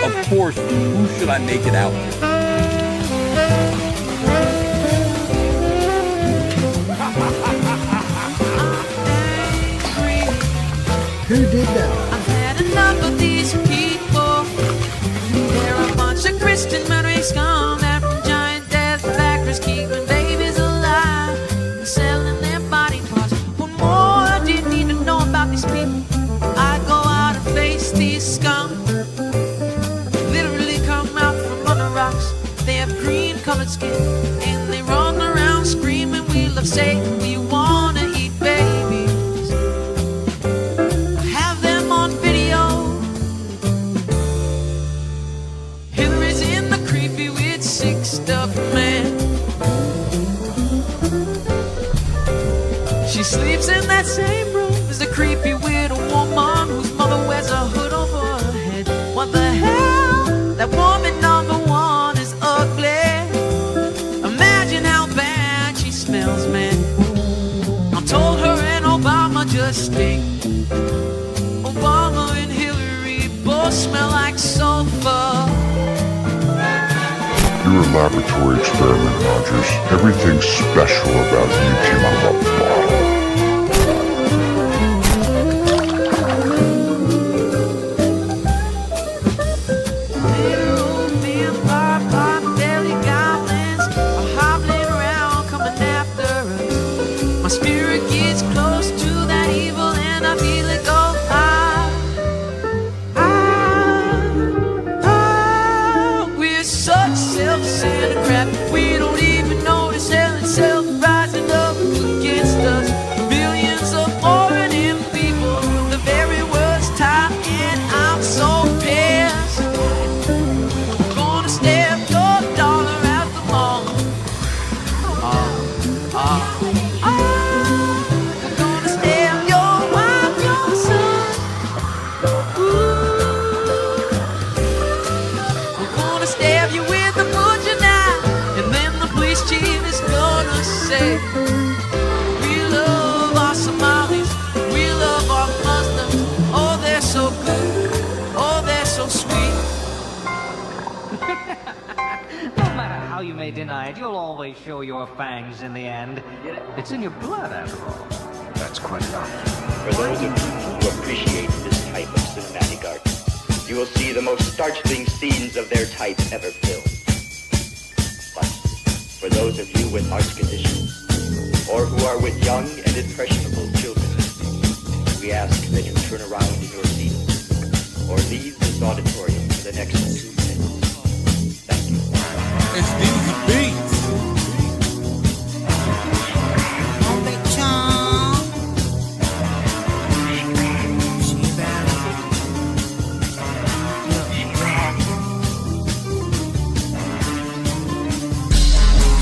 Of course, who should I make it out to? Who did that? I've had enough of these people. They're a bunch of Christian murdering scum that from giant death factories keeping babies alive and selling their body parts. What more do you need to know about these people? I go out and face these scum. Literally come out from under rocks. They have green colored skin and they run around screaming, "We love Satan, we wanna eat babies." Have them on video. Hillary's in the creepy with sick stuff, man. She sleeps in that same room as the creepy widow woman whose mother wears a hood over her head. What the hell? That woman number one is ugly. Imagine how bad she smells, man. I told her and Obama just stink. Obama and Hillary both smell like sulfur. You're a laboratory experiment, Rogers. Everything special about you came out of a bottle. Little old vampire pot-belly goblins are hobbling around coming after us. My spirit gets close to that evil and I feel it go high. We're such self-centered crap. We don't even notice hell itself rising up against us. Millions of foreign people, the very worst time, and I'm so pissed. I'm gonna stab your daughter at the mall. I'm gonna stab your wife, your son. Ooh. We're gonna stab you with a butcher knife, and then the police chief is gonna say, "We love our Somalis, we love our Muslims. Oh, they're so good. Oh, they're so sweet." No matter how you may deny it, you'll always show your fangs in the end. It's in your blood, after all. That's quite enough. For those of you who appreciate this type of cinematic art, you will see the most startling scenes of their type ever filmed. But for those of you with heart conditions, or who are with young and impressionable children, we ask that you turn around in your seat or leave this auditorium for the next 2 minutes. Thank you. It's Easy Beats.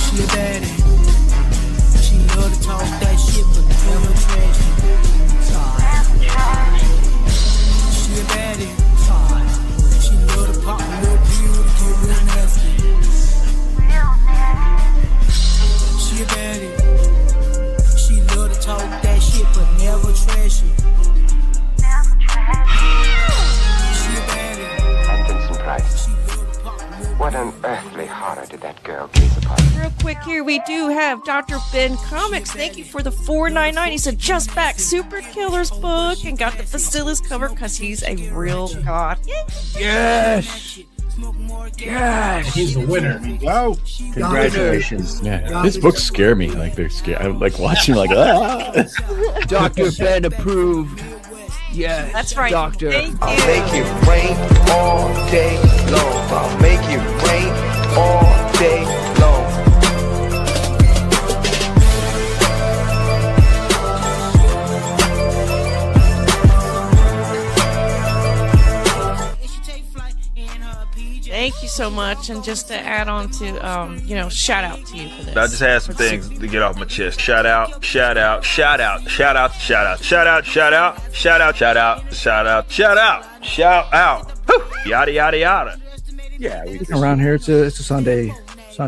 She a baddie. She love to talk that shit, but never trash it. She a baddie. She love to pop a little pill to get real nasty. She a baddie. She love to talk that shit, but never trash it. She a baddie. And Vincent Price. She love to pop a little What unearthly horror did that girl gaze upon? Real quick here, we do have Dr. Ben Comics. Thank you for the $4.99. He said just back Super Killer's book and got the Facilis cover because he's a real god. Yes! Yes! He's the winner. Wow! Congratulations. Yeah, his books scare me. Like they're scary. I like watching. Like Dr. Ben approved. Yes, that's right. Doctor. Thank you. I'll make it rain all day long. I'll make it rain all day long. Thank you so much. And just to add on to, shout out to you for this. I just had some things to get off my chest. Shout out, shout out, shout out, shout out, shout out, shout out, shout out, shout out, shout out, shout out, shout out, shout out. Yada yada yada. Yeah, around here it's a Sunday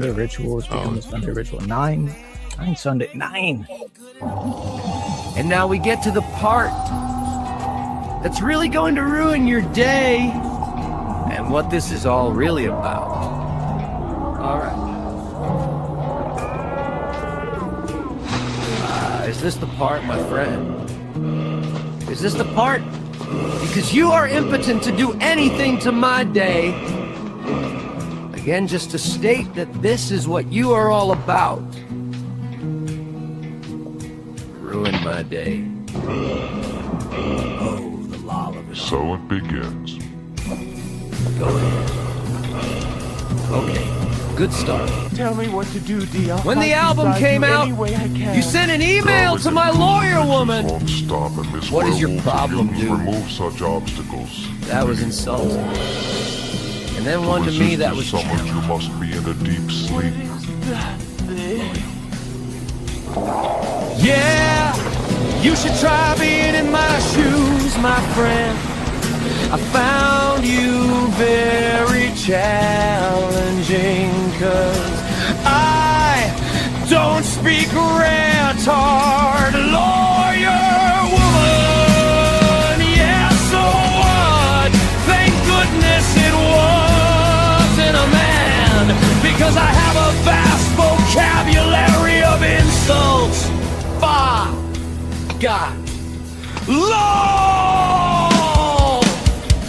ritual. It's become a Sunday ritual. 9 Sunday 9. And now we get to the part that's really going to ruin your day and what this is all really about. All right. Is this the part, my friend? Is this the part? Because you are impotent to do anything to my day. Again, just to state that this is what you are all about. Ruin my day. Oh, the law of it. So it begins. Go ahead. Okay, good start. Tell me what to do, D. When the album came out, you sent an email to my lawyer woman. Won't stop and this What is your werewolf problem, refuse dude? Remove such obstacles. That was insulting. And then one to me that was someone you must be in a deep sleep. Yeah, you should try being in my shoes, my friend. I found you very challenging, 'cause I don't speak retard, lawyer woman. Yeah, so what? Thank goodness it wasn't a man, because I have a vast vocabulary of insults. Fuck. God. Law!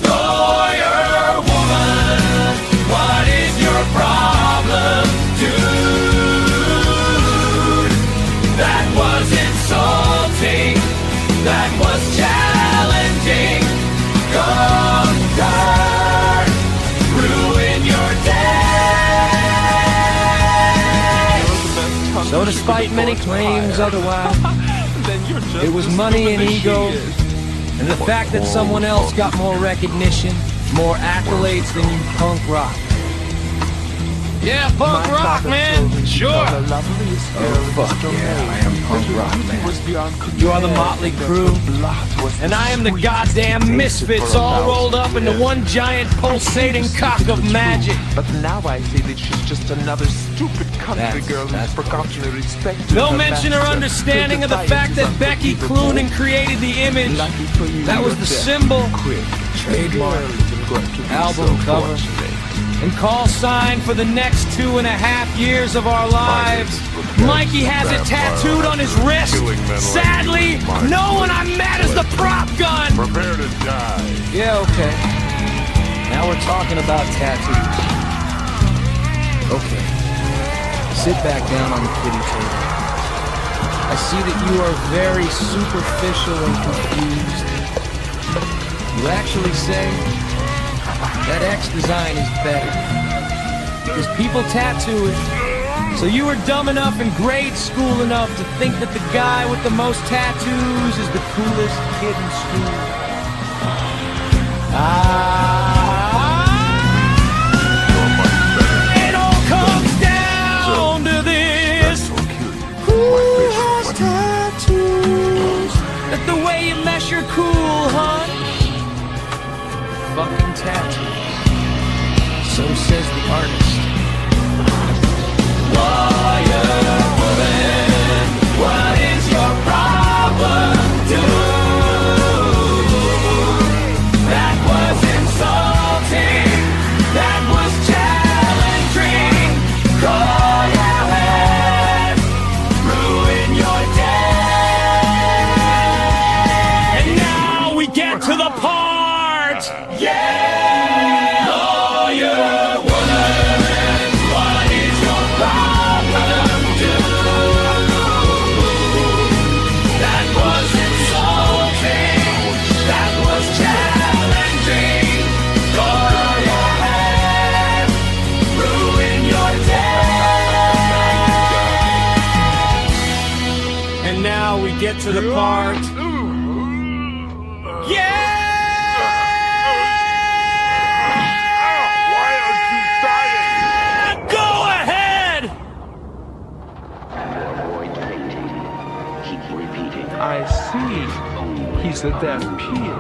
Lawyer woman, what is your problem, dude? That was insulting. That was challenging. Come down, ruin your day. So despite many claims otherwise, it was money and ego, and the fact that someone else got more recognition, more accolades than you punk rock. Yeah, punk rock, man! Sure! Oh, fuck yeah, I am punk rock, man. You are the Motley Crue, and I am the goddamn misfits all rolled up into one giant pulsating cock of magic. But now I see that she's just another stupid country girl who's forgotten to respect. No mention or understanding of the fact that Becky Cloonan created the image. That was the symbol, trademark, album cover, and call sign for the next 2.5 years of our lives. Mikey has it tattooed on his wrist. Sadly, no one I met is the prop gun. Prepare to die. Yeah, okay. Now we're talking about tattoos. Okay. Sit back down on the kiddie table. I see that you are very superficial and confused. You actually say that X design is better, because people tattoo it. So you were dumb enough in grade school enough to think that the guy with the most tattoos is the coolest kid in school. It all comes down to this. Who has tattoos? That the way you measure cool, huh? Fucking tattoo. So says the artist. Lawyer woman, what is your problem, dude? That was insulting. That was challenging. Call your head, ruin your day. And now we get to the part. Yeah! Lawyer woman, what is your problem, dude? That was insulting. That was challenging. Call your head, ruin your day. And now we get to the part. Yeah! I see. He's a deaf peer.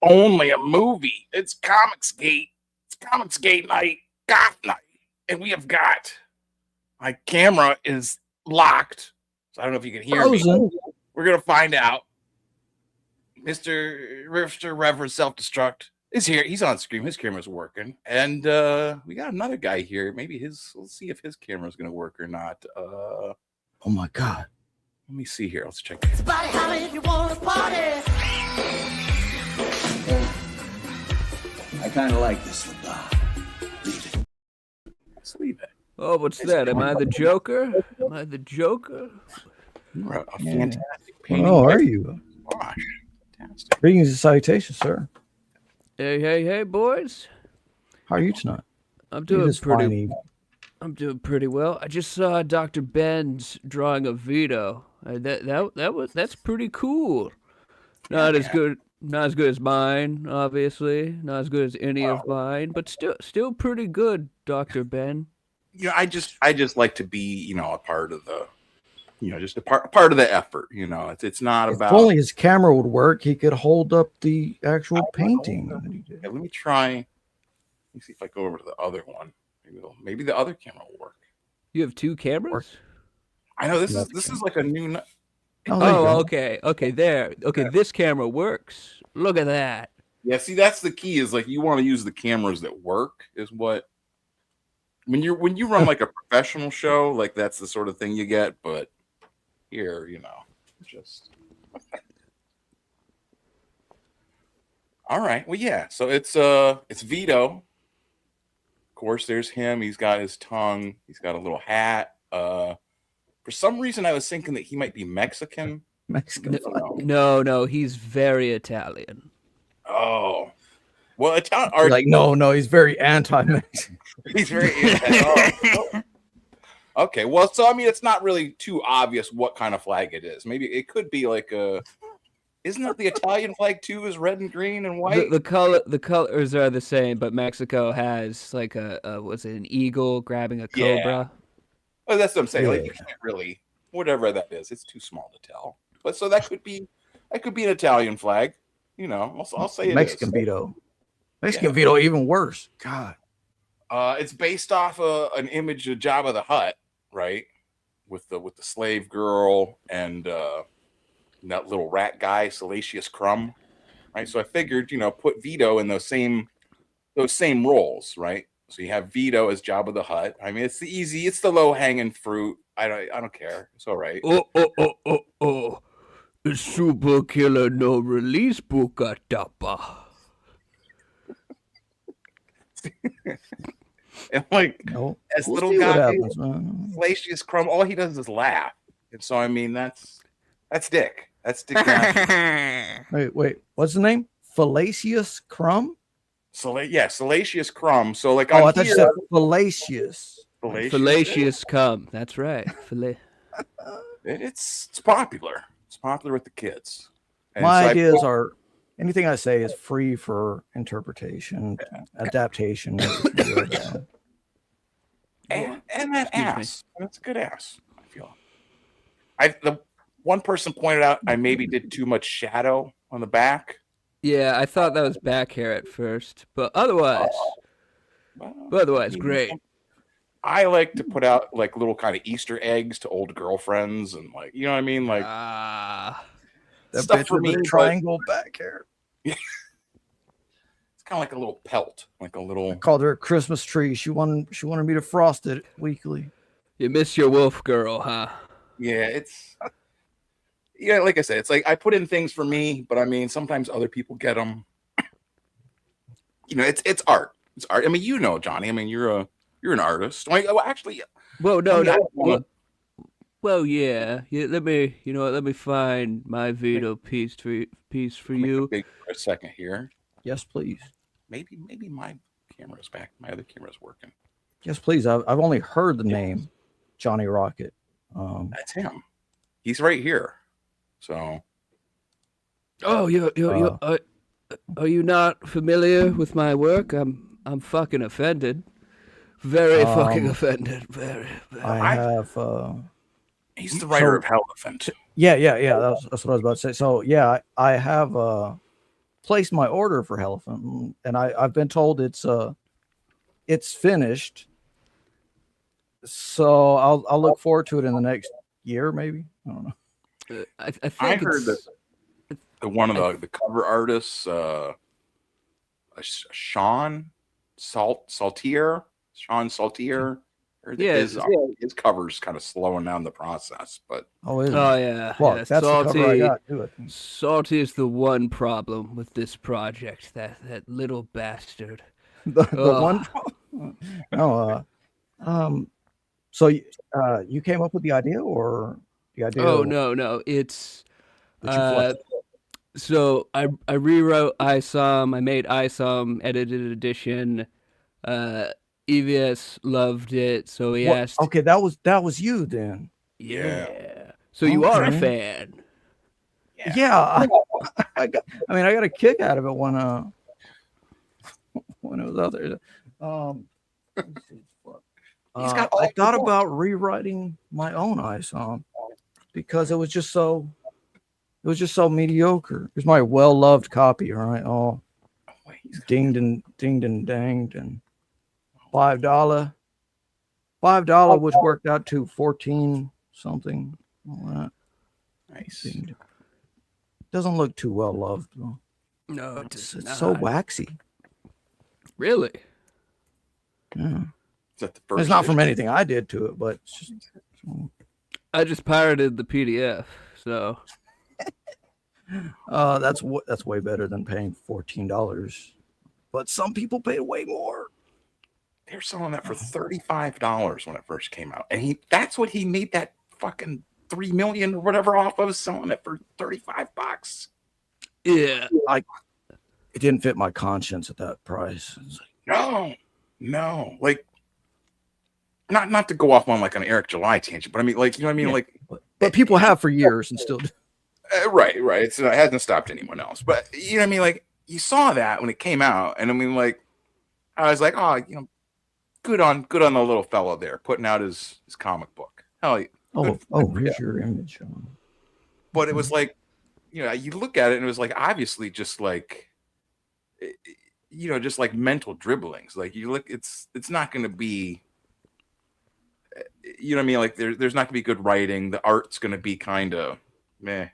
only a movie. It's Comicsgate. It's Comicsgate night, Goth night. And we have got, my camera is locked. So I don't know if you can hear me. We're going to find out. Mr. Reverend Self-Destruct is here. He's on screen. His camera's working. And we got another guy here. Maybe let's see if his camera's going to work or not. Oh my God. Let me see here. Let's check. If you want to party. I kind of like this one. Leave it. Let's leave it. Oh, what's that? Am I the Joker? Am I the Joker? You're a fantastic painting. How are you? Gosh. Greetings and salutations, sir. Hey, boys. How are you tonight? I'm doing pretty well. I just saw Dr. Ben's drawing of Vito. That's pretty cool. Not as good as mine, obviously. Not as good as any of mine, but still pretty good, Dr. Ben. I just like to be, a part of the, just a part of the effort. It's not about. If only his camera would work, he could hold up the actual painting. Yeah, let me try. Let me see if I go over to the other one. Maybe the other camera will work. You have two cameras? I know this is like a new. Oh, okay, there. Okay, this camera works. Look at that. Yeah, see, that's the key. Is like you want to use the cameras that work. Is what when you run like a professional show, like that's the sort of thing you get. But here, just. All right. Well, yeah. So it's Vito. Of course, there's him. He's got his tongue. He's got a little hat. For some reason, I was thinking that he might be Mexican. No, he's very Italian. Oh, well, Italian. Like no, he's very anti-Mexican. He's very anti. Okay, well, so I mean, it's not really too obvious what kind of flag it is. Maybe it could be like a. Isn't it the Italian flag too? Is red and green and white? The colors are the same, but Mexico has like was it an eagle grabbing a cobra? Yeah. Well, that's what I'm saying. Like you can't really, whatever that is, it's too small to tell. But so that could be an Italian flag. I'll say it Mexican is. Vito. Mexican Vito, even worse. God. It's based off an image of Jabba the Hutt, right? With the slave girl and that little rat guy, Salacious Crumb, right? So I figured, put Vito in those same roles, right? So you have Vito as Jabba the Hutt. I mean, it's the low hanging fruit. I don't care. It's all right. Oh. Super killer no release buka tapa. And as we'll little guy, Salacious Crumb, all he does is laugh. And so I mean that's Dick. That's Dick. Wait. What's the name? Fallacious Crumb? Salacious Crumb. So like I thought you said fallacious. Fallacious cum. That's right. It's popular. It's popular with the kids. And my ideas are anything I say is free for interpretation, adaptation. and that ass. That's a good ass. I feel. The one person pointed out I maybe did too much shadow on the back. Yeah, I thought that was back hair at first, but otherwise great. I like to put out like little kind of Easter eggs to old girlfriends and like, you know what I mean? Like that stuff for me. Triangle back hair. It's kind of like a little pelt, like a little. I called her a Christmas tree. She wanted me to frost it weekly. You miss your wolf girl, huh? Yeah, like I said, it's like I put in things for me, but I mean, sometimes other people get them. It's art. It's art. I mean, Johnny. I mean, you're an artist. Well, actually, well, yeah. Let me find my Vito piece for you. For a second here. Yes, please. Maybe my camera's back. My other camera's working. Yes, please. I've only heard the name Johnny Rocket. That's him. He's right here. So. Oh, are you not familiar with my work? I'm fucking offended. Very fucking offended. Very. I have. He's the writer of Hell Elephant. Yeah. That's what I was about to say. So yeah, I have placed my order for Elephant, and I've been told it's finished. So I'll look forward to it in the next year, maybe. I don't know. I think I heard that one of the cover artists, Sean Saltier. His cover's kind of slowing down the process, but yeah, well, yeah. that's the cover I got. Salty is the one problem with this project. That little bastard. the one. No, so you came up with the idea, or the idea? Oh no, it's so I rewrote ISOM. I made ISOM edited edition. EVS loved it, so he asked. Okay, that was you then. Yeah. So you are a fan. Yeah. I got a kick out of it when it was out there. I thought about rewriting my own ISOM because it was just so mediocre. It was my well-loved copy, right? Oh, dinged and danged and $5, which worked out to 14 something. All that. Nice. Doesn't look too well loved though. No, it's so waxy. Really? Yeah. That the first it's not from anything I did to it, but it's just, I just pirated the PDF, so that's way better than paying $14. But some people paid way more. They're selling that for $35 when it first came out, and that's what he made that fucking $3 million or whatever off of, selling it for $35. Yeah, it didn't fit my conscience at that price. No, like not to go off on like an Eric July tangent, but I mean, like, you know what I mean, like, but people have for years and still. Right. It hasn't stopped anyone else, but you know what I mean, like, you saw that when it came out, and I mean, like, I was like, oh, you know, good on the little fellow there putting out his comic book. Hell yeah. Here's your image. But it was like, you know, you look at it and it was like obviously just like, you know, just like mental dribblings. Like you look, it's not going to be, you know what I mean? Like there's not going to be good writing. The art's going to be kind of meh.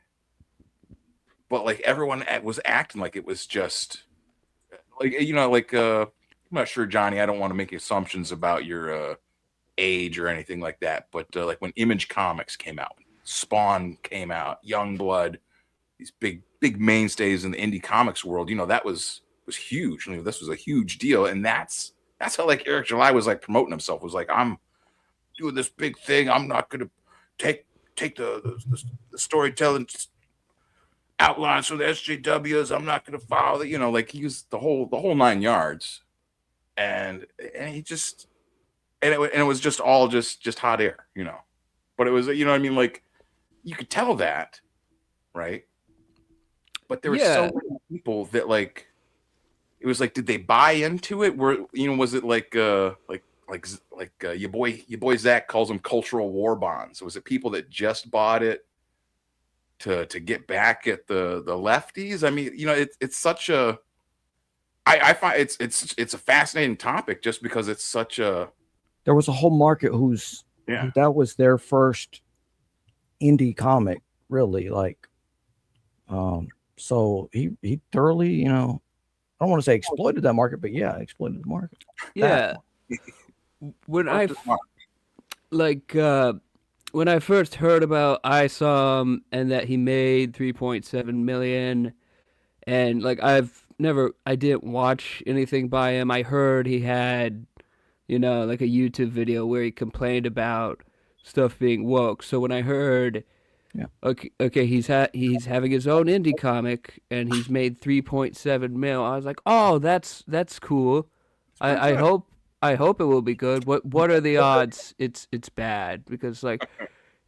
But like everyone was acting like it was just like, you know, like I'm not sure, Johnny. I don't want to make assumptions about your age or anything like that. But like when Image Comics came out, Spawn came out, Youngblood, these big mainstays in the indie comics world, you know, that was huge. I mean, this was a huge deal, and that's how like Eric July was like promoting himself. Was like, I'm doing this big thing. I'm not going to take the storytelling outlines from the SJWs. I'm not going to follow the, you know, like he was the whole 9 yards, and he just and it was just all just hot air, you know. But it was, you know what I mean, like you could tell that, right? But there were so many people that like it was like, did they buy into it? Were, you know, was it like your boy Zach calls them cultural war bonds? Was it people that just bought it to get back at the lefties? I mean, you know, it's such a I find it's a fascinating topic just because it's such a, there was a whole market that was their first indie comic, really, like so he thoroughly, you know, I don't want to say exploited that market, but yeah, exploited the market. Yeah. When when I first heard about ISOM and that he made 3.7 million, and like I didn't watch anything by him. I heard he had, you know, like a YouTube video where he complained about stuff being woke. So when I heard, okay, he's having his own indie comic and he's made 3.7 mil, I was like, oh, that's cool. I hope it will be good. What are the odds it's bad? Because like,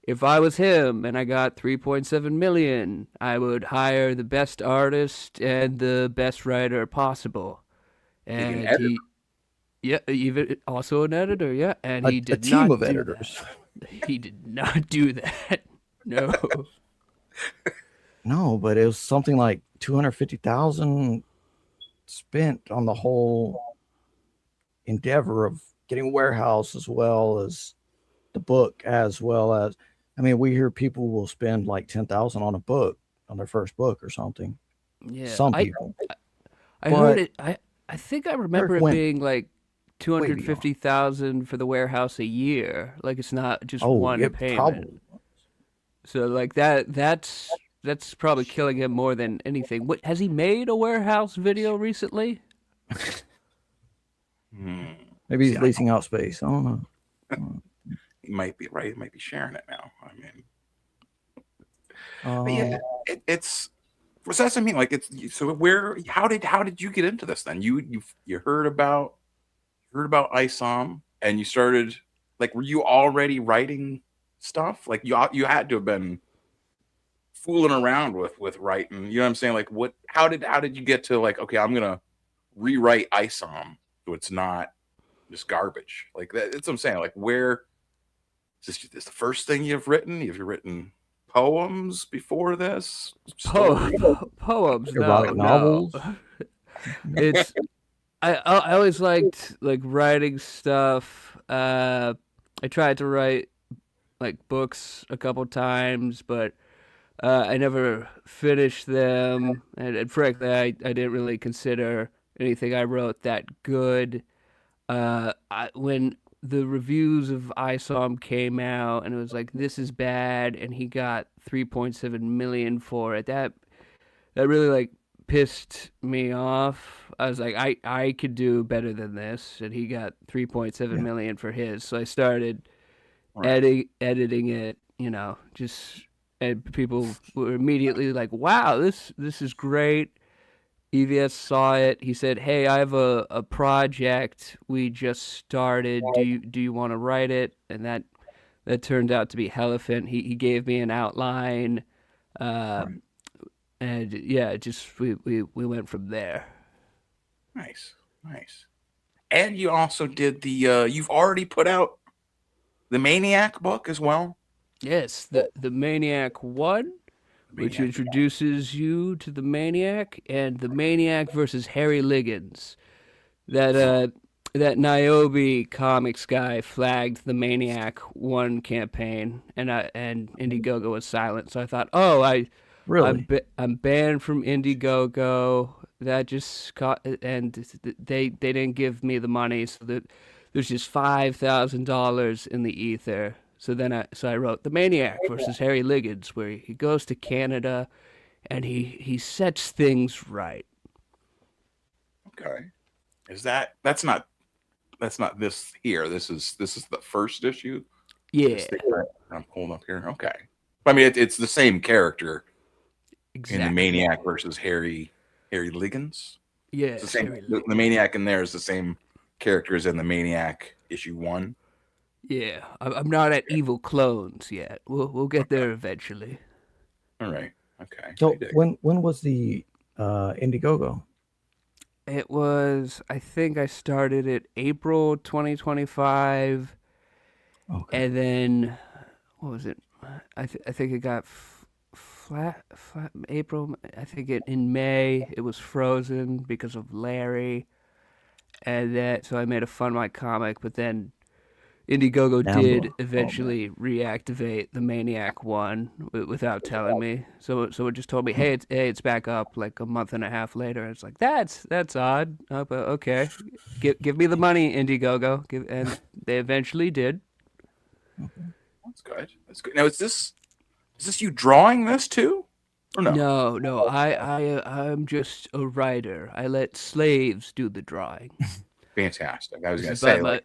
if I was him and I got 3.7 million, I would hire the best artist and the best writer possible. And even also an editor, yeah. And he did not. A team of editors. He did not do that. No. No, but it was something like 250,000 spent on the whole endeavor of getting a warehouse, as well as the book, as well as, I mean, we hear people will spend like 10,000 on a book, on their first book or something. Yeah, Some people. I But heard it. I think I remember it went being like beyond. 250,000 for the warehouse a year. Like it's not just Oh, one it payment. probably. So like that's probably killing him more than anything. What has he made a warehouse video recently? Maybe he's leasing out space. I don't know. He might be right. He might be sharing it now. I mean, Uh, but yeah, it's. So that's what I mean. Like it's so where? How did you get into this then? You heard about ISOM and you started like were you already writing stuff? Like you had to have been fooling around with writing. You know what I'm saying? Like what? How did you get to like okay? I'm gonna rewrite ISOM so it's not just garbage. Like that. That's what I'm saying. Like where is this the first thing you've written? Have you written poems before this? Poems, Erotic novels? It's I always liked like writing stuff. I tried to write like books a couple times, but I never finished them, and frankly, I didn't really consider anything I wrote that good. When the reviews of ISOM came out, and it was like this is bad, and he got 3.7 million for it. That really like pissed me off. I was like, I could do better than this, and he got 3.7 million for his. So I started editing it, just and people were immediately like, "Wow, this is great." EVS saw it. He said, "Hey, I have a project we just started. Do you want to write it?" And that turned out to be Elephant. He gave me an outline, and yeah, just we went from there. Nice. And you also did the you've already put out the Maniac book as well. Yes, the Maniac 1, which introduces you to the Maniac, and the Maniac versus Harry Liggins. That Niobe Comics guy flagged the Maniac 1 campaign, and Indiegogo was silent. So I thought, I'm banned from Indiegogo. That just and they didn't give me the money, so that there's just $5,000 in the ether. So then I wrote The Maniac versus Harry Liggins, where he goes to Canada and he sets things right. Okay. That's not this here. This is the first issue. Yeah. I'm pulling up here. Okay. I mean it's the same character Exactly. in the Maniac versus Harry Liggins. Yeah. It's the same. The Maniac in there is the same character as in the Maniac issue 1. Yeah, I'm not at Evil Clones yet. We'll get there eventually. All right. Okay. So when was the Indiegogo? It was, I think I started it April 2025. Okay. And then, what was it? I think it got flat April. I think in May it was frozen because of Larry. And so I made a Fun My comic, but then Indiegogo did eventually reactivate the Maniac 1 without telling me. So it just told me, hey, it's back up like a month and a half later. It's like that's odd. But okay, give me the money, Indiegogo. And they eventually did. That's good. Now is this you drawing this too? Or no? No. I'm just a writer. I let slaves do the drawing. Fantastic. I was gonna say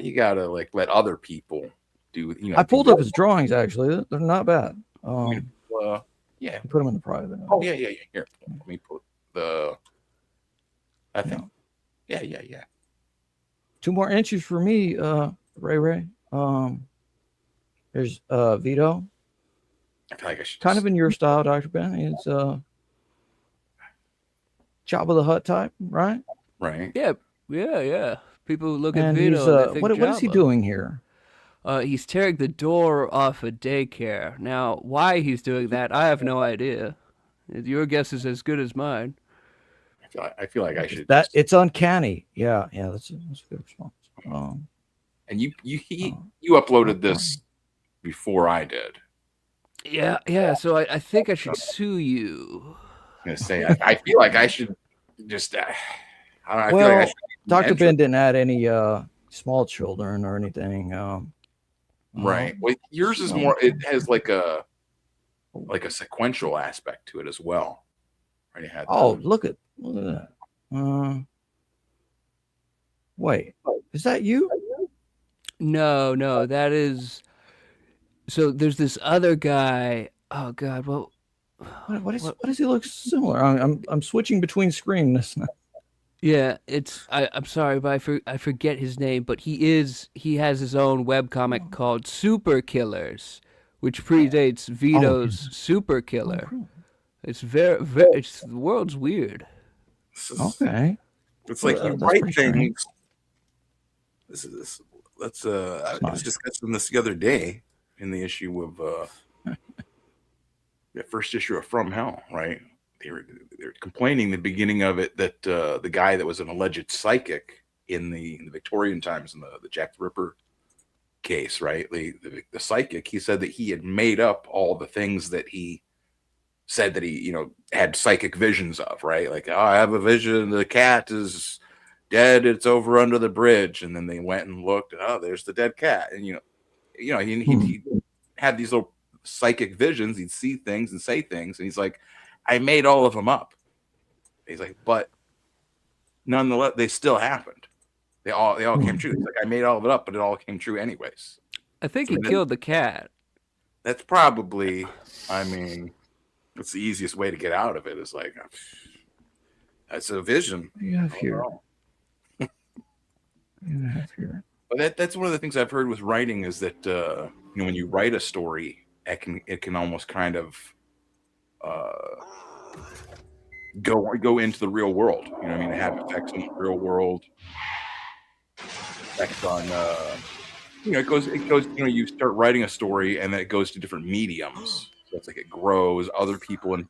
you gotta like let other people do. I pulled up his drawings actually; they're not bad. Yeah, put them in the private. Oh yeah. Here, let me put the. I think. Yeah. 2 more entries for me, Ray. There's Vito. I feel like I should kind of in your style, Dr. Ben. It's Jabba the Hutt type, right? Right. Yeah. People look at And Vito. he's, and they think what is he Jabba. doing here? He's tearing the door off a daycare. Now, why he's doing that, I have no idea. Your guess is as good as mine. I feel like I should. It's uncanny. Yeah, that's a good response. And you uploaded this before I did. Yeah. So I think I should sue you. I'm gonna say I feel like I should just. I Well, feel like I should Dr. Ben didn't add any small children or anything. Right. Well, yours is more. It has like a sequential aspect to it as well. Right. Look at that. Wait, is that you? No, that is. So there's this other guy. Oh God, well, what does he look similar? I'm switching between screens. Yeah, I'm sorry, but I forget his name, but he has his own webcomic called Super Killers, which predates Vito's Super Killer. It's very it's the world's weird. Okay. It's like you write things. I was discussing this the other day in the issue of the first issue of From Hell, right? They were complaining the beginning of it that the guy that was an alleged psychic in the Victorian times in the Jack the Ripper case, right? The psychic, he said that he had made up all the things that he said that he had psychic visions of, right? Like, oh, I have a vision, the cat is dead, it's over under the bridge, and then they went and looked, oh, there's the dead cat, and he had these little psychic visions. He'd see things and say things, and he's like, I made all of them up. He's like, but nonetheless, they still happened. They all came true. He's like, I made all of it up, but it all came true anyways. I think he killed the cat. That's probably, that's the easiest way to get out of it. Is like, that's a vision. You have here. But that's one of the things I've heard with writing is that when you write a story, it can almost kind of go into the real world. You know what I mean? Have effects on the real world. Effects on it goes. You start writing a story and then it goes to different mediums. So it's like it grows. Other people and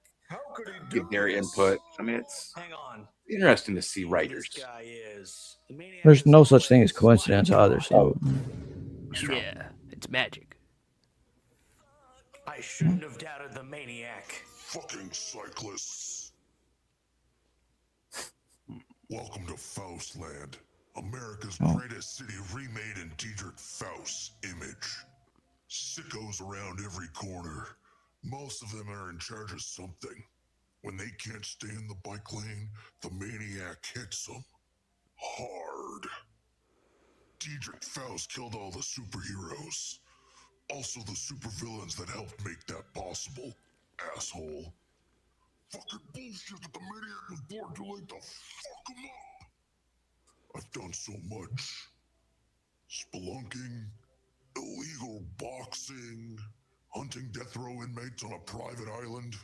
give their input. It's interesting to see writers. There's no such thing as coincidence either. So yeah, it's magic. I shouldn't have doubted the maniac. Fucking cyclists. Welcome to Faustland, America's greatest city remade in Diedrich Faust's image. Sickos around every corner. Most of them are in charge of something. When they can't stay in the bike lane, the maniac hits them. Hard. Diedrich Faust killed all the superheroes. Also the supervillains that helped make that possible. Asshole. Fucking bullshit that the maniac was born too late to fuck him up. I've done so much. Spelunking, illegal boxing, hunting death row inmates on a private island.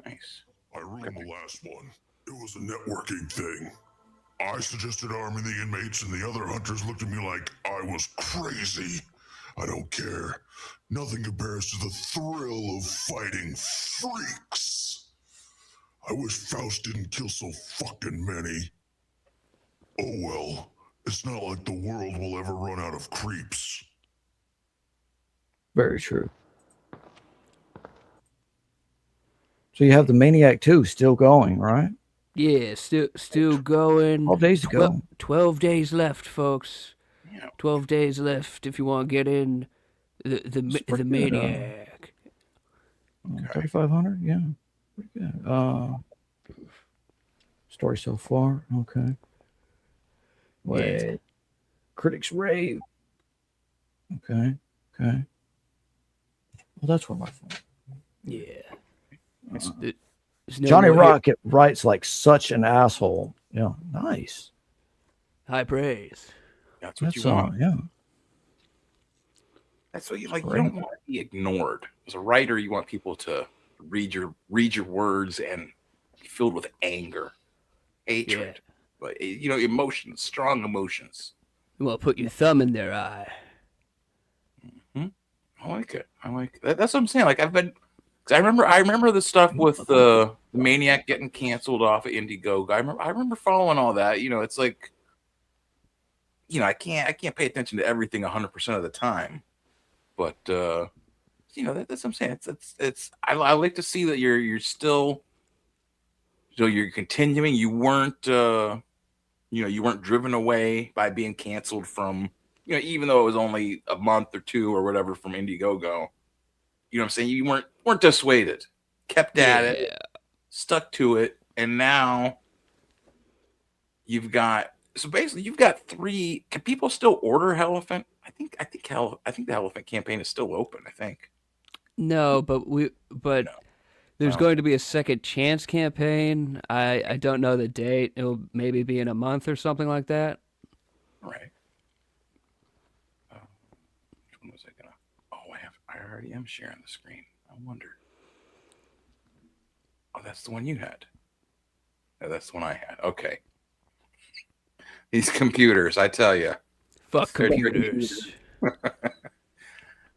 Nice. I ruined the last one. It was a networking thing. I suggested arming the inmates and the other hunters looked at me like I was crazy. I don't care. Nothing compares to the thrill of fighting freaks. I wish Faust didn't kill so fucking many. Oh well, it's not like the world will ever run out of creeps. very true. So you have the Maniac 2 still going, right? Yeah, still going. 12 days to go. 12 days left, folks. 12 days left if you want to get in the Maniac. 3,500, yeah. Pretty good. Story so far, okay. Wait. Yeah. Critics rave. Okay. Well, that's where my phone. Yeah. Johnny Rocket writes like such an asshole. Yeah, nice. High praise. That's what you want. Yeah. That's what you like. You don't want to be ignored. As a writer, you want people to read your words and be filled with anger, hatred, but emotions, strong emotions. You want to put your thumb in their eye. I like it. That's what I'm saying. Like I remember the stuff with the Maniac getting canceled off of Indiegogo. I remember following all that. You know, it's like, you know, I can't pay attention to everything 100% of the time, but you know, that's what I'm saying. I like to see that you're still, so you're continuing. You weren't you weren't driven away by being canceled from, you know, even though it was only a month or two or whatever from Indiegogo. You know what I'm saying? You weren't dissuaded, kept at it, stuck to it, and now you've got three. Can people still order Helephant? I think the Helephant campaign is still open. I think. No, but there's going to be a second chance campaign. I don't know the date. It'll maybe be in a month or something like that. Right. Which one was I gonna? Oh, I already am sharing the screen. I wonder. Oh, that's the one you had. Yeah, that's the one I had. Okay. These computers, I tell you. Fuck computers.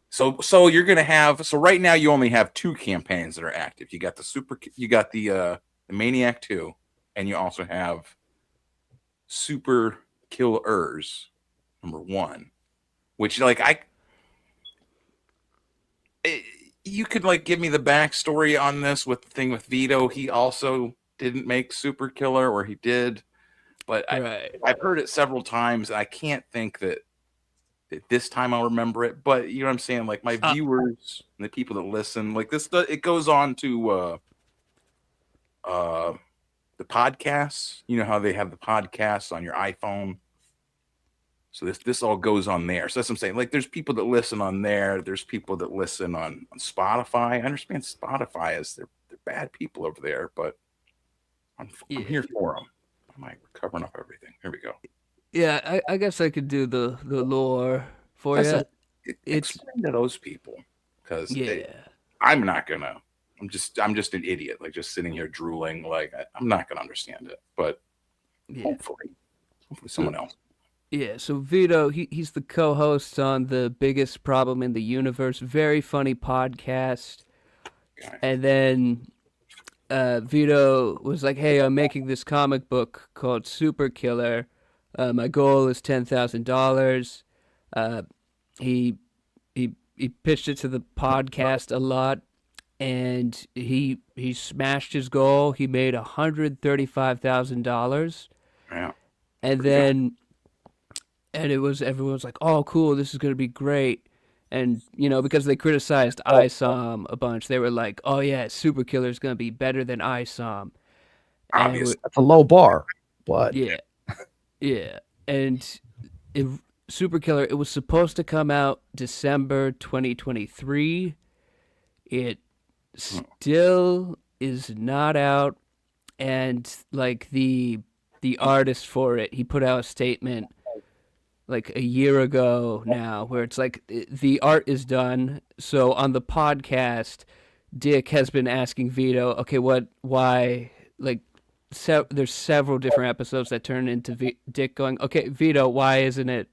So you're gonna have, so right now you only have two campaigns that are active. You got the Maniac 2, and you also have Super Killers #1, which you could like give me the backstory on this with the thing with Vito. He also didn't make Super Killer, or he did, but I've heard it several times. And I can't think that this time I'll remember it, but you know what I'm saying? Like my viewers and the people that listen, like this, it goes on to the podcasts. You know how they have the podcasts on your iPhone. So this all goes on there. So that's what I'm saying. Like there's people that listen on there. There's people that listen on Spotify. I understand Spotify is they're bad people over there, but I'm here for them. I'm like, we're covering up everything. Here we go. Yeah, I guess I could do the lore for you. Explain to those people, because I'm not gonna. I'm just an idiot, like just sitting here drooling. Like I'm not gonna understand it, but hopefully someone else. Yeah, so Vito, he's the co-host on The Biggest Problem in the Universe. Very funny podcast. And then Vito was like, hey, I'm making this comic book called Super Killer. My goal is $10,000. He pitched it to the podcast a lot, and he smashed his goal. He made $135,000. Yeah. And then... And everyone's like, oh, cool, this is going to be great. And, you know, because they criticized ISOM a bunch, they were like, oh, yeah, Super Killer is going to be better than ISOM. Obviously, that's a low bar, but... Yeah. Yeah. And Super Killer, it was supposed to come out December 2023. It still is not out. And, like, the artist for it, he put out a statement like a year ago now, where it's like the art is done. So on the podcast, Dick has been asking Vito, okay, why, like, there's several different episodes that turn into Dick going, okay, Vito, why isn't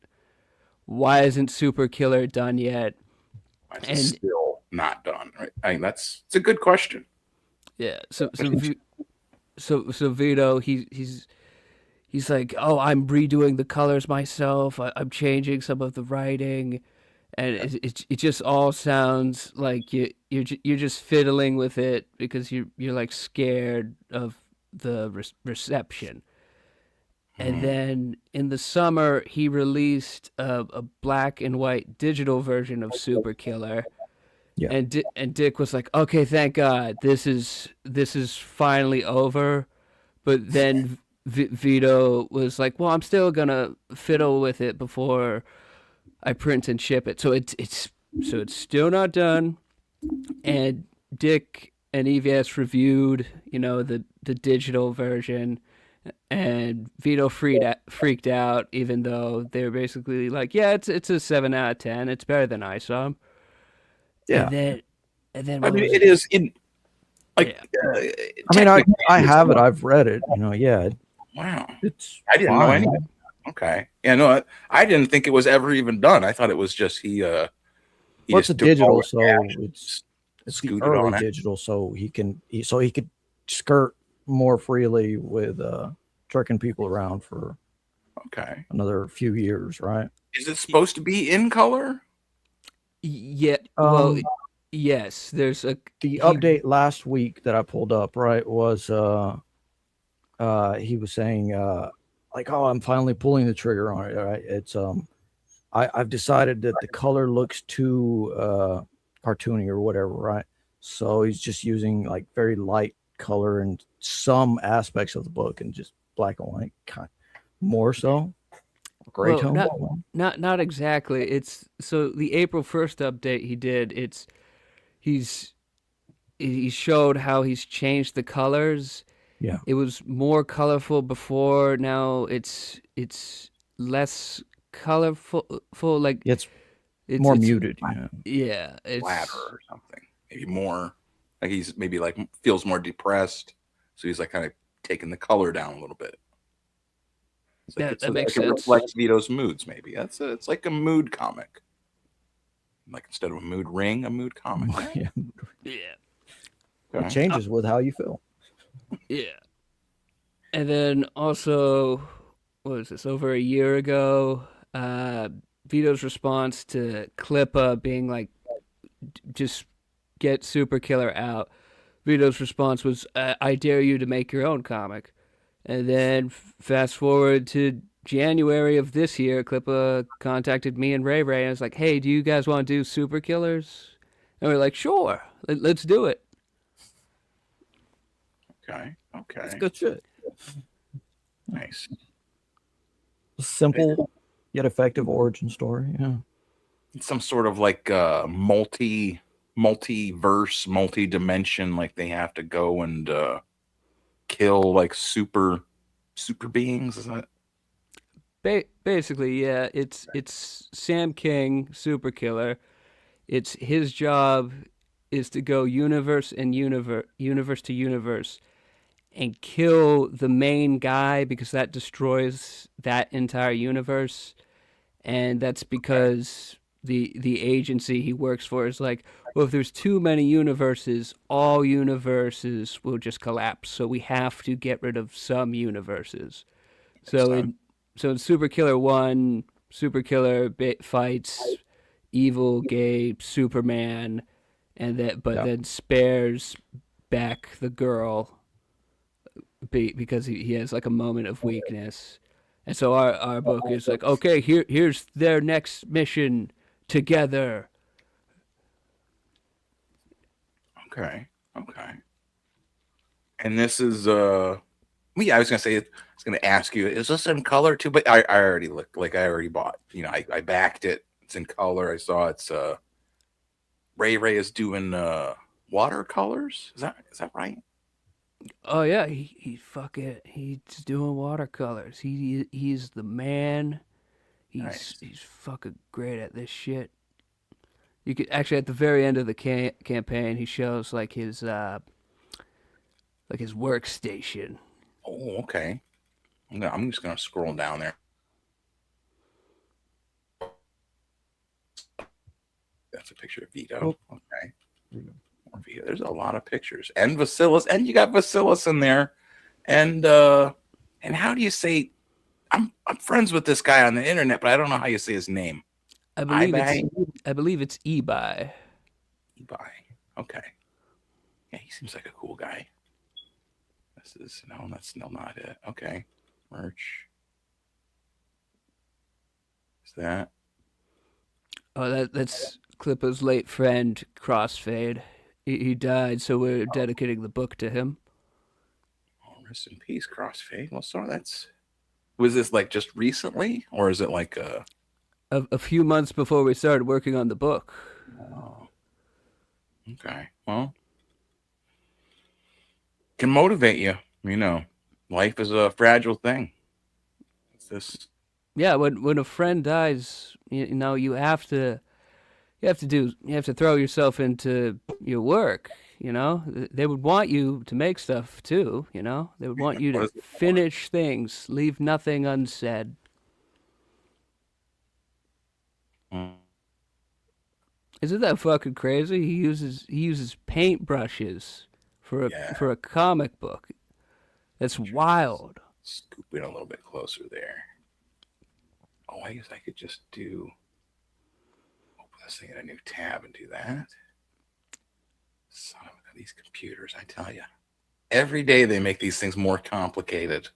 Super Killer done yet? And still not done, right? I mean, it's a good question. Yeah. So Vito, he's like, oh, I'm redoing the colors myself. I'm changing some of the writing, and it just all sounds like you're just fiddling with it because you're like scared of the reception. And then in the summer, he released a black and white digital version of Super Killer. Yeah. And Dick was like, okay, thank God, this is finally over. But then Vito was like, well, I'm still gonna fiddle with it before I print and ship it. So it's still not done. And Dick and EVS reviewed, you know, the digital version, and Vito freaked out, even though they were basically like, yeah, it's a 7 out of 10. It's better than ISOM. Yeah. And then I mean, it is in. Like, I mean, I have it. I've read it. You know, yeah. Wow. I didn't know anything. Okay. Yeah, no, I didn't think it was ever even done. I thought it was just he He Well, it's just a took all digital, the so cash, it's the scooted early on it. digital, so he could skirt more freely with tricking people around for Okay. another few years, right? Is it supposed to be in color? Yeah. Well, Um, yes. There's a the update last week that I pulled up, right, was he was saying like, oh, I'm finally pulling the trigger on it. Right? It's I've decided that the color looks too cartoony or whatever, right? So he's just using like very light color in some aspects of the book and just black and white, more so gray Well, tone. not exactly. It's so the April 1st update he did. He showed how he's changed the colors. Yeah. It was more colorful before. Now it's less colorful. Like it's more muted. Yeah. It's Flatter or something. Maybe more like he's maybe like feels more depressed. So he's like kind of taking the color down a little bit. It's like that makes it sense. reflects Vito's moods, maybe. It's like a mood comic. Like instead of a mood ring, a mood comic. Yeah. Okay. It changes with how you feel. Yeah. And then also, what was this, over a year ago, Vito's response to Clippa being like, just get Super Killer out. Vito's response was, I dare you to make your own comic. And then fast forward to January of this year, Clippa contacted me and Ray and was like, hey, do you guys want to do Super Killers? And we're like, sure, let's do it. Okay. It's good shit. Nice. Simple yet effective origin story. Yeah. It's some sort of like multiverse, multi-dimension, like they have to go and kill like super beings. Is that basically, yeah, it's Sam King, Super Killer. It's his job is to go universe to universe and kill the main guy because that destroys that entire universe. And that's because the agency he works for is like, well, if there's too many universes, all universes will just collapse. So we have to get rid of some universes. So in Super Killer 1, Super Killer fights evil gay Superman, and then spares back the girl because he has like a moment of weakness. And so our book is like, okay, here's their next mission together. okay? And this is I was gonna ask you, is this in color too? But I already looked, like I already bought. You know, I backed it. It's in color. I saw it's Ray is doing watercolors. Is that right? Oh yeah, he's doing watercolors. He's the man. He's fucking great at this shit. You could actually at the very end of the campaign, he shows like his workstation. Oh, okay. I'm just gonna scroll down there. That's a picture of Vito. Oh. Okay. More Vito. There's a lot of pictures. And Vasilis, and you got Vasilis in there. And how do you say I'm friends with this guy on the internet, but I don't know how you say his name. I believe it's Ebi. Ebi. Okay. Yeah, he seems like a cool guy. That's still not it. Okay. Merch. Is that? Oh, that's Clippa's late friend, Crossfade. He died, so we're dedicating the book to him. Oh, rest in peace, Crossfade. Well, so was this like just recently, or is it like a few months before we started working on the book? Oh. Okay. Well, can motivate you. You know, life is a fragile thing. It's this. Yeah, when a friend dies, you have to throw yourself into your work. You know, they would want you to make stuff too. You know, they would want you to finish things, leave nothing unsaid. Isn't that fucking crazy? He uses paintbrushes for a comic book. That's wild. Scoop it a little bit closer there. Oh, I guess I could just open this thing in a new tab and do that. Son of these computers, I tell you. Every day they make these things more complicated.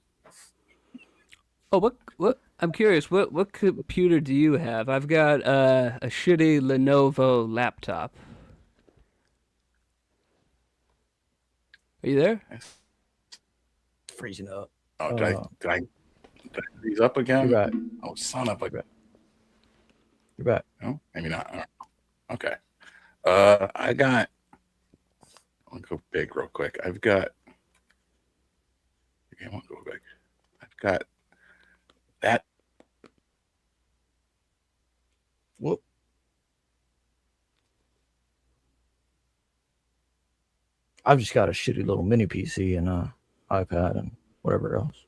Oh, what? I'm curious. What computer do you have? I've got a shitty Lenovo laptop. Are you there? Freezing up. Oh, did I freeze up again? You're back. Oh, son of a. You're back. No, maybe not. Okay. I'll go big real quick. I won't go big. I've got that. Whoop. I've just got a shitty little mini PC and iPad and whatever else.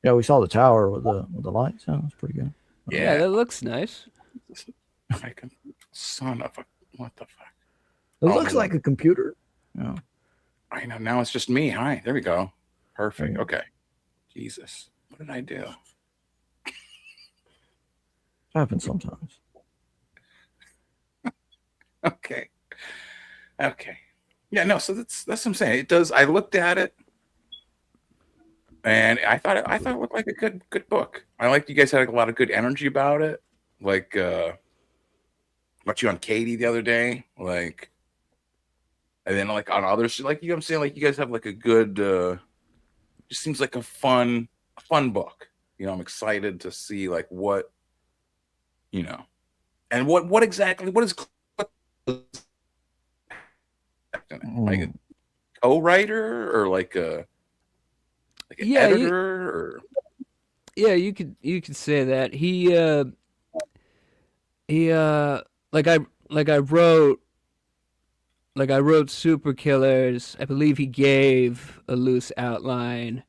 Yeah, we saw the tower with the lights. Yeah, that's pretty good. Yeah, that looks nice. Son of a, what the fuck? It looks like a computer. Yeah. I know. Now it's just me. Hi. There we go. Perfect. Okay. Jesus. What did I do? Happens sometimes. Okay. Yeah, no, so that's what I'm saying. It does. I looked at it and I thought it looked like a good book. I liked you guys had like a lot of good energy about it. Like about you on Katie the other day. Like, and then like on others, like, you know what I'm saying? Like, you guys have like a good just seems like a fun book. You know, I'm excited to see like what, you know, and what exactly, what is like a co-writer or like an editor or yeah, you could say that he I wrote Super Killers. I believe he gave a loose outline,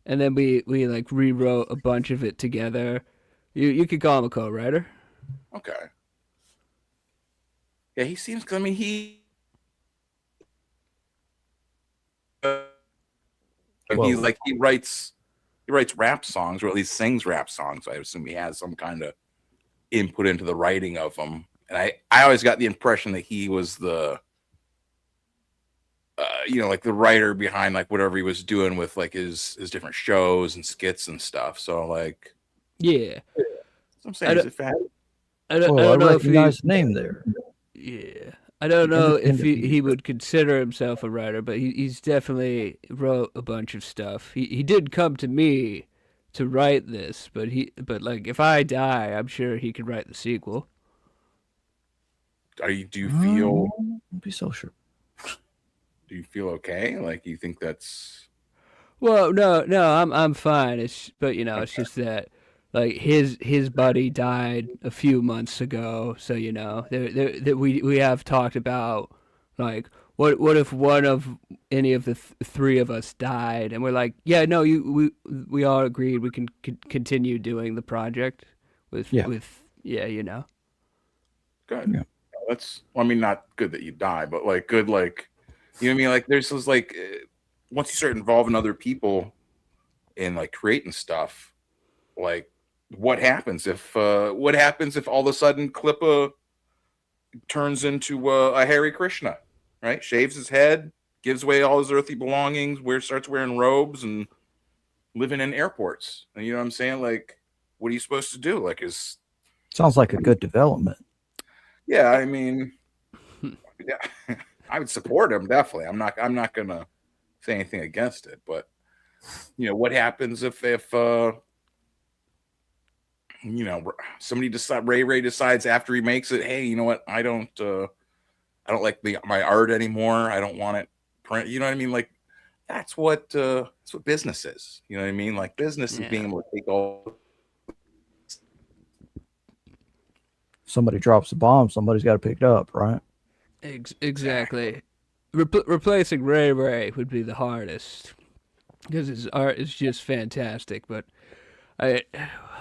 and then we like rewrote a bunch of it together. You could call him a co-writer. Okay. Yeah, he seems. I mean, he's like he writes rap songs, or at least sings rap songs. I assume he has some kind of input into the writing of them. And I always got the impression that he was the you know, like the writer behind like whatever he was doing with like his different shows and skits and stuff. So like, yeah, so I'm saying, is it fat? I don't know if recognize the name there. Yeah, I don't know if he would consider himself a writer, but he's definitely wrote a bunch of stuff. He did come to me to write this, but like if I die, I'm sure he could write the sequel. Do you feel? Don't be so sure. Do you feel okay? Like, you think that's? Well, no, I'm fine. But you know, it's just that like his buddy died a few months ago, so you know, we have talked about like what if one of any of the three of us died, and we're like, yeah, no, we all agreed we can continue doing the project with you know. Good. Yeah. That's, well, I mean, not good that you die, but like good, like, you know what I mean? Like, there's this like once you start involving other people in like creating stuff, like what happens if all of a sudden Klippa turns into a Hare Krishna, right? Shaves his head, gives away all his earthly belongings, starts wearing robes and living in airports. And you know what I'm saying? Like, what are you supposed to do? Like, Sounds like a good development. Yeah, I mean, yeah, I would support him, definitely. I'm not gonna say anything against it, but you know, what happens if you know, somebody Ray decides after he makes it, hey, you know what, I don't like my art anymore, I don't want it print, you know what I mean? Like, that's what business is, you know what I mean? Like, business is being able to take all. Somebody drops a bomb, somebody's got to pick it up, right? Exactly. Replacing Ray would be the hardest because his art is just fantastic. But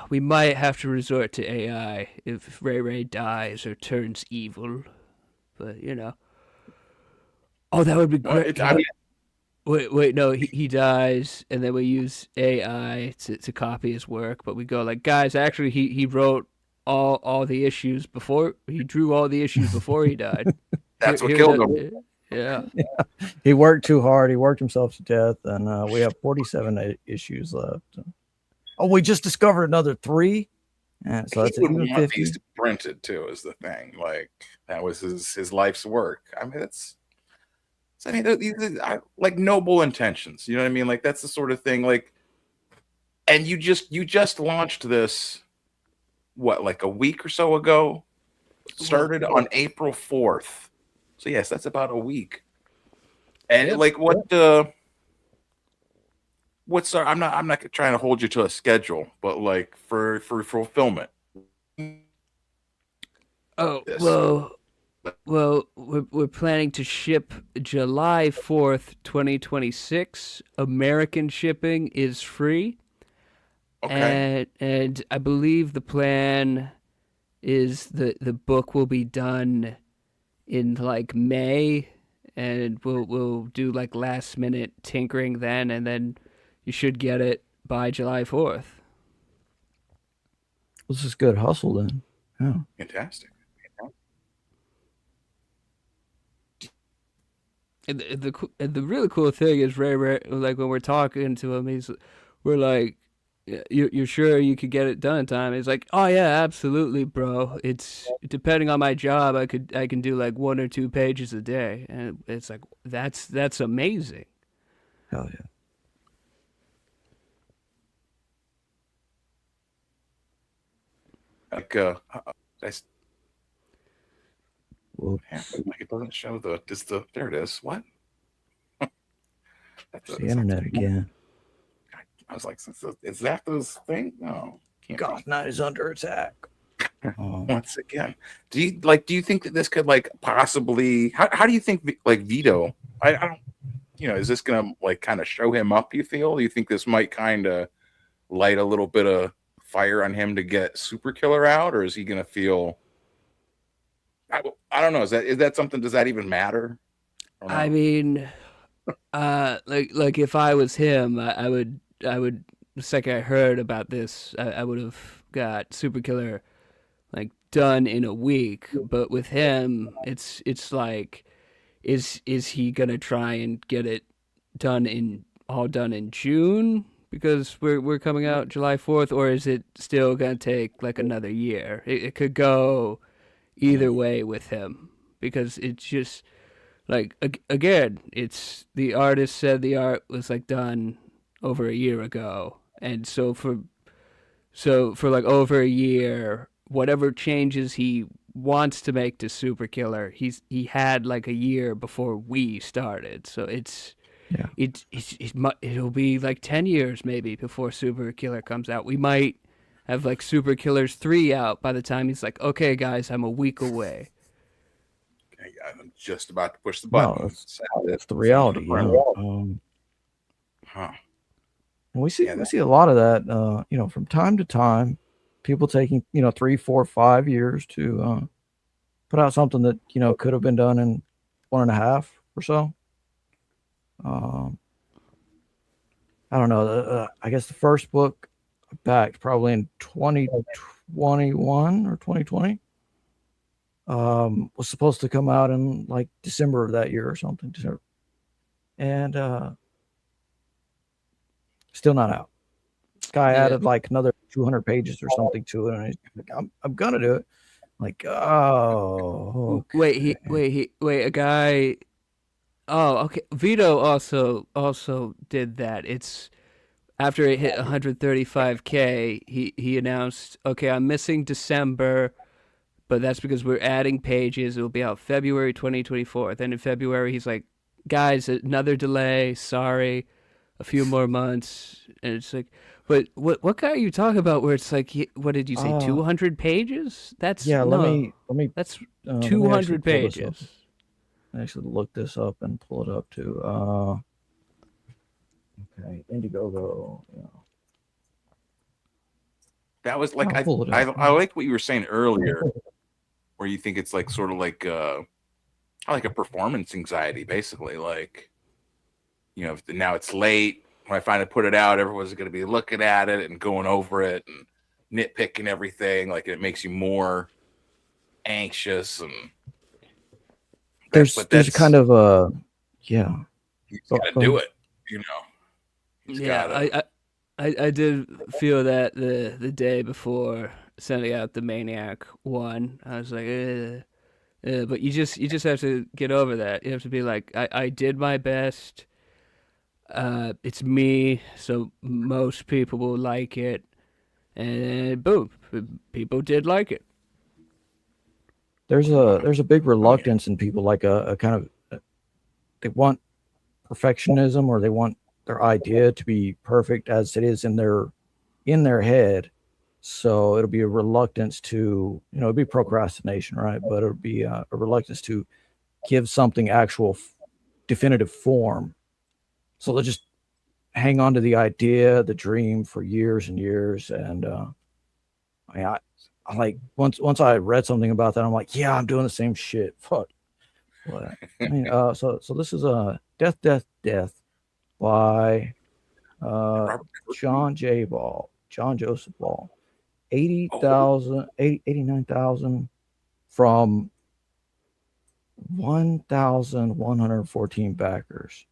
we might have to resort to AI if Ray Ray dies or turns evil, but you know. Oh, that would be great. Wait, no, he dies, and then we use AI to copy his work. But we go like, guys, actually, he wrote all the issues before he drew all the issues before he died. That's what killed him. Yeah. He worked too hard. He worked himself to death, and we have 47 issues left. Oh, we just discovered another 3. Yeah, so that's he would even want 50. these printed too, is the thing. Like that was his life's work. I mean, these are like noble intentions. You know what I mean? Like that's the sort of thing. Like, and you just launched this, what, like a week or so ago? Started on April 4th. So yes, that's about a week. And like what's I'm not trying to hold you to a schedule, but like for fulfillment. Oh, well, we're planning to ship July 4th, 2026. American shipping is free. Okay. And I believe the plan is the book will be done in like May, and we'll do like last minute tinkering then, and then you should get it by July 4th. This is good hustle then. Yeah. Fantastic. And the really cool thing is Ray, like when we're talking to him, we're like, you're sure you could get it done in time? He's like, oh yeah, absolutely, bro. It's depending on my job, I can do like 1 or 2 pages a day, and it's like that's amazing. Hell yeah. Like it doesn't show there it is. What? It's the internet again. I was like, is that those thing? No. Goth Night is under attack. Once again. Do you think that this could like possibly how do you think like Vito? I don't, is this gonna like kind of show him up, you feel? Do you think this might kind of light a little bit of fire on him to get Super Killer out, or is he gonna feel I don't know. Is that something? Does that even matter? I mean, like if I was him, I would the second I heard about this, I would have got Super Killer like done in a week. But with him, it's like, is he gonna try and get it done in June? Because we're coming out July 4th, or is it still gonna take like another year? It could go either way with him, because it's just like, again, it's the artist said the art was like done over a year ago, and so for like over a year, whatever changes he wants to make to Super Killer, he had like a year before we started, so it'll be like 10 years maybe before Super Killer comes out. We might have like Super Killers 3 out by the time he's like, okay guys, I'm a week away. Okay, I'm just about to push the button. No, that's the reality. We see a lot of that, from time to time, people taking 3, 4, 5 years to put out something that could have been done in 1.5 or so. I don't know. I guess the first book I backed probably in 2021 or 2020. Was supposed to come out in like December of that year or something. And still not out. This guy added like another 200 pages or something to it, and he's like, I'm gonna do it. I'm like, oh, okay. Wait, a guy. Oh, okay. Vito also did that. It's after it hit 135K, he announced, okay, I'm missing December, but that's because we're adding pages. It'll be out February 2024. Then in February, he's like, guys, another delay. Sorry, a few more months. And it's like, but what guy are you talking about? Where it's like, what did you say? 200 pages? That's Let me. That's 200 pages. I actually look this up and pull it up too. Okay, Indiegogo. That was like I'll pull it I up. like what you were saying earlier, where you think it's like sort of like a performance anxiety, basically. Like, you know, now it's late. When I finally put it out, everyone's going to be looking at it and going over it and nitpicking everything. Like, it makes you more anxious. And There's kind of a yeah. You got to do it, you know. Yeah, I did feel that the day before sending out the Maniac one. I was like, but you just have to get over that. You have to be like, I did my best. It's me, so most people will like it, and boom, people did like it. There's a big reluctance in people, like a kind of they want perfectionism, or they want their idea to be perfect as it is in their head. So it'll be a reluctance to, it'll be procrastination, right? But it'll be a reluctance to give something actual definitive form. So they'll just hang on to the idea, the dream for years and years. And I like once I read something about that, I'm like, yeah, I'm doing the same shit. Fuck. But, so this is Death by John Joseph Ball. 89,000 from 1,114 backers.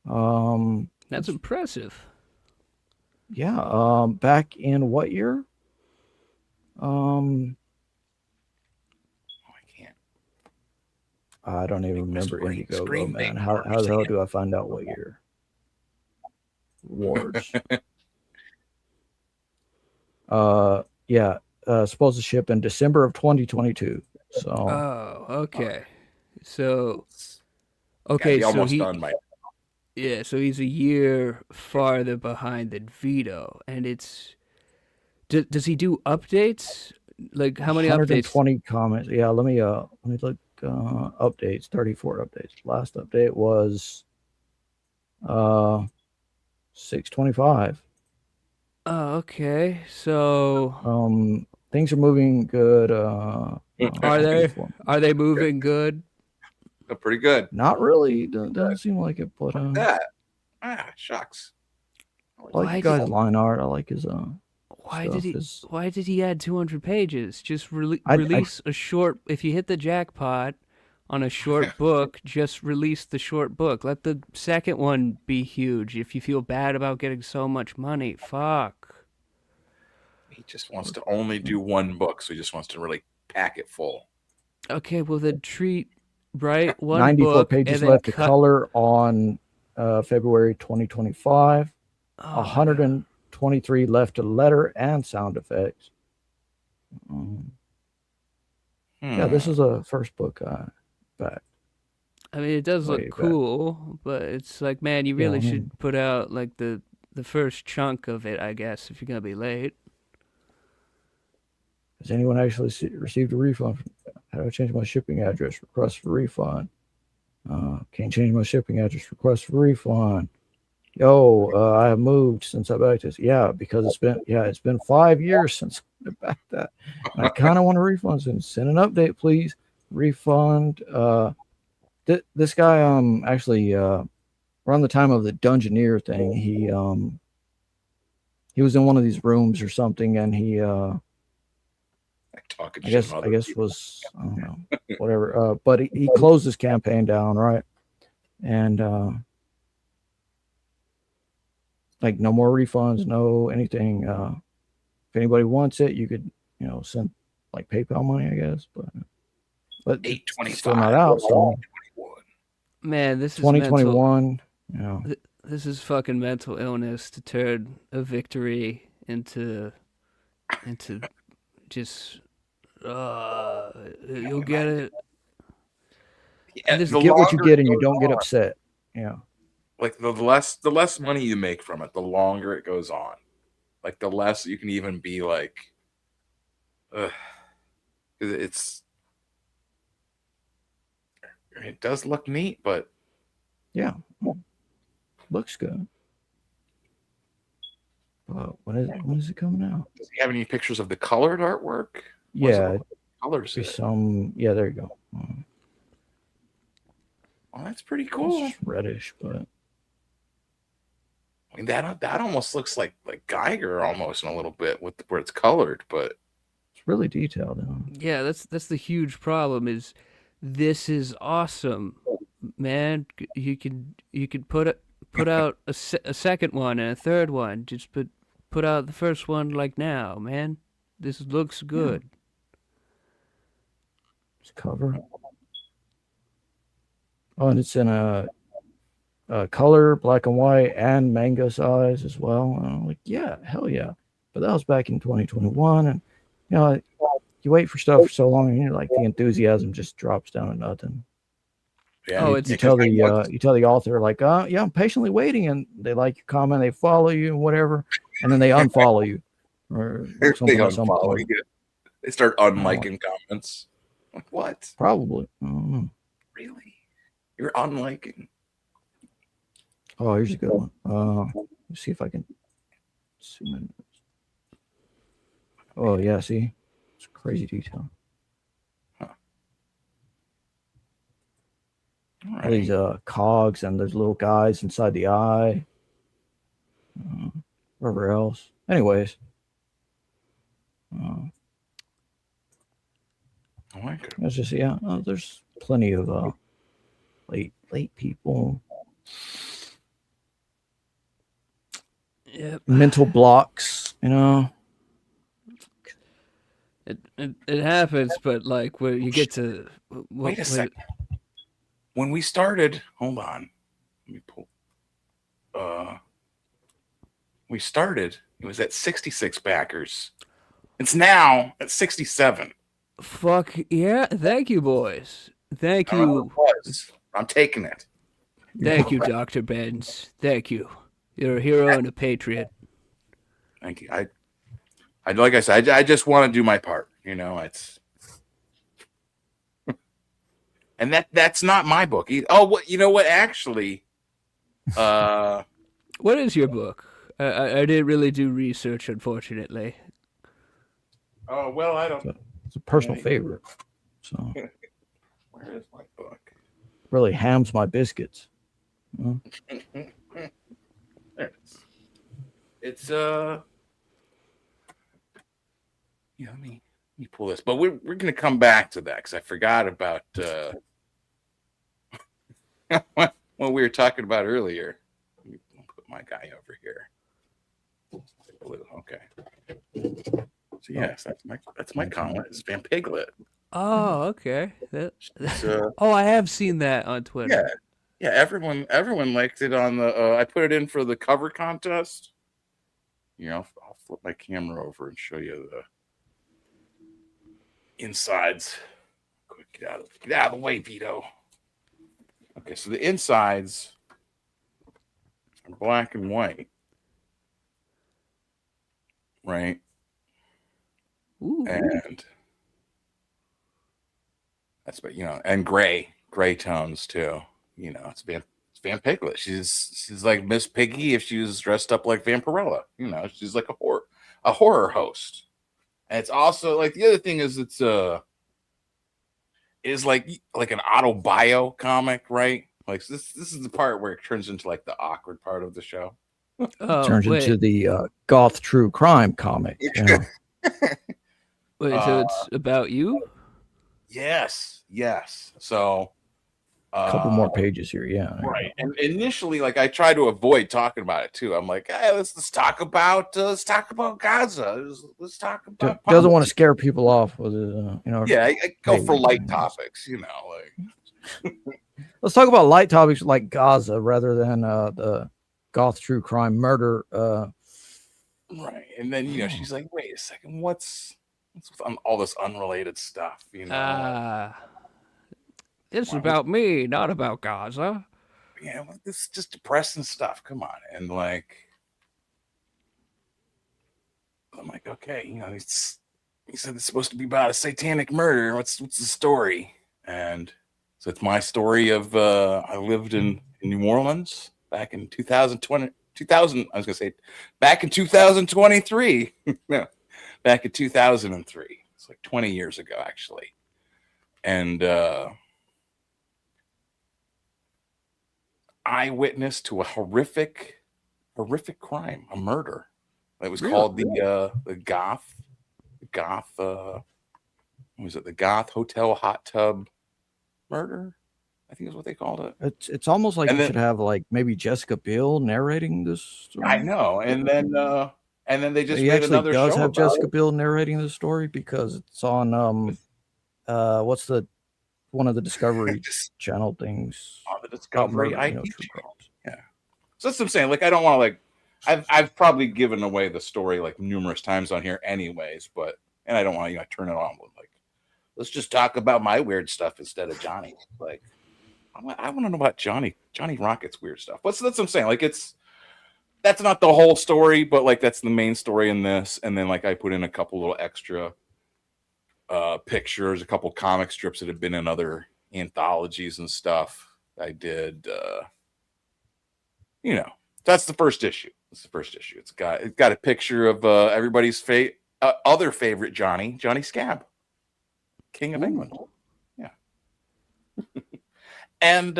That's impressive. Yeah. Back in what year? I don't even remember Indiegogo, man. How the hell do I find out what year? Awards. Yeah. Supposed to ship in December of 2022. So. Oh, okay. So. Okay, so almost done by. Yeah, so he's a year farther behind than Vito, and it's. Does he do updates? Like how many 120 updates? comments. Yeah, let me look. Updates, 34 updates. Last update was 625. Oh, okay. So things are moving good. Are they moving good? They're pretty good. Not really. Doesn't seem like it, but shucks. I like the guy's line art. I like his Why did he add 200 pages? Just release a short. If you hit the jackpot on a short book, just release the short book. Let the second one be huge. If you feel bad about getting so much money, fuck. He just wants to only do one book, so he just wants to really pack it full. Okay, well then treat one 94 book pages and left then to color on February 2025. 123 left to letter and sound effects. Yeah, this is a first book back. I mean, it does look cool, but it's like, man, you really should put out like the first chunk of it, I guess, if you're gonna be late. Has anyone actually received a refund? How do I change my shipping address? Request for refund. Can't change my shipping address. Request for refund. Yo, I have moved since I backed this. Yeah, because it's been 5 years since I backed that. And I kind of want a refund soon. Send an update, please. Refund. This guy actually around the time of the Dungeoneer thing, he was in one of these rooms or something, and he I guess was, I don't know, whatever. But he closed his campaign down, right? And like no more refunds, no anything. If anybody wants it, you could, send like PayPal money, I guess. But it's still not out. So man, this is 2021. This is fucking mental illness to turn a victory into just you'll get it. Yeah, just get what you get and you don't get upset. Yeah. Like the less money you make from it, the longer it goes on. Like the less you can even be like, it does look neat, but yeah, looks good. When is it coming out? Does he have any pictures of the colored artwork? Yeah, Colors. some. Yeah, there you go. Oh, that's pretty cool. It's reddish, but I mean that almost looks like Geiger almost in a little bit with where it's colored, but it's really detailed. Yeah, that's the huge problem. Is this is awesome, man? You could put out a second one and a third one. Just put out the first one like now, man. This looks good. It's cover. Oh, and it's in a color, black and white, and manga size as well. And I'm like, yeah, hell yeah. But that was back in 2021, and you wait for stuff for so long, and you're like, the enthusiasm just drops down to nothing. Yeah, you tell the author like, yeah, I'm patiently waiting, and they like your comment, they follow you and whatever, and then they unfollow you or something at some point. They start unliking comments. Like, what? Probably. I don't know. Really? You're unliking. Oh, here's a good one. Let's see if I can zoom in. Oh yeah, see, it's crazy detail. All these cogs and those little guys inside the eye. Wherever else. Anyways. Let's just there's plenty of late people. Yep. Mental blocks, It happens, but like when you get to wait a second. When we started, hold on. Let me pull. We started. It was at 66 backers. It's now at 67. Fuck yeah! Thank you, boys. Thank you. I'm taking it. Thank you, Dr. Benz. Thank you. You're a hero and a patriot. Thank you. I like I said, I just want to do my part. It's and that's not my book. Oh, what you know what? Actually, what is your book? I didn't really do research, unfortunately. Oh well, I don't. It's a personal favorite. So where is my book? Really hams my biscuits. It's let me pull this, but we're gonna come back to that because I forgot about what we were talking about earlier. Let me put my guy over here. Blue, okay. So yes, that's my comment. It's Van Piglet. Oh, okay. Oh, I have seen that on Twitter. Yeah. Everyone liked it on the. I put it in for the cover contest. I'll flip my camera over and show you the insides. Quick, get out of the way, Vito. Okay, so the insides are black and white, right? Ooh. And that's and gray tones too. It's Van Piglet. She's like Miss Piggy if she was dressed up like Vampirella. She's like a horror host. And it's also like the other thing is it's like an auto-bio comic, right? Like this is the part where it turns into like the awkward part of the show. Turns into the goth true crime comic. Wait, so it's about you? Yes. So a couple more pages here, yeah. Right. And initially, like I try to avoid talking about it too. I'm like, hey, let's talk about Gaza. Let's talk about. Doesn't want to scare people off with it, Yeah, I go for light topics, like. Let's talk about light topics like Gaza rather than the goth true crime murder. Right, and then she's like, wait a second, what's with all this unrelated stuff? It's about me, not about Gaza. Yeah, this is just depressing stuff. Come on, and like, I'm like, okay, he said it's supposed to be about a satanic murder. What's the story? And so it's my story of I lived in New Orleans back in 2020, 2000. I was gonna say back in 2023. No, back in 2003. It's like 20 years ago, actually. And eyewitness to a horrific crime, a murder. It was called the Goth. What was it? The Goth Hotel Hot Tub Murder, I think is what they called it. It's almost like And you then- should have like maybe Jessica Biel narrating this story. I know. And then they just he made actually another does show have about Jessica it. Biel narrating the story because it's on what's the one of the Discovery Channel things On the Discovery about murder, IT true channel. crimes. Yeah. So that's what I'm saying. Like, I don't want to like. I've probably given away the story like numerous times on here, anyways. And I don't want to turn it on with like, let's just talk about my weird stuff instead of Johnny. Like, I want to know about Johnny Rocket's weird stuff. That's what I'm saying. Like, that's not the whole story, but like that's the main story in this. And then like I put in a couple little extra pictures, a couple comic strips that have been in other anthologies and stuff. I did, that's the first issue. It's the first issue. It's got a picture of everybody's other favorite Johnny Scab, King of England. Yeah. And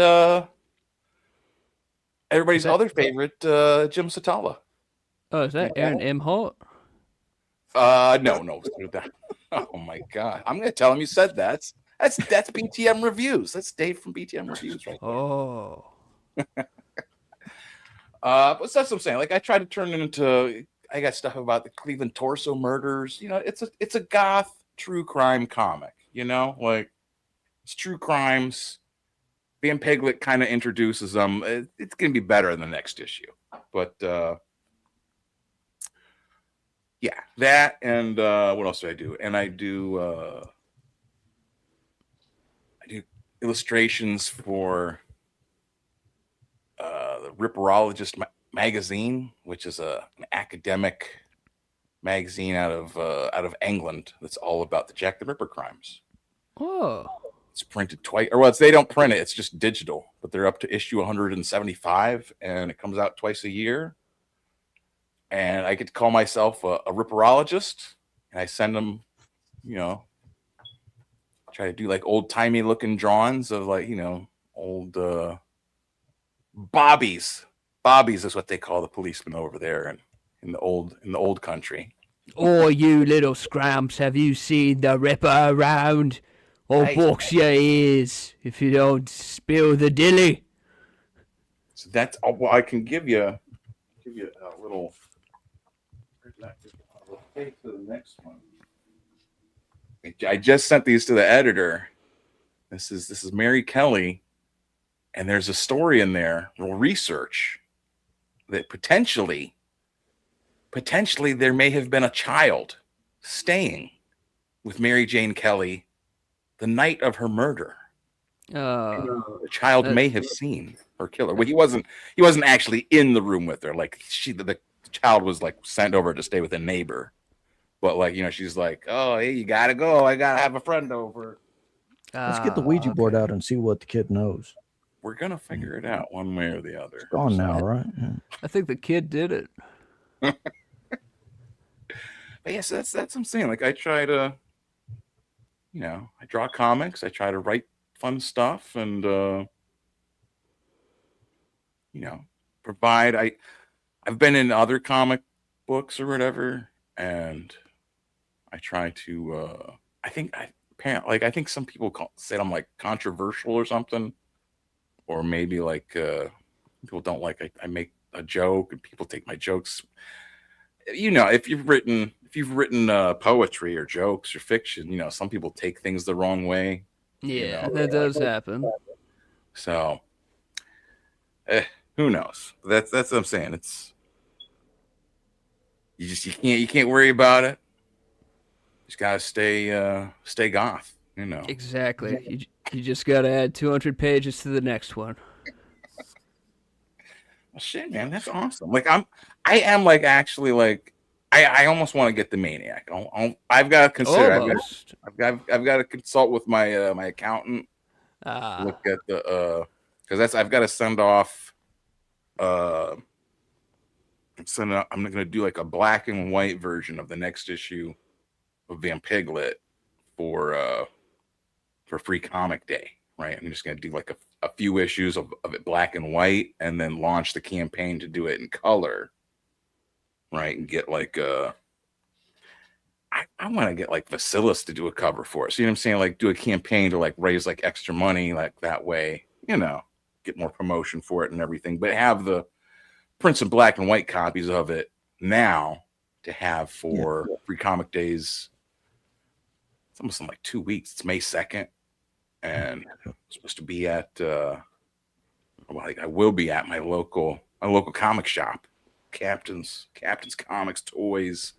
everybody's other favorite, Jim Satala. Oh, is that Aaron M. Holt? No. Oh my God! I'm gonna tell him you said that. That's BTM Reviews. That's Dave from BTM Reviews, right there. Oh. But that's what I'm saying. Like I try to turn it into. I got stuff about the Cleveland Torso murders. It's a goth true crime comic. Like it's true crimes. Van Peglet kind of introduces them. It's gonna be better in the next issue. But yeah, that and what else do I do? And I do illustrations for the Ripperologist magazine, which is an academic magazine out of England that's all about the Jack the Ripper crimes. Oh. It's printed twice, or they don't print it. It's just digital, but they're up to issue 175, and it comes out twice a year. And I get to call myself a Ripperologist, and I send them, try to do like old timey looking drawings of like, old bobbies. Bobbies is what they call the policemen over there in the old country. Oh, you little scramps, have you seen the Ripper around? Or box your ears if you don't spill the dilly. So that's well, I can give you a little. Take to the next one. I just sent these to the editor. This is Mary Kelly, and there's a story in there, a little research that potentially there may have been a child staying with Mary Jane Kelly the night of her murder. The child may have seen her killer. Well, he wasn't actually in the room with her. Like the child was like sent over to stay with a neighbor. But like, she's like, oh, hey, you gotta go. I gotta have a friend over. Let's get the Ouija board out and see what the kid knows. We're gonna figure it out one way or the other. It's gone now, right? Yeah. I think the kid did it. But yes, that's what I'm saying. Like I try to, I draw comics. I try to write fun stuff and provide. I've been in other comic books or whatever, and I try to. I think some people said I'm like controversial or something, or maybe like people don't like I make a joke and people take my jokes. If you've written poetry or jokes or fiction, some people take things the wrong way. Yeah, that does happen. So, who knows? That's what I'm saying. It's you can't worry about it. You just gotta stay goth. Exactly. You just gotta add 200 pages to the next one. Well, shit, man, that's awesome. Like I am like actually like I almost want to get the Maniac. I've got to consider. I've got to consult with my my accountant. Look at the because I've got to send off I'm going to do like a black and white version of the next issue of Van Piglet for Free Comic Day, right? I'm just going to do like a few issues of it black and white, and then launch the campaign to do it in color, right? And get like I want to get like Vasilis to do a cover for us. You know what I'm saying? Like do a campaign to like raise like extra money, like that way, you know, get more promotion for it and everything. But have the prints in black and white copies of it now to have for Free Comic Days. It's almost in like 2 weeks. It's May 2nd, and I'm supposed to be at I will be at my local comic shop, Captain's Comics Toys,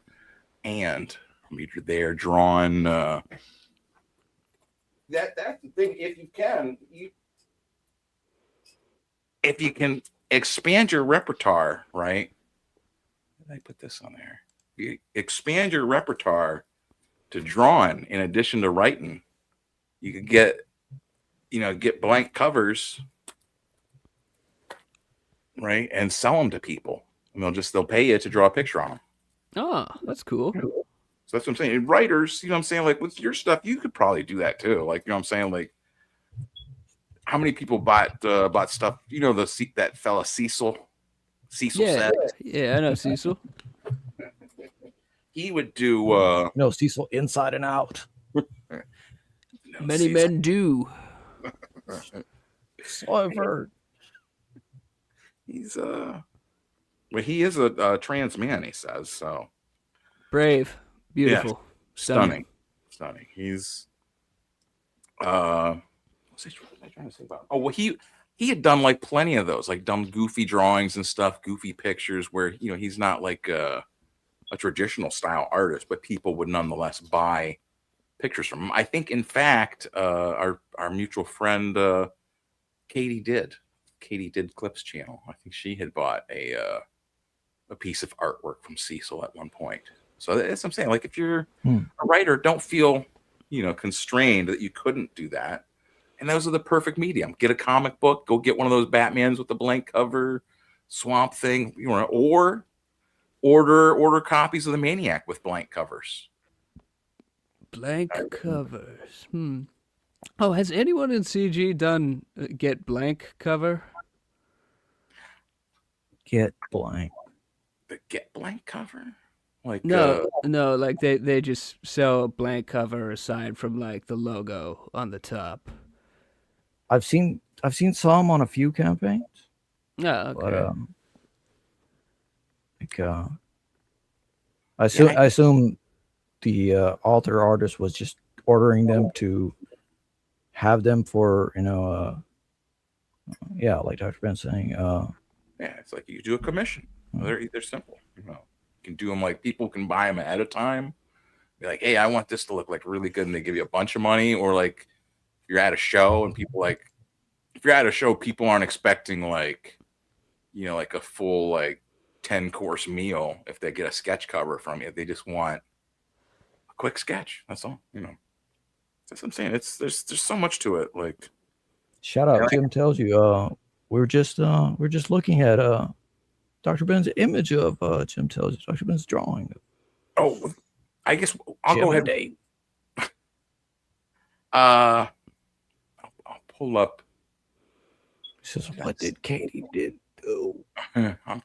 and I'm either there drawing. That's the thing. If you can expand your repertoire, right? How did I put this on there? You expand your repertoire to drawing in addition to writing. You could get blank covers, right, and sell them to people, and they'll pay you to draw a picture on them. Oh, that's cool. So that's what I'm saying. And writers, you know what I'm saying? Like with your stuff, you could probably do that too. Like, you know what I'm saying? Like, how many people bought stuff? You know, that fella Cecil said. Yeah, I know Cecil. He would do Cecil Inside and Out. Many men do. So I've heard. He's but he is a trans man, he says. So brave, beautiful, yeah, stunning. He's what's I trying to say about? Oh, well, he had done like plenty of those, like dumb, goofy drawings and stuff, goofy pictures where he's not like a traditional style artist, but people would nonetheless buy pictures from him. I think, in fact, our mutual friend Katie did Clip's channel. I think she had bought a piece of artwork from Cecil at one point. So that's what I'm saying. Like, if you're a writer, don't feel constrained that you couldn't do that. And those are the perfect medium. Get a comic book. Go get one of those Batmans with the blank cover, Swamp Thing, or order copies of the Maniac with blank covers. Blank covers. Oh, has anyone in CG done get blank cover? Get blank. The get blank cover? Like no, like they just sell a blank cover aside from like the logo on the top. I've seen some on a few campaigns. Oh, okay. But I assume the author artist was just ordering them to have them for like Dr. Ben's saying. It's like you do a commission. They're simple. You can do them like people can buy them ahead of time. Be like, hey, I want this to look like really good, and they give you a bunch of money. Or like you're at a show and people if you're at a show, people aren't expecting like a full 10-course meal if they get a sketch cover from you. They just want a quick sketch. That's all. That's what I'm saying. There's so much to it. Like, shout out, Jim tells you. We're just looking at Dr. Ben's image of Jim tells you Dr. Ben's drawing. Oh, I guess I'll Jim go ahead. I'll pull up. He says, what did Katie do?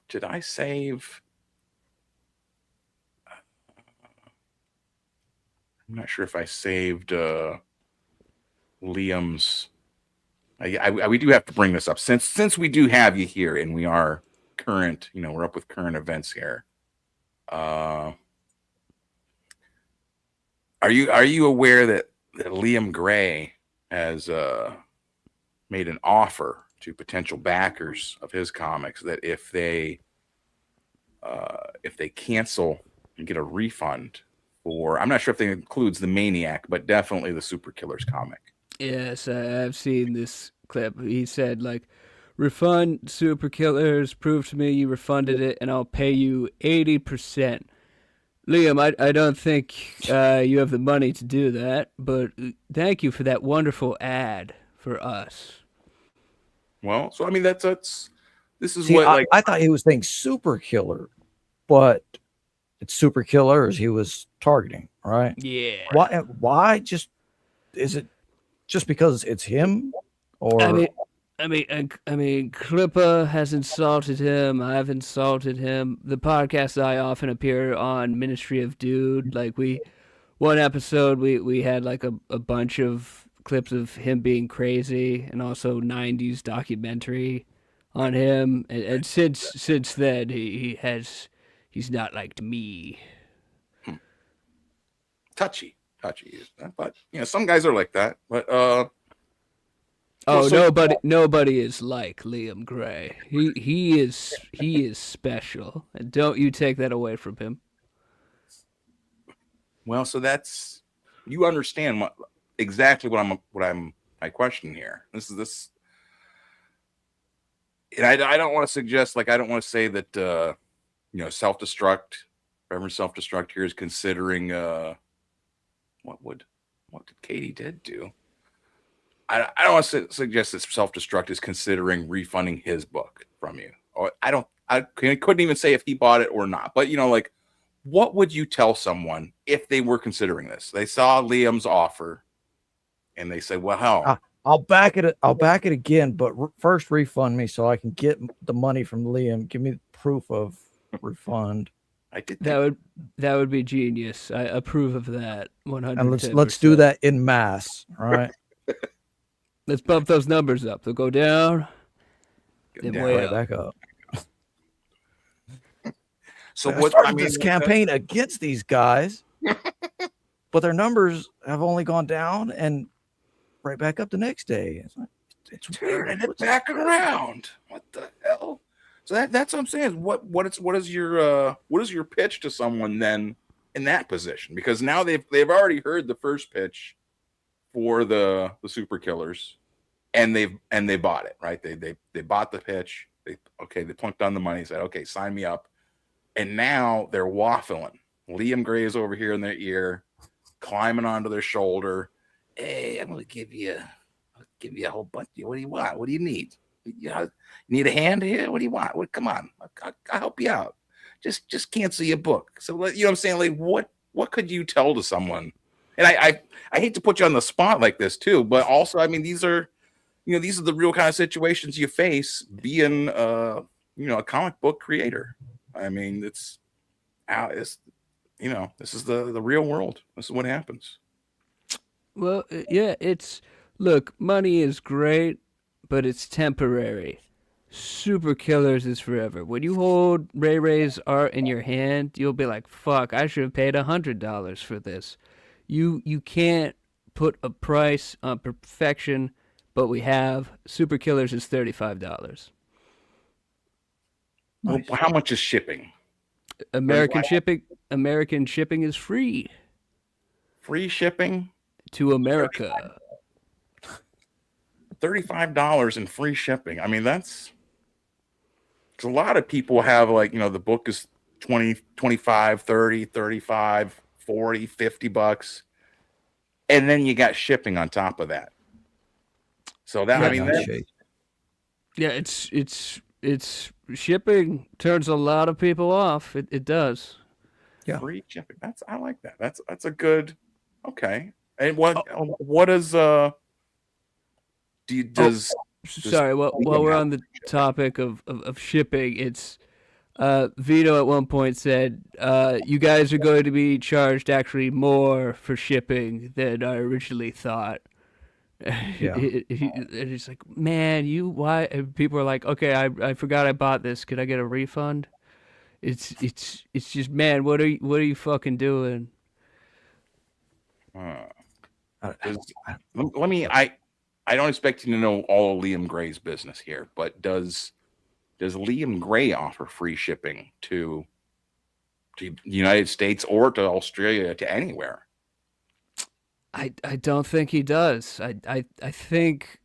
Did I save? I'm not sure if I saved Liam's. We do have to bring this up since we do have you here and we are current. We're up with current events here. Are you aware that Liam Gray has made an offer to potential backers of his comics that if they cancel and get a refund for, I'm not sure if that includes the Maniac, but definitely the Super Killers comic. Yes, I've seen this clip. He said, like, refund Super Killers, prove to me you refunded it, and I'll pay you 80%. Liam, I don't think you have the money to do that, but thank you for that wonderful ad for us. Well, so I mean that's this is See, what I thought he was saying Super Killer but it's super killers he was targeting, right? Yeah. Why just is it just because it's him, or I mean, Klippa has insulted him. I've insulted him. The podcast I often appear on, Ministry of Dude. Like one episode we had like a bunch of clips of him being crazy, and also '90s documentary on him. And since then he's not liked me. Touchy, but some guys are like that. But Oh, nobody is like Liam Gray. He is special, and don't you take that away from him. Well, so that's, you understand exactly what I'm my question here. This, and I don't want to suggest, like, I don't want to say that self-destruct, Reverend Self-Destruct here is considering what did Katie did do. I don't want to suggest that Self-Destruct is considering refunding his book from you. Or I couldn't even say if he bought it or not. But like, what would you tell someone if they were considering this? They saw Liam's offer, and they said, "Well, hell, I'll back it. I'll back it again, but first refund me so I can get the money from Liam. Give me proof of refund." I did that would be genius. I approve of that 100%. And let's do that in mass, all right? Let's bump those numbers up. They'll go down, then way right up. back up. So I what? started this campaign against these guys, but their numbers have only gone down and right back up the next day. It's weird. Turning it back around. What the hell? So that's what I'm saying. What is your pitch to someone then in that position? Because now they've already heard the first pitch for the super killers, and they bought it, right? They bought the pitch. They plunked down the money, said, "Okay, sign me up." And now they're waffling. Liam Gray is over here in their ear, climbing onto their shoulder. "Hey, I'm gonna give you a whole bunch. What do you want? What do you need? You need a hand here? What do you want? Come on, I'll help you out. Just cancel your book." So you know what I'm saying? Like, what could you tell to someone? And I hate to put you on the spot like this too, but also, I mean, these are the real kind of situations you face being a comic book creator. I mean, this is the real world. This is what happens. Well, yeah, look, money is great, but it's temporary. Super Killers is forever. When you hold Ray Ray's art in your hand, you'll be like, "Fuck, I should have paid $100 for this." You can't put a price on perfection, but we have. Super Killers is $35. Nice. Well, how much is shipping? American shipping is free. Free shipping to America. $35 in free shipping. I mean, that's a lot of people have, like, the book is 20, 25, 30, 35, 40, $50. And then you got shipping on top of that. So that, it's shipping turns a lot of people off. It does. Yeah. Free shipping. I like that. That's a good. Okay. And what is sorry, while we're on the topic of shipping, it's Vito at one point said, "You guys are going to be charged actually more for shipping than I originally thought." Yeah. It's like, "Man, why?" And people are like, "Okay, I forgot I bought this. Could I get a refund?" It's just, man, what are you fucking doing? Let me. I don't expect you to know all of Liam Gray's business here, but does Liam Gray offer free shipping to the United States or to Australia, to anywhere? I don't think he does. I think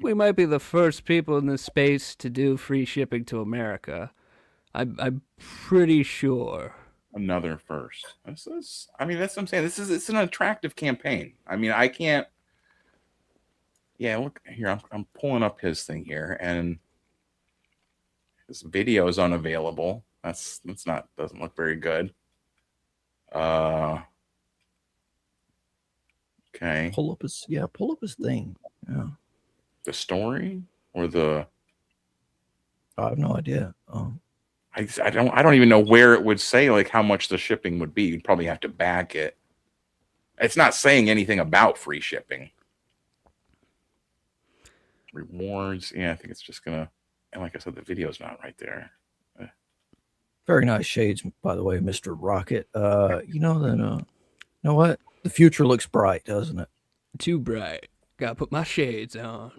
we might be the first people in this space to do free shipping to America. I'm pretty sure. Another first. That's what I'm saying. It's an attractive campaign. I mean, I can't. Yeah, look here. I'm pulling up his thing here, and his video is unavailable. That's not doesn't look very good. Okay. Pull up his thing. Yeah. The story or the I have no idea. I don't even know where it would say like how much the shipping would be. You'd probably have to back it. It's not saying anything about free shipping. Rewards. Yeah, I think it's just gonna, and like I said, the video's not right there. Very nice shades, by the way, Mr. Rocket. You know that you know what? The future looks bright, doesn't it? Too bright. Gotta put my shades on.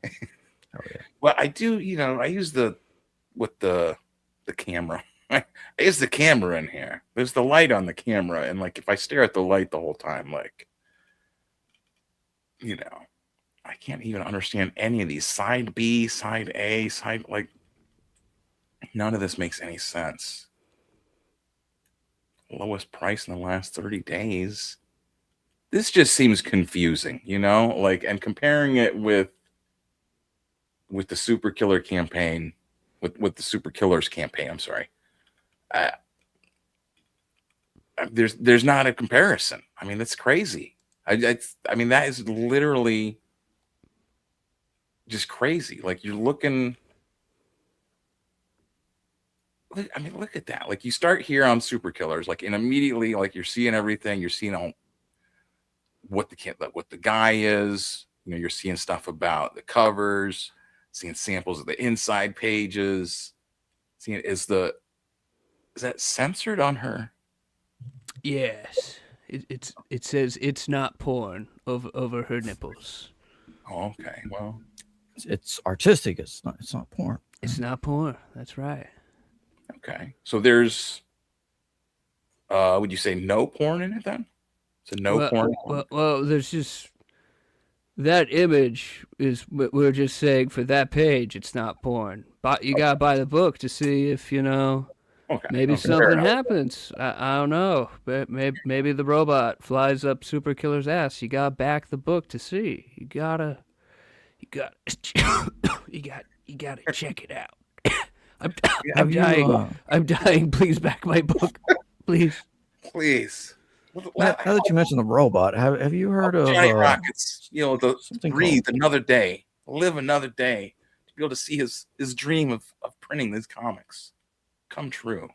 Oh yeah. Well, I do, I use the camera. I use the camera in here. There's the light on the camera, and like if I stare at the light the whole time, like I can't even understand any of these. Side B, side A, side like none of this makes any sense. Lowest price in the last 30 days. This just seems confusing, like, and comparing it with the Super Killer campaign, with the Super Killers campaign, I'm sorry. There's not a comparison. I mean, that's crazy. I mean, that is literally just crazy. Like you're looking. I mean, look at that. Like you start here on Super Killers, like, and immediately, like you're seeing everything. You're seeing all what the guy is. You're seeing stuff about the covers, seeing samples of the inside pages. Seeing is that censored on her? Yes, it says it's not porn over her nipples. Oh, okay. Well, it's artistic. It's not porn. It's not porn. That's right. Okay. So there's would you say no porn in it then? So no porn. Well, there's just that image is what we're just saying for that page. It's not porn, but you gotta buy the book to see if maybe something happens. I don't know, but maybe the robot flies up Super Killer's ass. You gotta back the book to see. You gotta check it out. I'm dying. I'm dying. Please back my book, please. Please. Now that you mentioned the robot, have you heard of Johnny Rockets? Breathe another day, live another day, to be able to see his dream of printing these comics come true.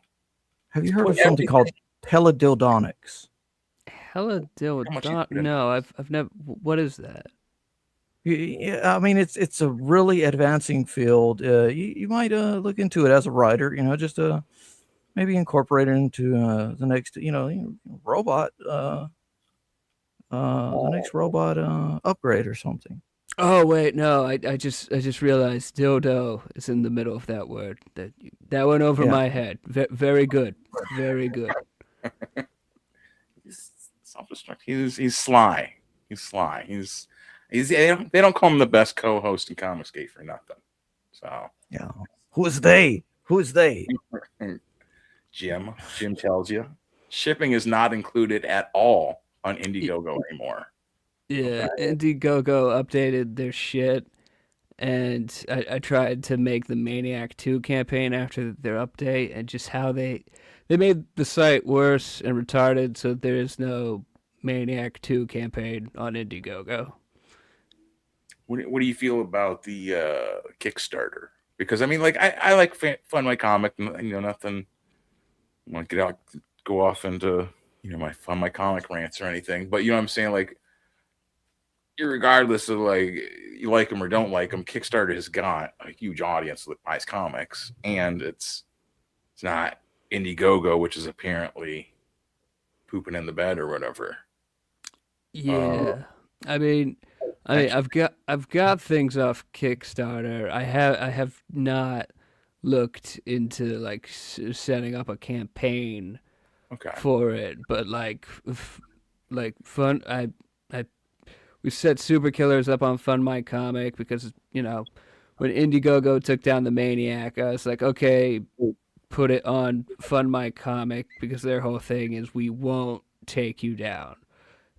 Have you heard of something called teledildonics? No, I've never. What is that? Yeah, I mean it's a really advancing field. You might look into it as a writer. Just maybe incorporate it into the next robot. The next robot upgrade or something. Oh wait, no, I just realized dildo is in the middle of that word. That went over my head. Very good, very good. He's self-destructive. He's sly. He's sly. They don't call him the best co-host in Comicsgate for nothing. So yeah, who is they? Jim tells you shipping is not included at all on Indiegogo anymore. Yeah, okay. Indiegogo updated their shit, and I tried to make the Maniac 2 campaign after their update, and just how they made the site worse and retarded, so there is no Maniac 2 campaign on Indiegogo. What do you feel about the Kickstarter? Because I mean, like I like Fund My Comic, nothing. I want to go off into my Fund My Comic rants or anything, but you know what I'm saying, like, regardless of like you like them or don't like them, Kickstarter has got a huge audience that buys comics, and it's not Indiegogo, which is apparently pooping in the bed or whatever. Yeah, I mean, I've got things off Kickstarter. I have not looked into like setting up a campaign for it, but like fun. We set Super Killers up on Fund My Comic because when Indiegogo took down the Maniac, I was like, okay, put it on Fund My Comic because their whole thing is we won't take you down.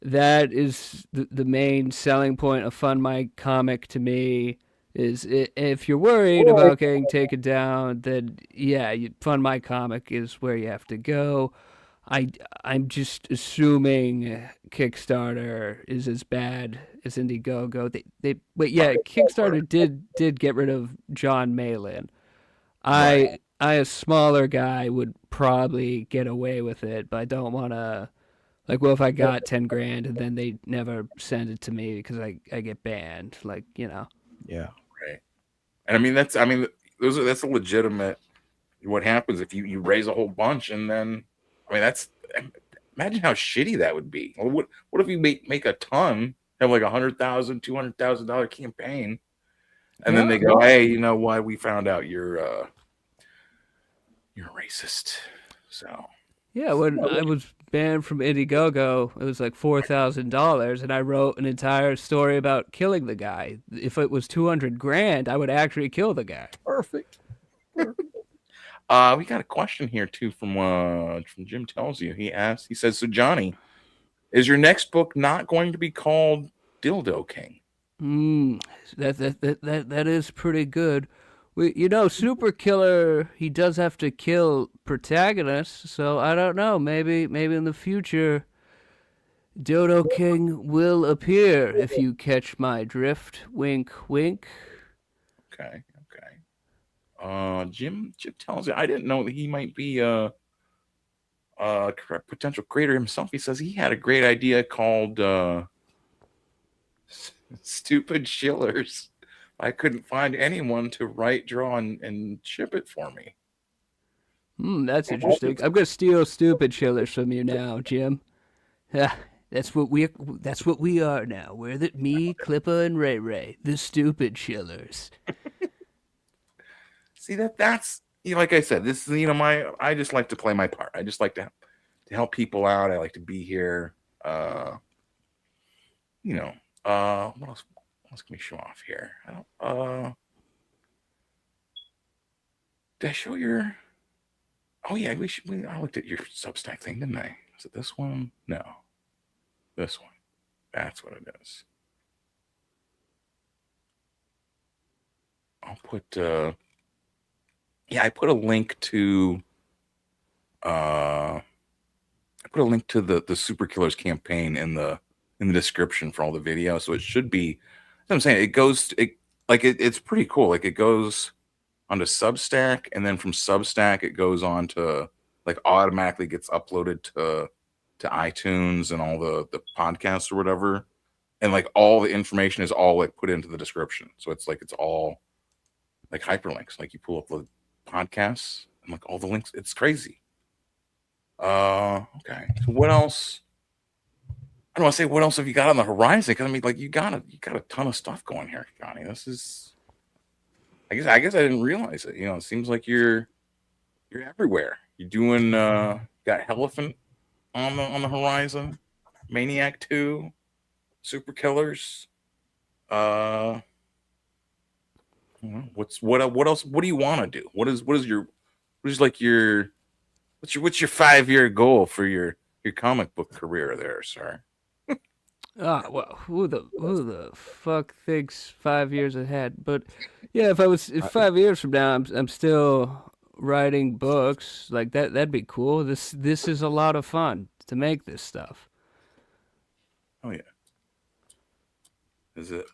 That is the main selling point of Fund My Comic to me, If you're worried about getting taken down, then yeah, Fund My Comic is where you have to go. I'm just assuming Kickstarter is as bad as Indiegogo. But yeah, Kickstarter did get rid of John Malin. I a smaller guy would probably get away with it, but I don't want to. Like, well, if I got 10 grand and then they never send it to me because I get banned, like, you know. Yeah. Right. And I mean that's a legitimate. What happens if you raise a whole bunch and then that's imagine how shitty that would be. What if you make a ton, have like $100,000, $200,000 campaign, and then they go, hey, you know what? We found out you're racist. So yeah, when I was banned from Indiegogo, it was like $4,000, and I wrote an entire story about killing the guy. If it was 200 grand, I would actually kill the guy. Perfect. We got a question here too from Jim Tells You. He says, so Johnny, is your next book not going to be called Dildo King? That is pretty good. Super Killer, he does have to kill protagonists, so I don't know. Maybe in the future, Dildo King will appear if you catch my drift. Wink, wink. Okay. Jim Tells You, I didn't know that he might be a potential creator himself. He says he had a great idea called Stupid Shillers. I couldn't find anyone to write, draw, and ship it for me. That's interesting. I'm gonna steal Stupid Shillers from you now, Jim. That's what we are now. We're me, Clipper, and Ray Ray, the Stupid Shillers. See that's like I said, this is I just like to play my part. I just like to help people out. I like to be here. What else can we show off here? Did I show your? Oh yeah, I looked at your Substack thing, didn't I? Is it this one? No, this one. That's what it is. I'll put. I put a link to. I put a link to the Super Killers campaign in the description for all the videos, so it should be. I'm saying it's pretty cool. Like it goes onto Substack, and then from Substack it goes on to automatically gets uploaded to iTunes and all the podcasts or whatever, and all the information is all put into the description. So it's all hyperlinks. Like you pull up the podcasts and all the links. It's crazy. Okay. So what else? I don't want to say what else have you got on the horizon, because you got a ton of stuff going here, Johnny. This is, I guess I didn't realize it. It seems like you're everywhere. You're doing got Elephant on the horizon, Maniac 2, Super Killers. What else? What do you want to do? What's your 5-year goal for your comic book career there, sir? Well, who the fuck thinks 5 years ahead? But yeah, if 5 years from now I'm still writing books like that'd be cool. This is a lot of fun to make this stuff. Oh yeah. Is it?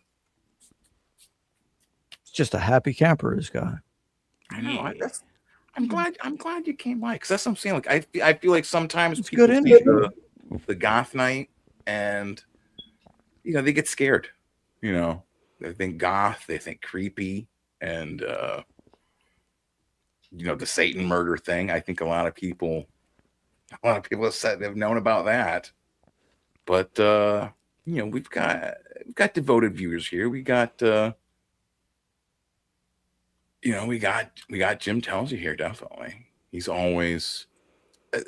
It's just a happy camper, this guy. I know. I'm glad you came by, because that's what I'm saying. I feel like sometimes it's people good see the goth night and they get scared. They think goth, they think creepy, and the Satan murder thing. I think a lot of people have said they've known about that, but we've got devoted viewers here. We got we got Jim Tells You here. Definitely, he's always. I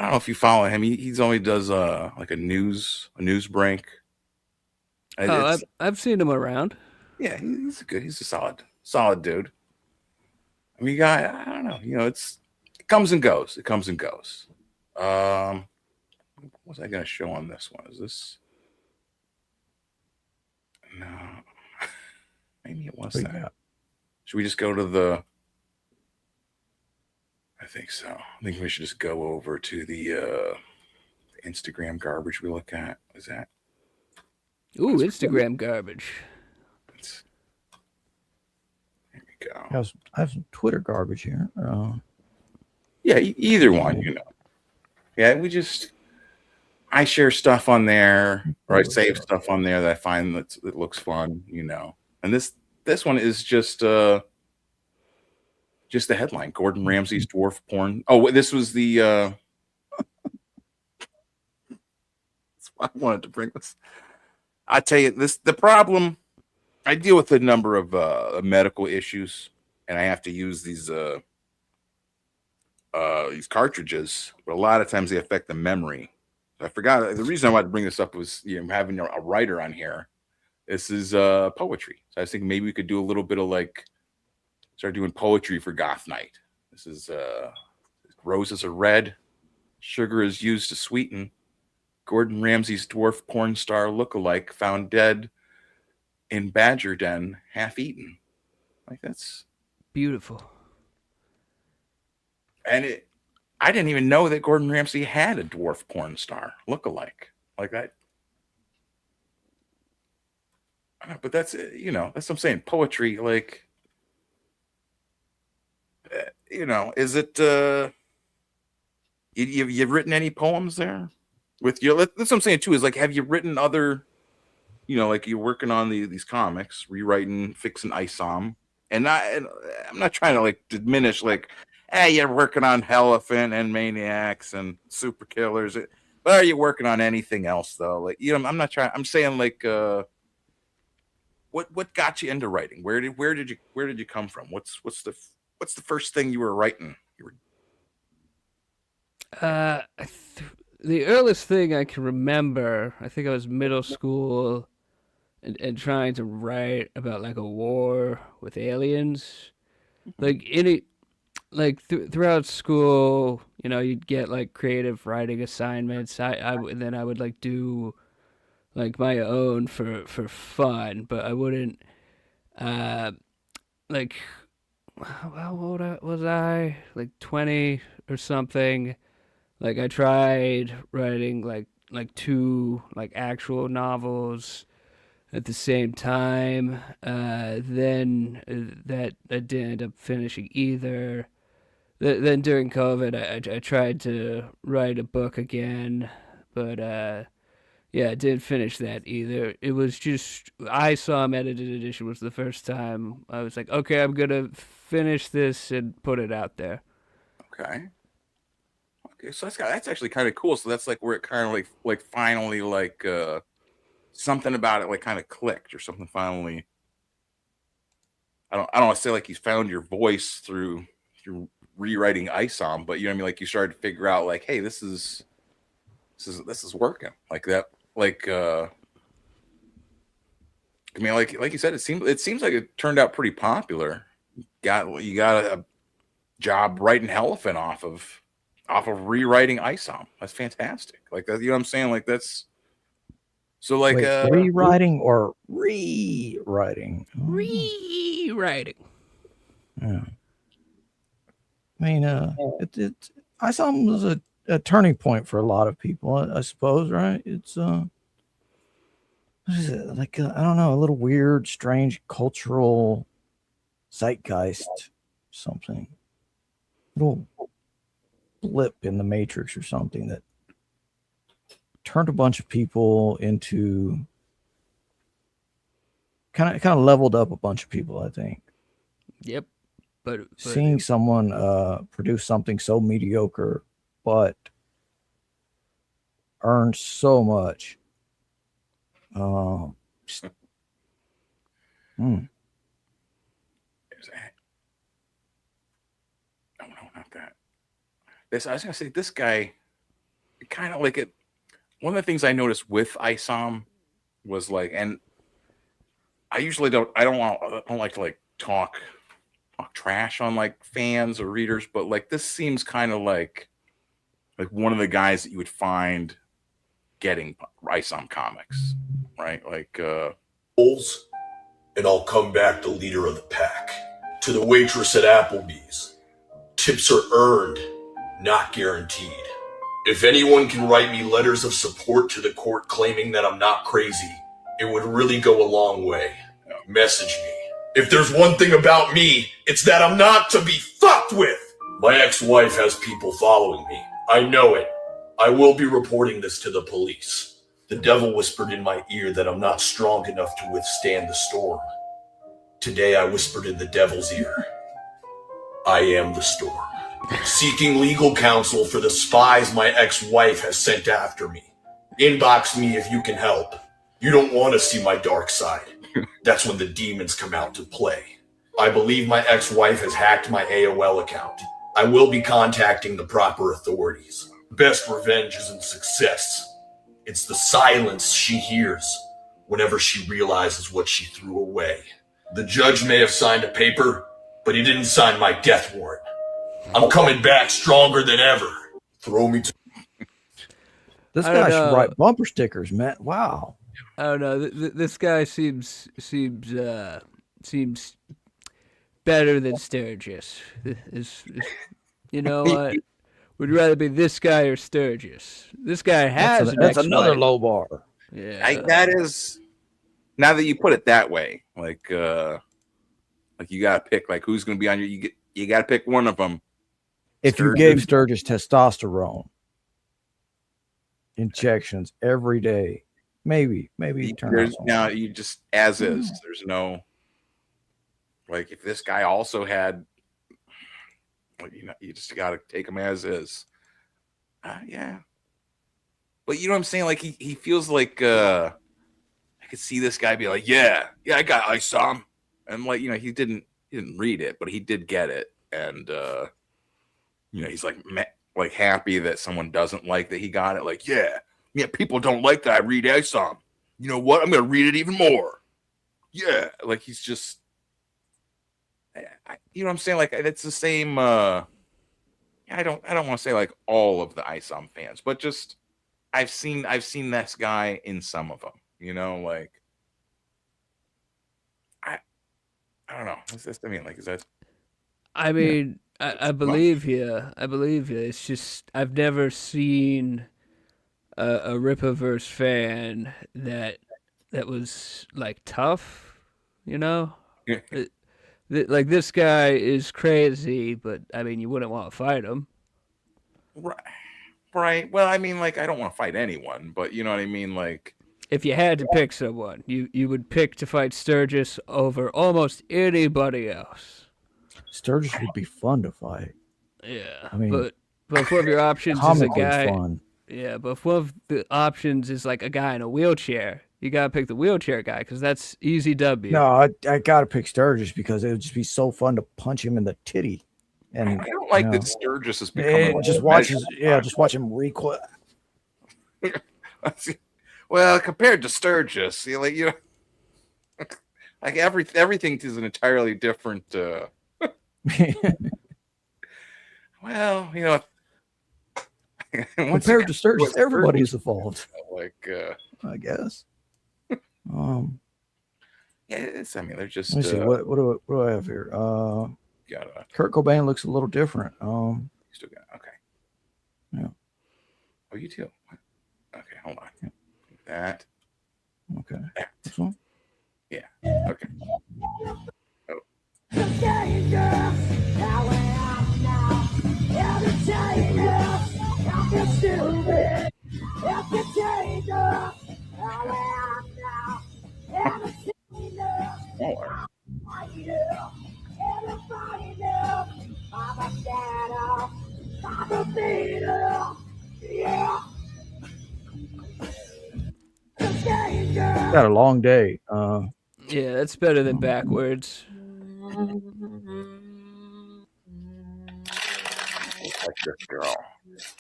don't know if you follow him. He's always does a news break. I've seen him around. Yeah, he's a solid dude. I don't know. It comes and goes. It comes and goes. What was I gonna show on this one? Is this? No. Maybe it was What do you that. got? Should we just go to the? I think so. I think we should just go over to the Instagram garbage we look at. Is that? Ooh, Instagram garbage. There we go. I have some Twitter garbage here. Yeah, either one, you know. Yeah, I share stuff on there, or I save stuff on there that I find that looks fun, you know. And this one is just the headline: Gordon Ramsay's dwarf porn. Oh, this was the. That's why I wanted to bring this. I tell you, the problem. I deal with a number of medical issues, and I have to use these cartridges, but a lot of times they affect the memory. I forgot the reason I wanted to bring this up was having a writer on here. This is poetry, so I was thinking maybe we could do a little bit of start doing poetry for Goth Night. This is roses are red, sugar is used to sweeten. Gordon Ramsay's dwarf porn star lookalike found dead in badger den, half eaten. That's beautiful. And I didn't even know that Gordon Ramsay had a dwarf porn star lookalike like that. But that's that's what I'm saying. Poetry, is it? You've written any poems there with you? That's what I'm saying too. Is have you written other? You're working on these comics, rewriting, fixing ISOM, and I'm not trying to diminish you're working on Elephant and Maniacs and Super Killers, but are you working on anything else though? I'm not trying. I'm saying what got you into writing? Where did you come from? What's the first thing you were writing? The earliest thing I can remember, I think I was middle school, and trying to write about a war with aliens, throughout school, you'd get creative writing assignments. Then I would do my own for fun, but I wouldn't how old was I? 20 or something. I tried writing two actual novels at the same time. Then that I didn't end up finishing either. Then during COVID, I tried to write a book again, but I didn't finish that either. It was just ISOM edited edition was the first time I was like, okay, I'm gonna finish this and put it out there. Okay, so that's actually kind of cool. So that's where it kind of finally something about it kind of clicked or something finally. I don't want to say you found your voice through rewriting ISOM, but you know what I mean. You started to figure out hey, this is working that. I mean, like you said, it seems like it turned out pretty popular. You got a job writing Elephant off of rewriting ISOM. That's fantastic. That, you know what I'm saying? That's so rewriting or rewriting. Rewriting. Yeah. I mean, ISOM was a turning point for a lot of people, I suppose, right? It's what is it I don't know, a little weird, strange cultural zeitgeist, something, little blip in the matrix or something that turned a bunch of people into kind of leveled up a bunch of people, I think. Yep. But seeing someone produce something so mediocre but earn so much. There's that. Oh no, not that. I was gonna say this guy, kind of it. One of the things I noticed with ISOM was and I usually don't like to talk trash on fans or readers, but this seems kind of like one of the guys that you would find getting ISOM comics, right? and I'll come back the leader of the pack. To the waitress at Applebee's, tips are earned, not guaranteed. If anyone can write me letters of support to the court claiming that I'm not crazy, it would really go a long way. Message me. If there's one thing about me, it's that I'm not to be fucked with. My ex-wife has people following me. I know it. I will be reporting this to the police. The devil whispered in my ear that I'm not strong enough to withstand the storm. Today I whispered in the devil's ear, I am the storm. Seeking legal counsel for the spies my ex-wife has sent after me. Inbox me if you can help. You don't want to see my dark side. That's when the demons come out to play. I believe my ex-wife has hacked my AOL account. I will be contacting the proper authorities. Best revenge isn't success. It's the silence she hears whenever she realizes what she threw away. The judge may have signed a paper, but he didn't sign my death warrant. I'm coming back stronger than ever. Throw me to... This guy should write bumper stickers, man. Wow. I don't know. This guy seems better than Sturgis. You know what? Would you rather be this guy or Sturgis? This guy has that's another low bar. Yeah, that is. Now that you put it that way, like you gotta pick like who's gonna be on your. You gotta pick one of them. If you gave Sturgis testosterone injections every day, maybe there's now you just as is. There's no like if this guy also had, you just gotta take him as is. Yeah, but you know what I'm saying? Like he feels like I could see this guy be like, yeah, I saw him, and like he didn't read it, but he did get it, and he's like happy that someone doesn't like that he got it. Like, yeah, people don't like that I read. I saw him. You know what? I'm gonna read it even more. Yeah, like he's just, you know what I'm saying? Like it's the same. I don't want to say like all of the ISOM fans, but just I've seen this guy in some of them. Like I don't know. Is that? Is that? I mean, I believe you. I believe you. It's just I've never seen a Rippaverse fan that was like tough. Like this guy is crazy, but I mean, you wouldn't want to fight him. Right. Well, I mean, like I don't want to fight anyone, but you know what I mean. Like if you had to pick someone, you would pick to fight Sturgis over almost anybody else. Sturgis would be fun to fight. Yeah, I mean, but if one of your options is a guy, fun. Yeah, but if one of the options is like a guy in a wheelchair, you gotta pick the wheelchair guy because that's easy W. No, I gotta pick Sturgis because it would just be so fun to punch him in the titty. And I don't like that Sturgis is becoming just watch him recoil. Well, compared to Sturgis, like everything is an entirely different. Well, compared to Sturgis, everybody's evolved. Like, I guess. Yeah, it's. I mean, they're just. Let me see. What do I have here? Kurt Cobain looks a little different. Still got okay. Yeah. Oh, you too. Okay, hold on. Yeah. That. Okay. This one. Yeah. Okay. Oh. Got a long day. Yeah, that's better than backwards. Like this girl. Let's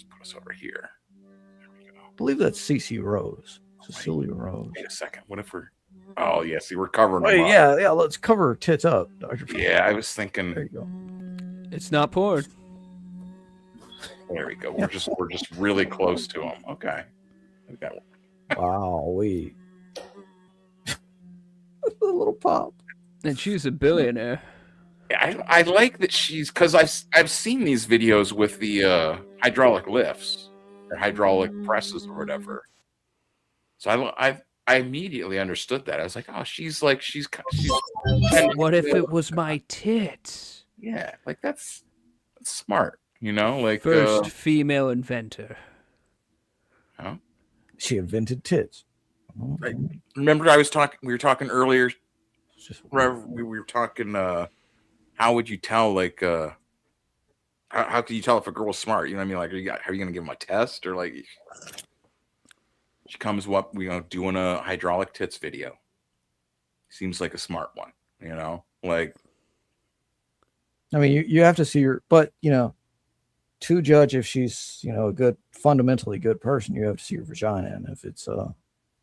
put us over here. I believe that's CC Rose. Cecilia Rose. Wait a second. What if we're? Oh yeah, see, we're covering. Wait, them up. yeah. Let's cover her tits up, Dr. Yeah, I was thinking. There you go. It's not porn. There we go. We're just really close to him. Okay. That one. Wow, we a little pop. And she's a billionaire. I like that she's because I've seen these videos with the hydraulic lifts or hydraulic presses or whatever. So I immediately understood that. I was like, oh, she's What if it was my tits? Yeah, like that's smart, you know, like First female inventor. Huh? She invented tits. Remember we were talking earlier. We were talking how would you tell like how could you tell if a girl's smart? You know what I mean? Like are you gonna give them a test or like she comes up, doing a hydraulic tits video. Seems like a smart one, you know? Like I mean you have to see her, but to judge if she's a fundamentally good person, you have to see her vagina, and if it's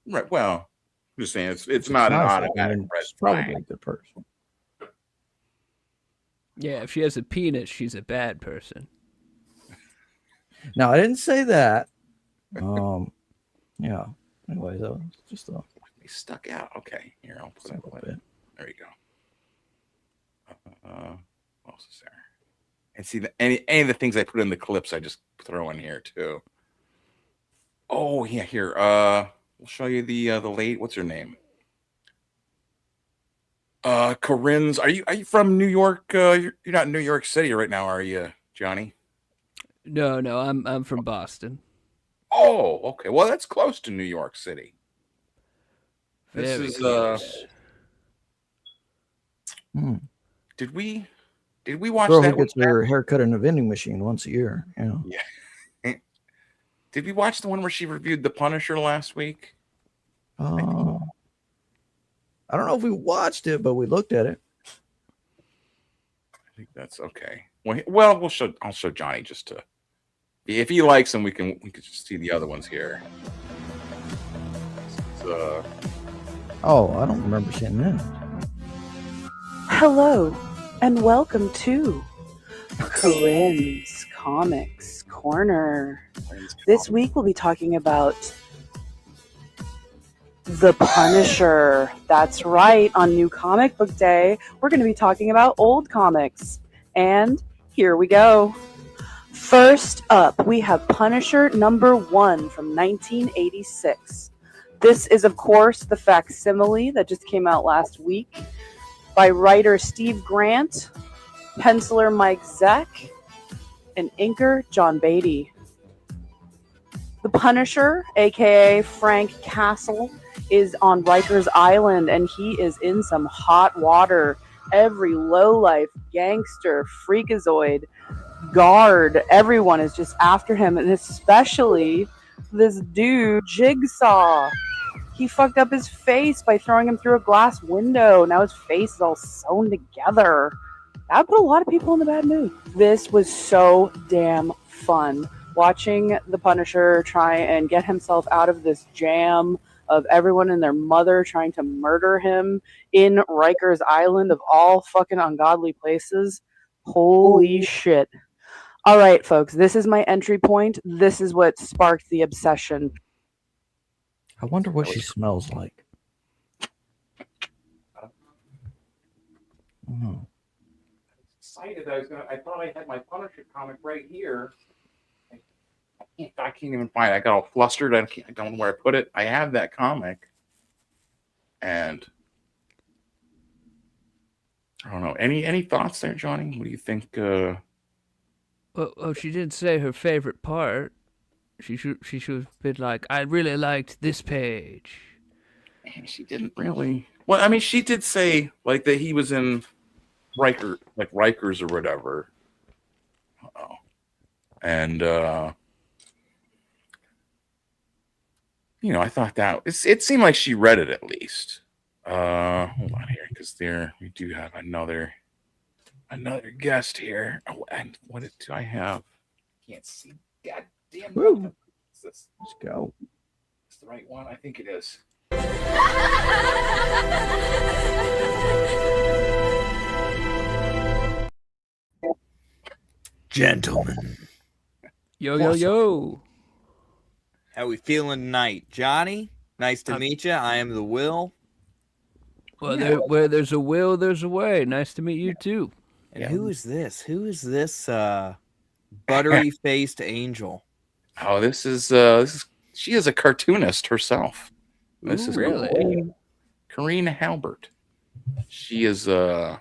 right, well, I'm just saying it's not an automatic red probably flag. a good person. Yeah, if she has a penis, she's a bad person. Now I didn't say that. Yeah. Anyway, that was just They stuck out. Okay, here I'll put it. There you go. What else is there? And see any of the things I put in the clips, I just throw in here too. Oh yeah, here. We'll show you the late. What's her name? Corinne's. Are you from New York? You're not in New York City right now, are you, Johnny? No, I'm from Boston. Oh, okay. Well, that's close to New York City. This Very is close. Did we watch girl that who gets her haircut in a vending machine once a year? Yeah. Did we watch the one where she reviewed The Punisher last week? I don't know if we watched it, but we looked at it. I think that's okay. Well, I'll show Johnny just to, if he likes them, we can just see the other ones here. Oh, I don't remember seeing that. Hello, and welcome to Corinne's Comics Corner. This week we'll be talking about The Punisher. That's right, on New Comic Book Day, we're going to be talking about old comics. And here we go. First up, we have Punisher #1 from 1986. This is, of course, the facsimile that just came out last week by writer Steve Grant, penciler Mike Zeck, and inker John Beatty. The Punisher, aka Frank Castle, is on Rikers Island, and he is in some hot water. Every lowlife, gangster, freakazoid, guard, everyone is just after him, and especially this dude, Jigsaw. He fucked up his face by throwing him through a glass window. Now his face is all sewn together. That put a lot of people in a bad mood. This was so damn fun. Watching the Punisher try and get himself out of this jam of everyone and their mother trying to murder him in Rikers Island, of all fucking ungodly places. Holy shit. All right, folks, this is my entry point. This is what sparked the obsession. I wonder what she smells like. Oh. Excited. I thought I had my Punisher comic right here. I can't even find it. I got all flustered. I don't know where I put it. I have that comic. And I don't know. Any thoughts there, Johnny? What do you think? Well, she did say her favorite part. She should have been like, I really liked this page. And she didn't really. Well, I mean, she did say like that he was in Rikers or whatever. Uh-oh. And I thought that it seemed like she read it at least. Hold on here, because we do have another guest here. Oh, and what do I have? Can't see. God damn. Woo. Let's go. It's the right one. I think it is. Gentlemen, Yo, yo, yo. How we feeling tonight, Johnny? Nice to meet you. I am the Will. Well, where there's a will, there's a way. Nice to meet you too. And who is this? Who is this buttery faced angel? Oh, this is she is a cartoonist herself. This is really Corrine Halbert. She is well,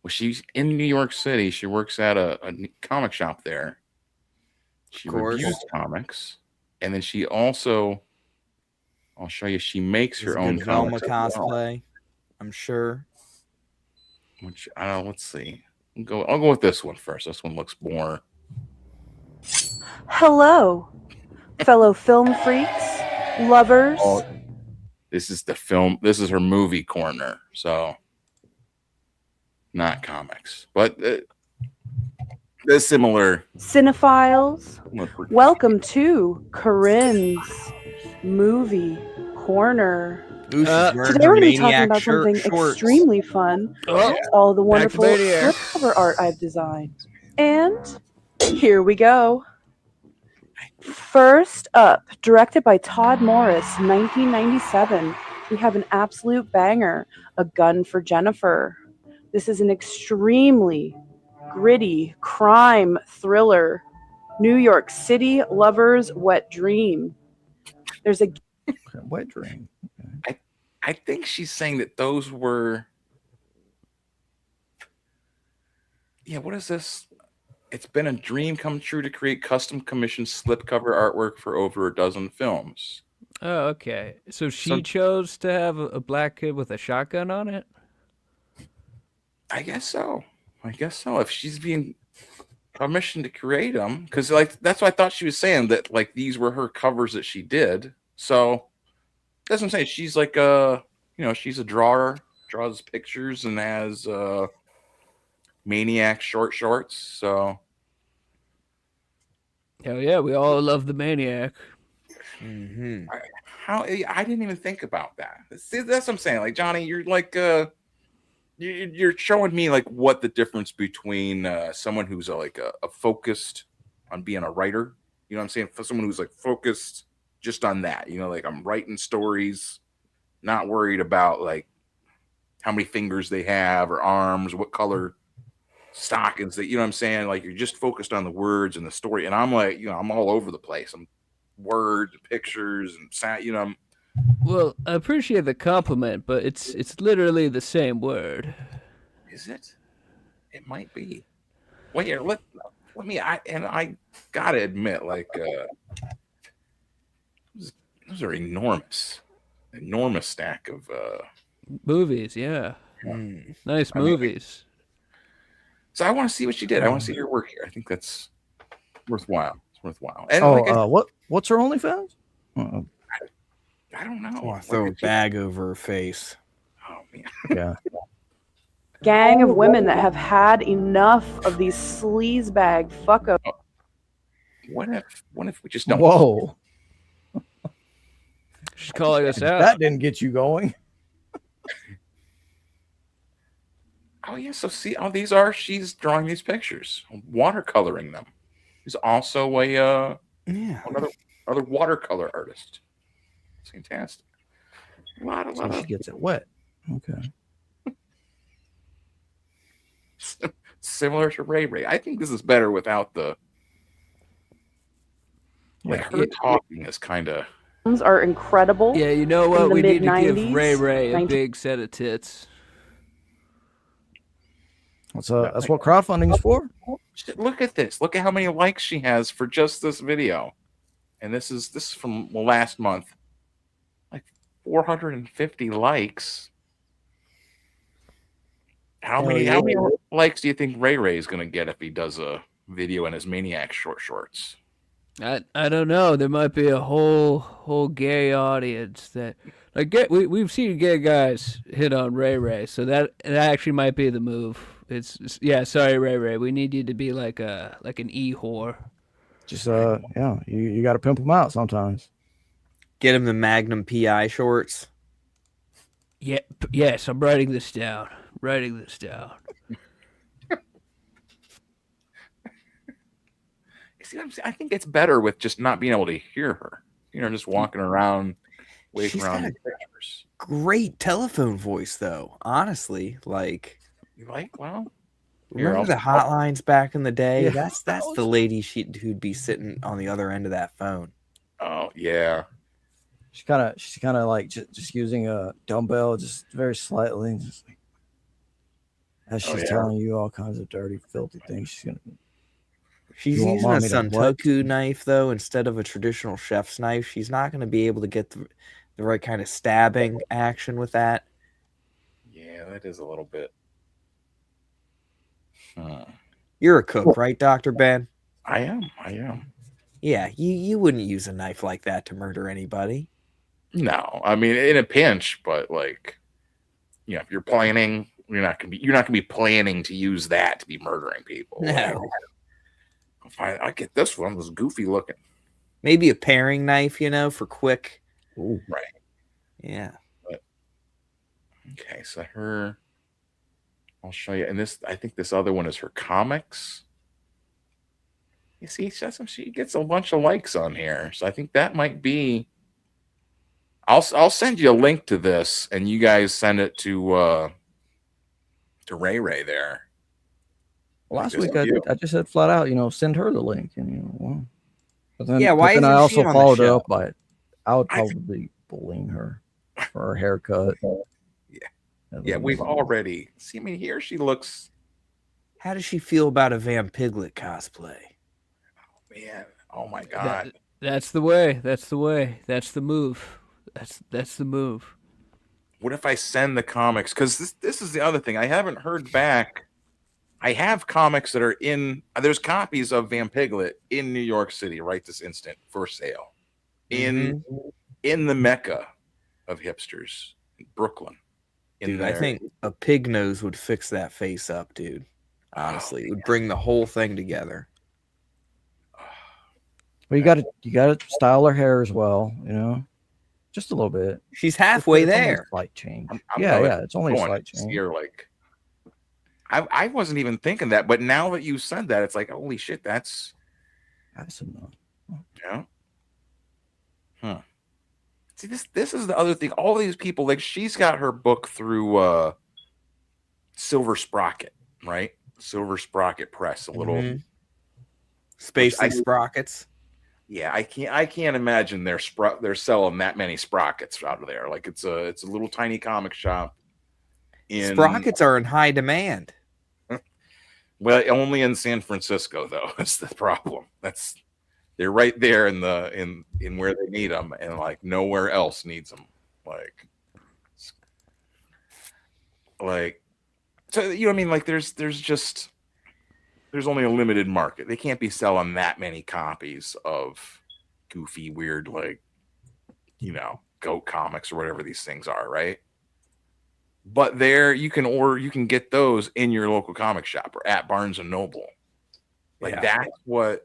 she's in New York City. She works at a comic shop there. She reviews comics, and then she also, I'll show you, she makes her own Velma comics cosplay, I'm sure. Which let's see. I'll go with this one first. This one looks more. Hello, fellow film freaks, lovers. Oh, this is the film. This is her movie corner. So, not comics, but they're similar. Cinephiles, welcome to Corinne's Movie Corner. Ooh, Today we're going to be talking about something extremely fun. All the wonderful cover art I've designed. And here we go. First up, directed by Todd Morris, 1997, we have an absolute banger, A Gun for Jennifer. This is an extremely gritty crime thriller. New York City lovers' wet dream. There's a wet dream. I think she's saying that those were. Yeah, what is this? It's been a dream come true to create custom commissioned slipcover artwork for over a dozen films. Oh, okay. So she chose to have a black kid with a shotgun on it? I guess so. If she's being commissioned to create them, because like that's what I thought she was saying, that like these were her covers that she did. So that's what I'm saying. She's like she's a drawer, draws pictures, and has Maniac shorts. So hell yeah, we all love the Maniac. Mm-hmm. I didn't even think about that. See, that's what I'm saying. Like Johnny, you're like you're showing me like what the difference between someone who's like a focused on being a writer. You know what I'm saying? For someone who's like focused just on that. You know, like I'm writing stories, not worried about like how many fingers they have or arms, what color stockings that, you know what I'm saying? Like you're just focused on the words and the story. And I'm like, I'm all over the place. I'm words, pictures, and sound, Well, I appreciate the compliment, but it's literally the same word. Is it? It might be. Well, here, let me. I gotta admit, like, those are enormous stack of movies. Yeah, nice movies. So I want to see what she did. I want to see her work here. I think that's worthwhile. It's worthwhile. And what's her OnlyFans? I don't know. Oh, I throw a bag over her face. Oh man. Yeah. Gang of women that have had enough of these sleazebag fuck-ups. What if we just don't? Whoa. She's calling us out. That didn't get you going. Oh yeah, so see, she's drawing these pictures, watercoloring them. She's also another watercolor artist. It's fantastic. A lot She gets it wet. Okay. Similar to Ray Ray. I think this is better without the her talking is kind of are incredible. Yeah, you know what? We need to give Ray Ray a 90s. big set of tits. That's what crowdfunding is for. Look at this. Look at how many likes she has for just this video. And this is from last month. Like 450 likes. How many likes do you think Ray Ray is going to get if he does a video in his Maniac shorts? I don't know. There might be a whole gay audience that like we've seen gay guys hit on Ray Ray, so that actually might be the move. It's sorry Ray Ray, we need you to be like an e-whore. Just you got to pimp them out sometimes. Get him the Magnum PI shorts. Yeah, yes, I'm writing this down. see what I'm saying? I think it's better with just not being able to hear her. Just walking around, waving She's around got the pictures. Great telephone voice, though. Honestly, like, well, remember the hotlines back in the day? Yeah. That's the lady who'd be sitting on the other end of that phone. Oh yeah. She's kind of like just using a dumbbell, just very slightly, just like, as she's telling you all kinds of dirty, filthy things. She's You want using a mommy to what? Suntoku knife, though, instead of a traditional chef's knife. She's not going to be able to get the right kind of stabbing action with that. Yeah, that is a little bit. You're a cook, right, Dr. Ben? I am. Yeah, you wouldn't use a knife like that to murder anybody. No, I mean in a pinch, but like, if you're planning, you're not gonna be planning to use that to be murdering people. No. Like, I get this one was goofy looking. Maybe a paring knife, for quick. Ooh. Right. Yeah. But, okay, so I'll show you. And I think this other one is her comics. You see, she gets a bunch of likes on here. So I think that might be. I'll send you a link to this, and you guys send it to Ray there. Well, last week I just said flat out, send her the link, and But then, why then isn't I she also on the followed it show? up by, I would probably be bullying her for her haircut. Yeah, we've already. See, I mean, here she looks. How does she feel about a Van Piglet cosplay? Man, oh my god. That's the way. That's the way. That's the move. That's the move. What if I send the comics? Because this is the other thing. I haven't heard back. I have comics that are there's copies of Van Piglet in New York City right this instant for sale. In the Mecca of hipsters, Brooklyn. Dude, I think a pig nose would fix that face up, dude. Honestly, it would bring the whole thing together. Well, you gotta style her hair as well, just a little bit. She's halfway It's only a there. slight change. I'm It's only a going slight to see change. her, like, I wasn't even thinking that, but now that you said that, it's like, holy shit, that's enough. Yeah. Huh. See, this is the other thing. All these people, like, she's got her book through Silver Sprocket, right? Silver Sprocket Press, a little Space Sprockets. Yeah, I can't imagine they're selling that many sprockets out of there. Like, it's a little tiny comic shop. Sprockets are in high demand. Well, only in San Francisco, though. That's the problem. They're right there in where they need them, and like nowhere else needs them. Like, so you know what I mean? Like, there's only a limited market. They can't be selling that many copies of goofy, weird, like, Goat comics or whatever these things are, right? But you can get those in your local comic shop or at Barnes and Noble. Like, that's what.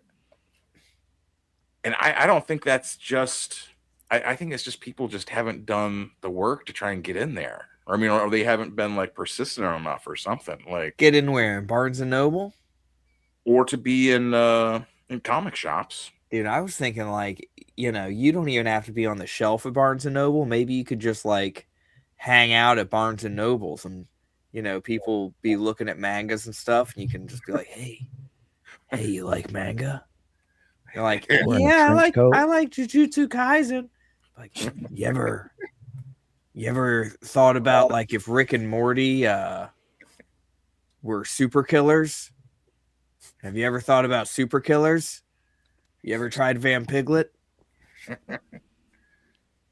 And I don't think that's just. I think it's just people just haven't done the work to try and get in there. Or, I mean, or they haven't been like persistent enough or something. Like, get in where? In Barnes and Noble? Or to be in comic shops. Dude, I was thinking, like, you don't even have to be on the shelf at Barnes and Noble. Maybe you could just like hang out at Barnes and Nobles, and people be looking at mangas and stuff, and you can just be like, hey, you like manga? You're like, yeah, I like Jujutsu Kaisen. Like, you ever thought about, like, if Rick and Morty were super killers? Have you ever thought about super killers? You ever tried Van Piglet?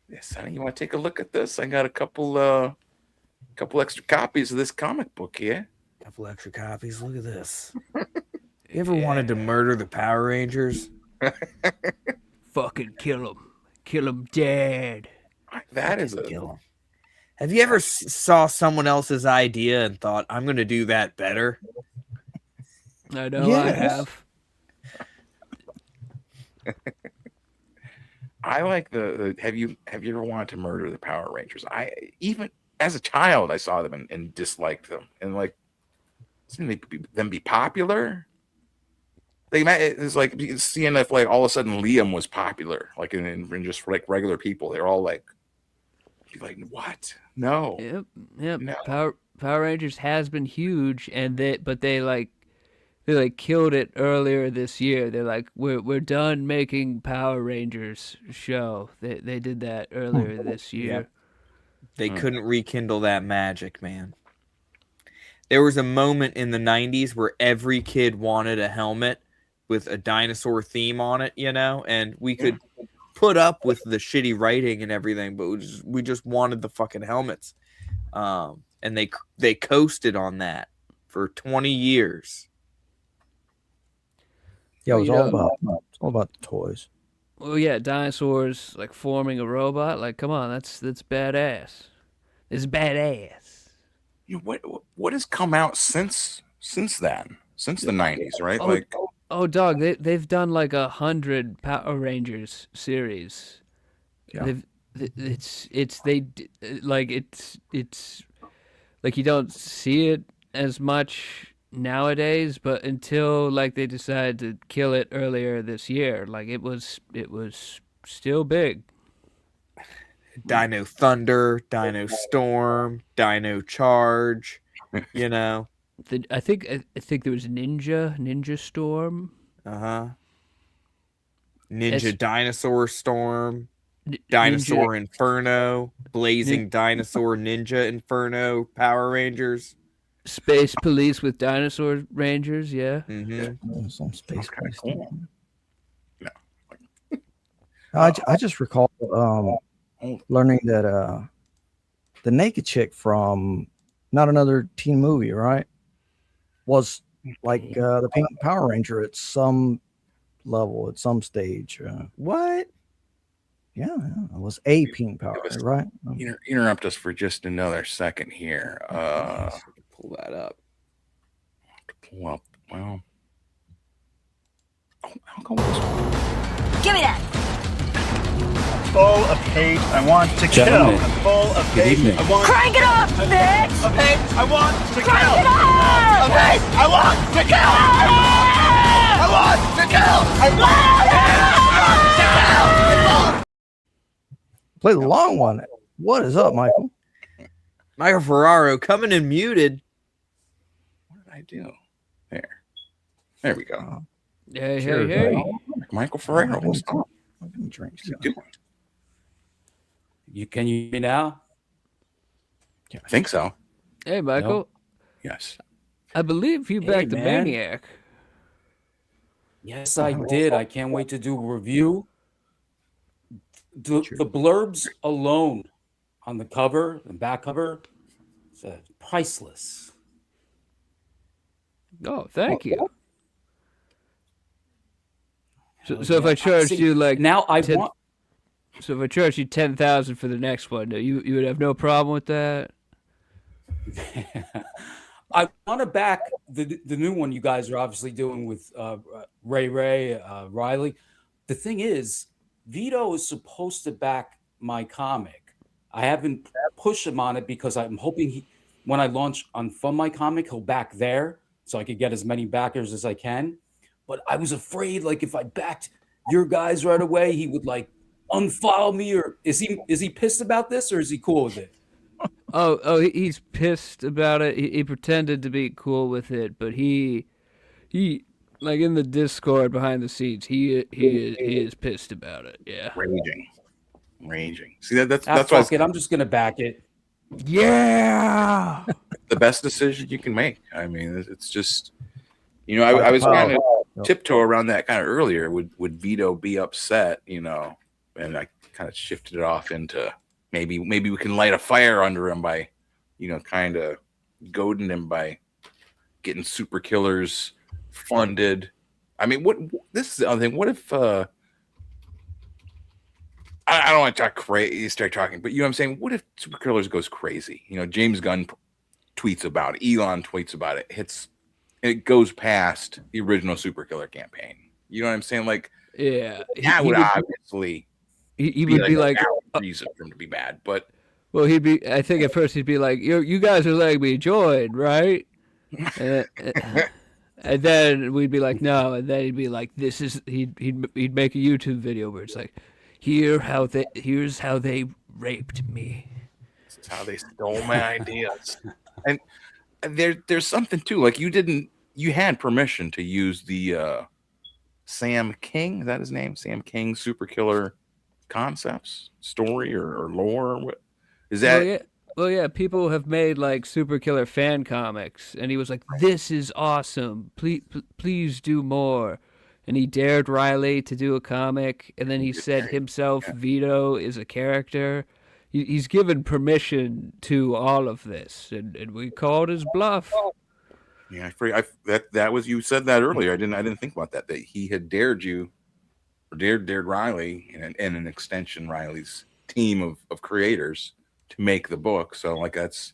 Yes, honey, you want to take a look at this? I got a couple extra copies of this comic book here. Couple extra copies. Look at this. You ever wanted to murder the Power Rangers? Fucking kill them dead. That is kill 'em. Have you ever saw someone else's idea and thought, I'm going to do that better? I know. I have. I like the have you ever wanted to murder the Power Rangers? I even as a child I saw them and disliked them, and like seeing them be popular. It's like seeing if like all of a sudden Liam was popular, like in just like regular people. They're all like, what? No. Yep. No. Power Rangers has been huge, and they killed it earlier this year. They're like, we're done making Power Rangers show. They did that earlier this year. Yep. They couldn't rekindle that magic, man. There was a moment in the 90s where every kid wanted a helmet with a dinosaur theme on it, and we could put up with the shitty writing and everything, but we just wanted the fucking helmets. And they coasted on that for 20 years. Yeah, it was all about the toys. Well, yeah, dinosaurs like forming a robot. Like, come on, that's badass. It's badass. What has come out since then? Since the 90s, right? Dog, they've done like 100 Power Rangers series. Yeah. It's like you don't see it as much nowadays, but until like they decided to kill it earlier this year, like it was still big. Dino Thunder, Dino Storm, Dino Charge, I think there was Ninja Storm. Ninja Dinosaur Storm, Dinosaur Inferno, Blazing Dinosaur Ninja Inferno, Power Rangers. Space Police with Dinosaur Rangers, yeah. Some space police. Cool. I just recall learning that the naked chick from Not Another Teen Movie, right, was like the Pink Power Ranger at some level, at some stage. What? Yeah, it was a Pink Power Ranger, right? Interrupt us for just another second here. Pull that up. Pull up. Well, Give me that. Full of hate, I want to kill. Gentlemen, I'm full of good hate, evening. I want Crank it up, bitch! of hate, I want to Crank kill. it up! Of hate, I want to kill. I want to kill. I want to kill. Play the long one. What is up, Michael? Michael Ferraro coming in muted. What did I do? There we go. Hey. Michael Ferraro. What's up? Drinks. Can you hear me now? I think so. Hey, Michael. No. Yes. I believe you backed the man. Maniac. Yes, I did. I can't wait to do a review. The blurbs alone on the cover, the back cover, it's priceless. Oh, thank you. So if I charged you like now, so if I charged you 10,000 for the next one, you would have no problem with that. I want to back the new one you guys are obviously doing with Ray Riley. The thing is, Vito is supposed to back my comic. I haven't pushed him on it because I'm hoping when I launch on Fund My Comic, he'll back there so I could get as many backers as I can. But I was afraid, like, if I backed your guys right away, he would like unfollow me. Or is he pissed about this, or is he cool with it? He's pissed about it. He pretended to be cool with it, but he like in the Discord behind the scenes, he is pissed about it. Yeah, Raging. See that's why I'm just gonna back it. Yeah, the best decision you can make. I mean, it's just I was kind of tiptoe around that kind of earlier. Would Vito be upset? And I kind of shifted it off into maybe we can light a fire under him by kind of goading him by getting Super Killers funded. I mean, this is the other thing. What if I don't want to talk crazy, start talking, but what I'm saying? What if Super Killers goes crazy? James Gunn tweets about it, Elon tweets about it, it goes past the original Super Killer campaign. You know what I'm saying? Like, yeah, that would obviously he would be like reason for him to be mad, but well, I think at first he'd be like, you guys are letting me join, right? And then we'd be like, no, and then he'd be like, this is he'd make a YouTube video where it's like, here's how they raped me. That's how they stole my ideas. And there's something too. Like you had permission to use the Sam King, is that his name? Sam King Super Killer concepts, story or lore or what? Is that Well, yeah, people have made like Super Killer fan comics, and he was like, "This is awesome. Please do more." And he dared Riley to do a comic, and then he said himself, Vito is a character. He's given permission to all of this, and we called his bluff. Yeah, that was, you said that earlier. I didn't think about that he had dared you, or dared Riley, and an extension Riley's team of creators to make the book. So like that's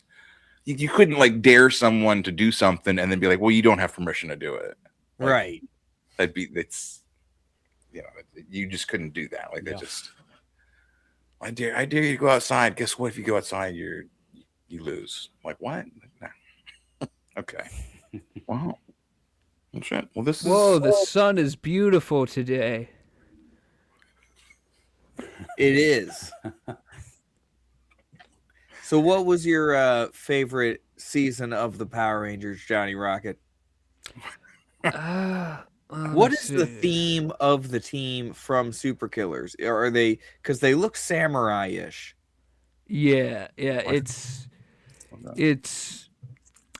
you couldn't like dare someone to do something and then be like, well, you don't have permission to do it. Like, right. That's you just couldn't do that. Like that just I dare you to go outside. Guess what? If you go outside, you lose. Like what? No. Okay. Wow. Well, shit. Well, this is. Whoa, the sun is beautiful today. It is. So, what was your favorite season of the Power Rangers, Johnny Rocket? What is the theme of the team from Super Killers? Are they, because they look samurai-ish? Yeah, it's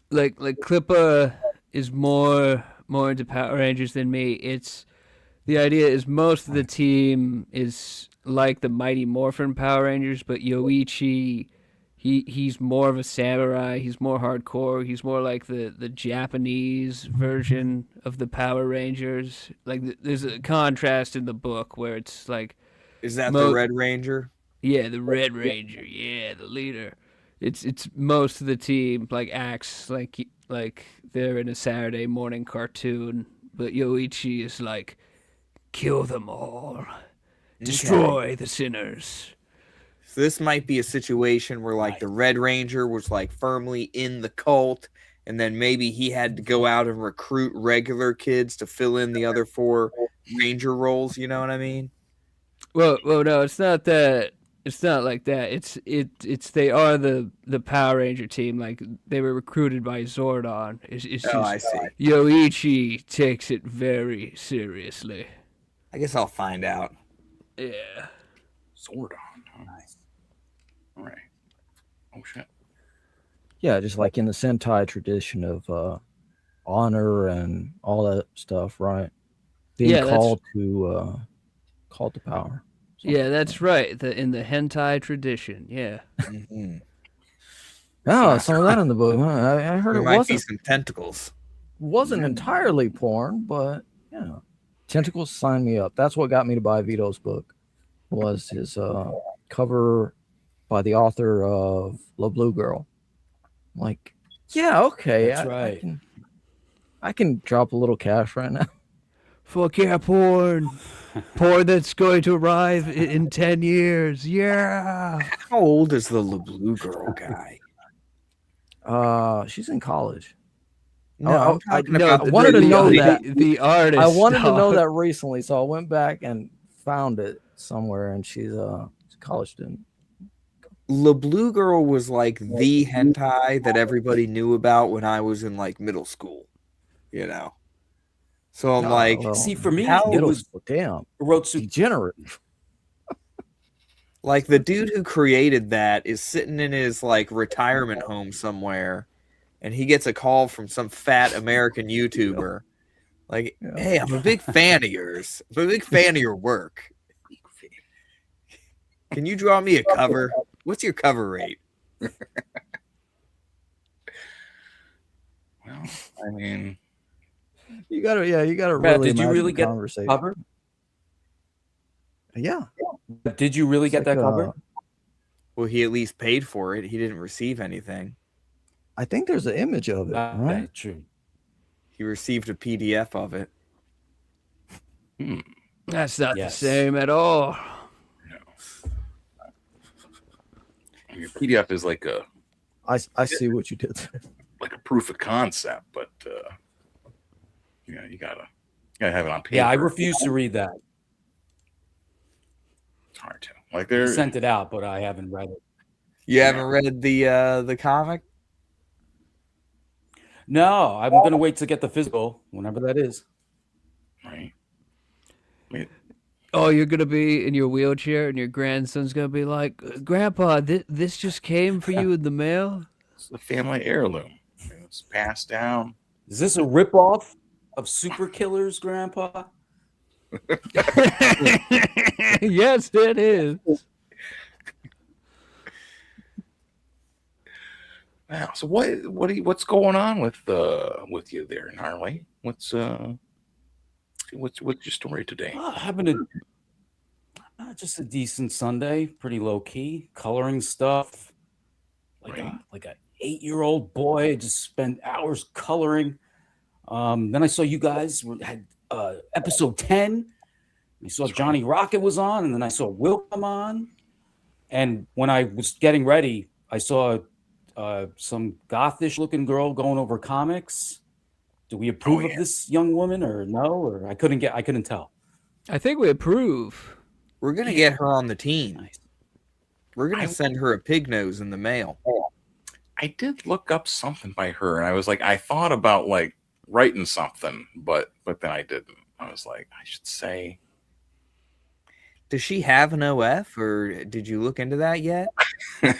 like Clippa is more into Power Rangers than me. It's the idea is most of the team is like the Mighty Morphin Power Rangers, but Yoichi, he's more of a samurai. He's more hardcore. He's more like the Japanese version of the Power Rangers. Like there's a contrast in the book where it's like, is that the Red Ranger? Yeah, the Red Ranger. Yeah, the leader. It's most of the team like acts like they're in a Saturday morning cartoon, but Yoichi is like, kill them all, destroy the sinners. So this might be a situation where like the Red Ranger was like firmly in the cult, and then maybe he had to go out and recruit regular kids to fill in the other 4 Ranger roles. You know what I mean? Well, no, it's not that. It's not like that. It's they are the Power Ranger team. Like they were recruited by Zordon. It's just, I see. Yoichi takes it very seriously. I guess I'll find out. Yeah. Zordon. Nice. All right. Oh shit. Yeah, just like in the Sentai tradition of honor and all that stuff, right? Being called to power. Yeah, that's right. In the hentai tradition, yeah. Oh, some of that in the book. Huh? I heard there it might wasn't be some tentacles. Wasn't entirely porn, but yeah, tentacles signed me up. That's what got me to buy Vito's book. Was his cover by the author of La Blue Girl. Like, yeah, okay, that's right. I can drop a little cash right now. Fuck yeah, porn. Porn that's going to arrive in 10 years. Yeah. How old is the La Blue Girl guy? She's in college. No, I wanted to know that. The artist. I wanted to know that recently, so I went back and found it somewhere, and she's a college student. La Blue Girl was like the hentai that everybody knew about when I was in like middle school, you know. So I'm like, see, for me, it was damn wrote degenerate. Like the dude who created that is sitting in his like retirement home somewhere, and he gets a call from some fat American YouTuber. Like, hey, I'm a big fan of yours. I'm a big fan of your work. Can you draw me a cover? What's your cover rate? Well, I mean, you gotta Brad, really. Did you really get conversation. cover? Yeah. Did you really get that cover? Well, he at least paid for it. He didn't receive anything. I think there's an image of it, right? True. He received a PDF of it. That's not the same at all. Your PDF is like a. I see what you did. Like a proof of concept, but you gotta have it on paper. Yeah, I refuse to read that. It's hard to. Like They they're sent it out, but I haven't read it. You haven't read the comic? No, I'm gonna wait to get the physical, whenever that is. Right. Oh, you're gonna be in your wheelchair, and your grandson's gonna be like, "Grandpa, this just came for you in the mail." It's the family heirloom. It's passed down. Is this a ripoff of Super Killers, Grandpa? Yes, it is. Wow. So what's going on with you there, Gnarly? What's your story today? Having just a decent Sunday, pretty low key, coloring stuff. Like a 8-year-old boy, just spent hours coloring. Then I saw you guys had episode 10. I saw Johnny Rocket was on, and then I saw Will come on. And when I was getting ready, I saw some gothish looking girl going over comics. Do we approve of this young woman or no? Or I couldn't tell. I think we approve. We're gonna get her on the team. Nice. We're gonna send her a pig nose in the mail. I did look up something by her, and I was like, I thought about like writing something, but then I didn't. I was like, I should say. Does she have an OF, or did you look into that yet? You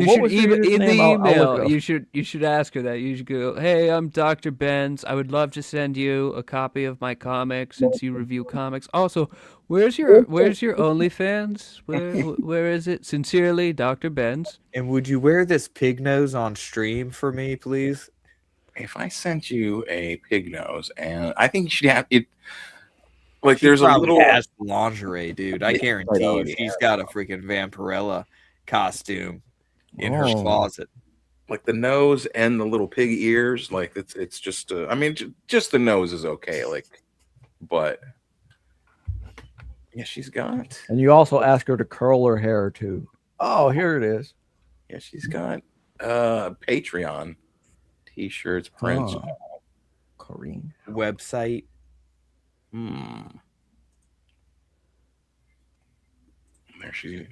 should even in the email. You should ask her that. You should go, "Hey, I'm Dr. Benz. I would love to send you a copy of my comic since you review comics. Also, where's your OnlyFans? Where is it? Sincerely, Dr. Benz." And would you wear this pig nose on stream for me, please? If I sent you a pig nose, and I think you should have it. Like She there's a probably little has lingerie, dude. I guarantee you, she's got a freaking Vampirella costume in her closet. Like the nose and the little pig ears, like it's just. I mean, just the nose is okay. Like, but yeah, she's got. And you also ask her to curl her hair too. Oh, here it is. Yeah, she's got Patreon t-shirts, prints, Corrine website.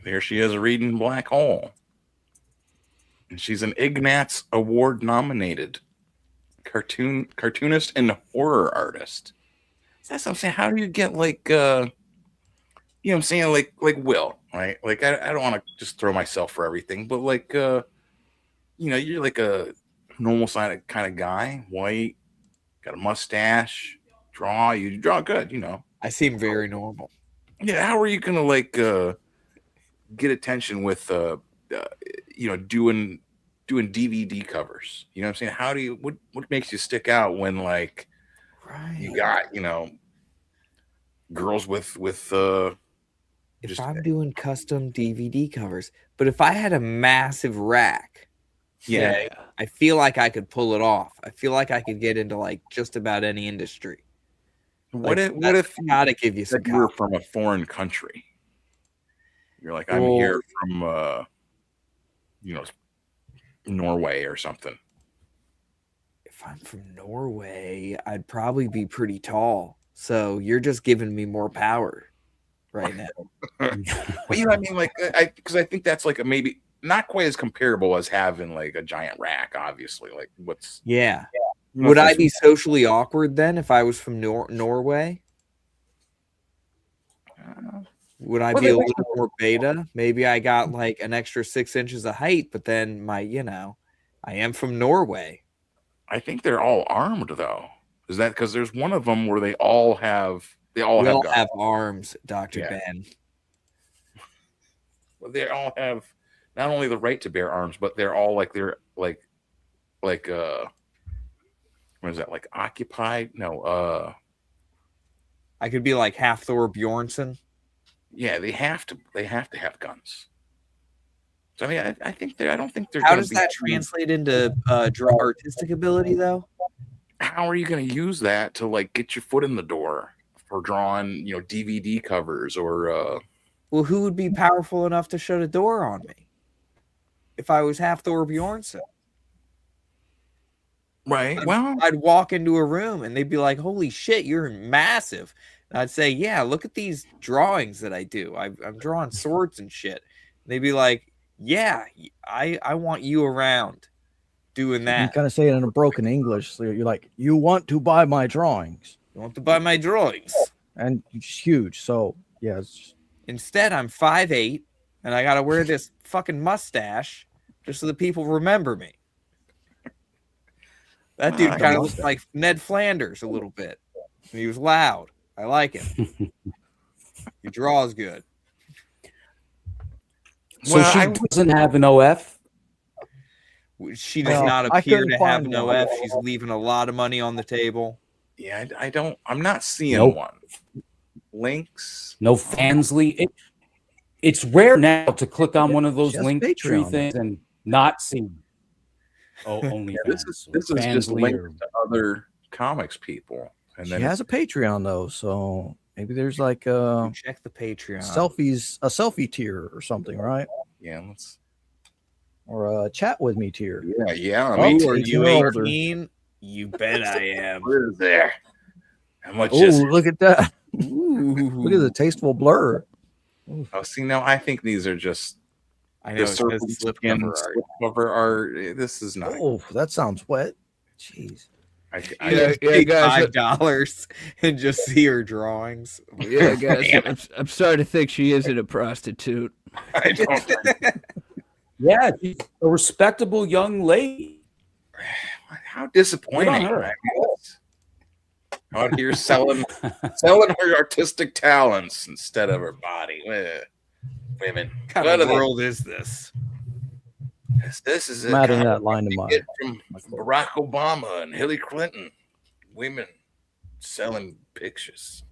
There she is reading Black Hole. And she's an Ignatz Award nominated cartoonist and horror artist. So that's what I'm saying. How do you get like you know what I'm saying, like Will, right? Like I don't want to just throw myself for everything, but like you know, you're like a normal kind of guy, white, got a mustache, you draw good, you know. I seem very normal. Yeah, how are you gonna like get attention with you know, doing DVD covers? You know what I'm saying? How do you what makes you stick out when like you got, you know, girls with if I'm doing custom DVD covers, but if I had a massive rack, yeah, I feel like I could pull it off. I feel like I could get into like just about any industry. What if gotta give you some you're from a foreign country? You're like, I'm here from you know, Norway or something. If I'm from Norway, I'd probably be pretty tall. So you're just giving me more power right now. But you know what I mean? Like because I think that's like a maybe not quite as comparable as having like a giant rack, obviously. Like what's yeah. Would I be socially awkward then if I was from Norway? Would I be a little more beta? Maybe I got like an extra 6 inches of height, but then I am from Norway. I think they're all armed though. Is that because there's one of them where they all have arms, Dr. Ben. Well, they all have not only the right to bear arms, but they're all like what is that, like occupied? No, I could be like half Thor Bjornsson. Yeah, they have to have guns. So I mean, I think I don't think they're. How does that translate into draw artistic ability though? How are you going to use that to like get your foot in the door for drawing, you know, DVD covers or? Well, who would be powerful enough to shut a door on me if I was half Thor Bjornsson? Right. Well, I'd walk into a room and they'd be like, "Holy shit, you're massive." And I'd say, "Yeah, look at these drawings that I do. I'm drawing swords and shit." And they'd be like, "Yeah, I want you around doing You that. kind of say it in a broken English. So you're like, you want to buy my drawings. You want to buy my drawings." And it's huge. So, yeah. Instead, I'm 5'8", and I got to wear this fucking mustache just so that people remember me. That dude kind of looks like Ned Flanders a little bit. He was loud. I like him. He draws good. So she doesn't have an OF? She does not appear to have an OF. She's leaving a lot of money on the table. Yeah, I'm not seeing one. Links. No Fansly. It's rare now to click on one of those link tree things and not see. Oh, only this is just linked to other comics people. And She then has a Patreon though, so maybe there's like a check the Patreon a selfie tier or something, right? Yeah, let's or a chat with me tier. Yeah. Are you 18? You bet I am. We're there. How much Oh, is it? look at that! Look at the tasteful blur. Oh, see, now I think these are just. I know, the serpent skin slipcover art. This is not. Oh, that sounds wet. Jeez. I pay $5 and just see her drawings. Yeah, guys, I'm starting to think she isn't a prostitute. I don't. Yeah, she's a respectable young lady. How disappointing! Good on her. Out here selling her artistic talents instead of her body. Women. What kind of world is this? This is I'm adding that line to mine. From Barack Obama and Hillary Clinton. Women selling pictures,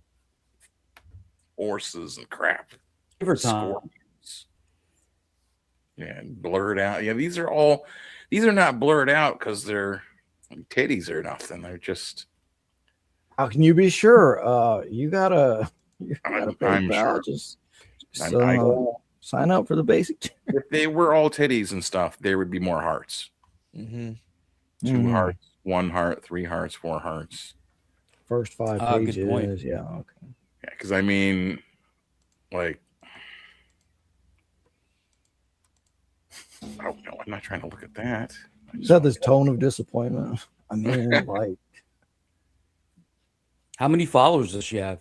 horses and crap. Give her time. Scorpions. Yeah, blurred out. Yeah, these are not blurred out because they're titties or nothing. They're just. How can you be sure? You gotta I'm pay, pal. sure. Just sign up for the basic. If they were all titties and stuff, there would be more hearts. Mm-hmm. 2 hearts, 1 heart, 3 hearts, 4 hearts. First 5 good pages. point. Yeah. Okay. Yeah, because I mean, like, oh no, I'm not trying to look at that. Is that this tone of disappointment? I mean, like, How many followers does she have?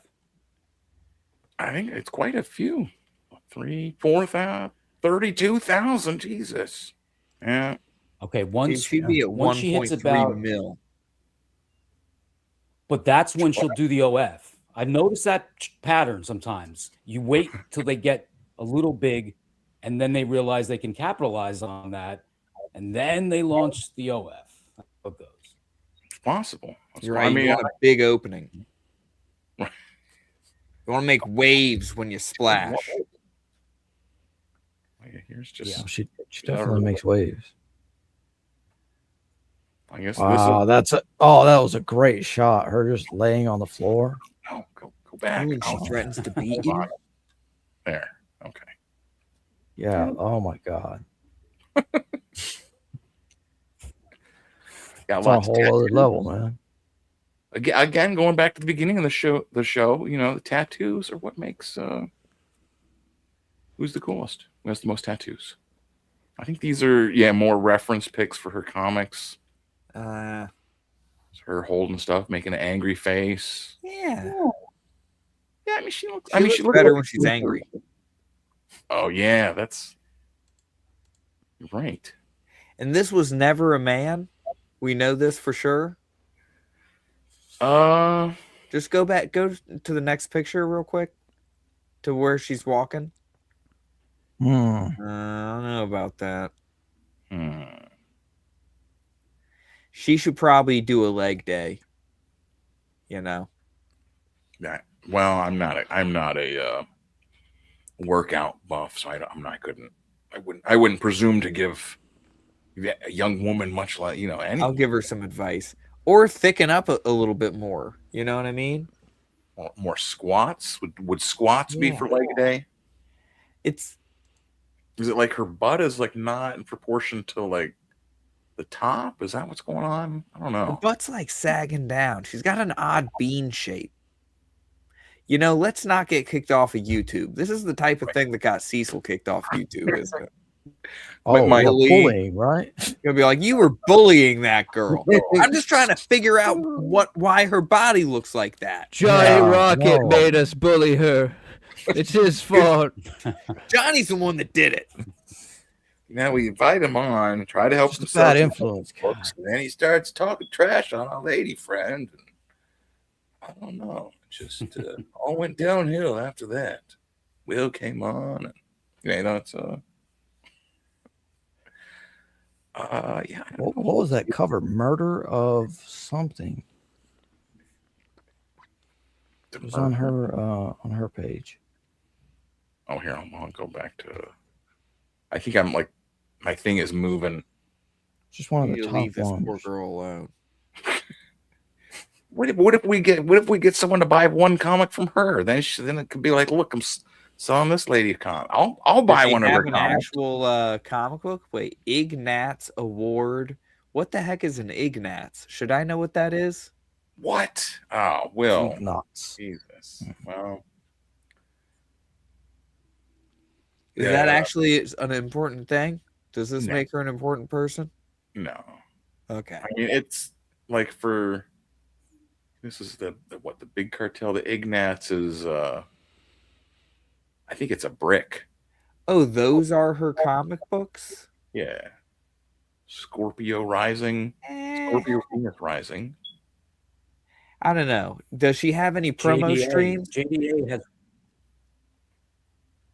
I think it's quite a few. 4,000, 32,000. Jesus. Yeah. Okay, once She'd be at once she hits 1.3 about mil. But that's when she'll do the OF. I've noticed that pattern sometimes. You wait till they get a little big, and then they realize they can capitalize on that, and then they launch the OF. That's how it goes. It's possible. You're right. You want a big opening. You want to make waves when you splash. Here's just. she definitely makes waves. I guess Wow, that was a great shot. Her just laying on the floor. No, go back. She threatens to beat you. There. Okay. Yeah. Oh my God. Got It's on a lots of whole other tattoos. level, man. Again, going back to the beginning of the show, the tattoos are what makes who's the coolest? Who has the most tattoos? I think these are more reference pics for her comics. It's her holding stuff, making an angry face. Yeah. Yeah, I mean she looks. She looks better when she's angry. Oh yeah, that's right. And this was never a man. We know this for sure. Just go to the next picture real quick, to where she's walking. I don't know about that. She should probably do a leg day. You know. That well, I'm not a workout buff, so I wouldn't presume to give a young woman much like any. I'll give her some advice, or thicken up a little bit more. You know what I mean? More squats. Would squats be for leg day? Is it like her butt is like not in proportion to like the top. Is that what's going on? I don't Her know. butt's like sagging down. She's got an odd bean shape. You know, let's not get kicked off of YouTube. This is the type of thing that got Cecil kicked off YouTube, isn't it? Oh, My yeah, lead. bullying, right? You'll be like, you were bullying that girl. I'm just trying to figure out why her body looks like that. Johnny Rocket made us bully her. It's his fault. Johnny's the one that did it. Now we invite him on, try to help him. Bad influence. Books, and then he starts talking trash on our lady friend. I don't know. Just all went downhill after that. Will came on. And, you know, it's yeah. What was that cover? Murder of something. It was on her page. Oh, here I'll go back to. I think I'm like, my thing is moving. Just one of the You top leave this ones. poor girl alone. What if we get someone to buy one comic from her? Then it could be like, look, I'm selling this lady a comic. I'll buy Does she one of her have an comics. actual comic book. Wait, Ignatz Award. What the heck is an Ignatz? Should I know what that is? What? Oh, Will. Ignatz. Jesus. Well, Is that actually an important thing? Does this make her an important person? No. Okay. I mean, it's like for this is the big cartel. The Ignatz is I think it's a brick. Oh, those are her comic books? Yeah. Scorpio Rising. Scorpio Venus Rising. I don't know. Does she have any promo streams? JDA has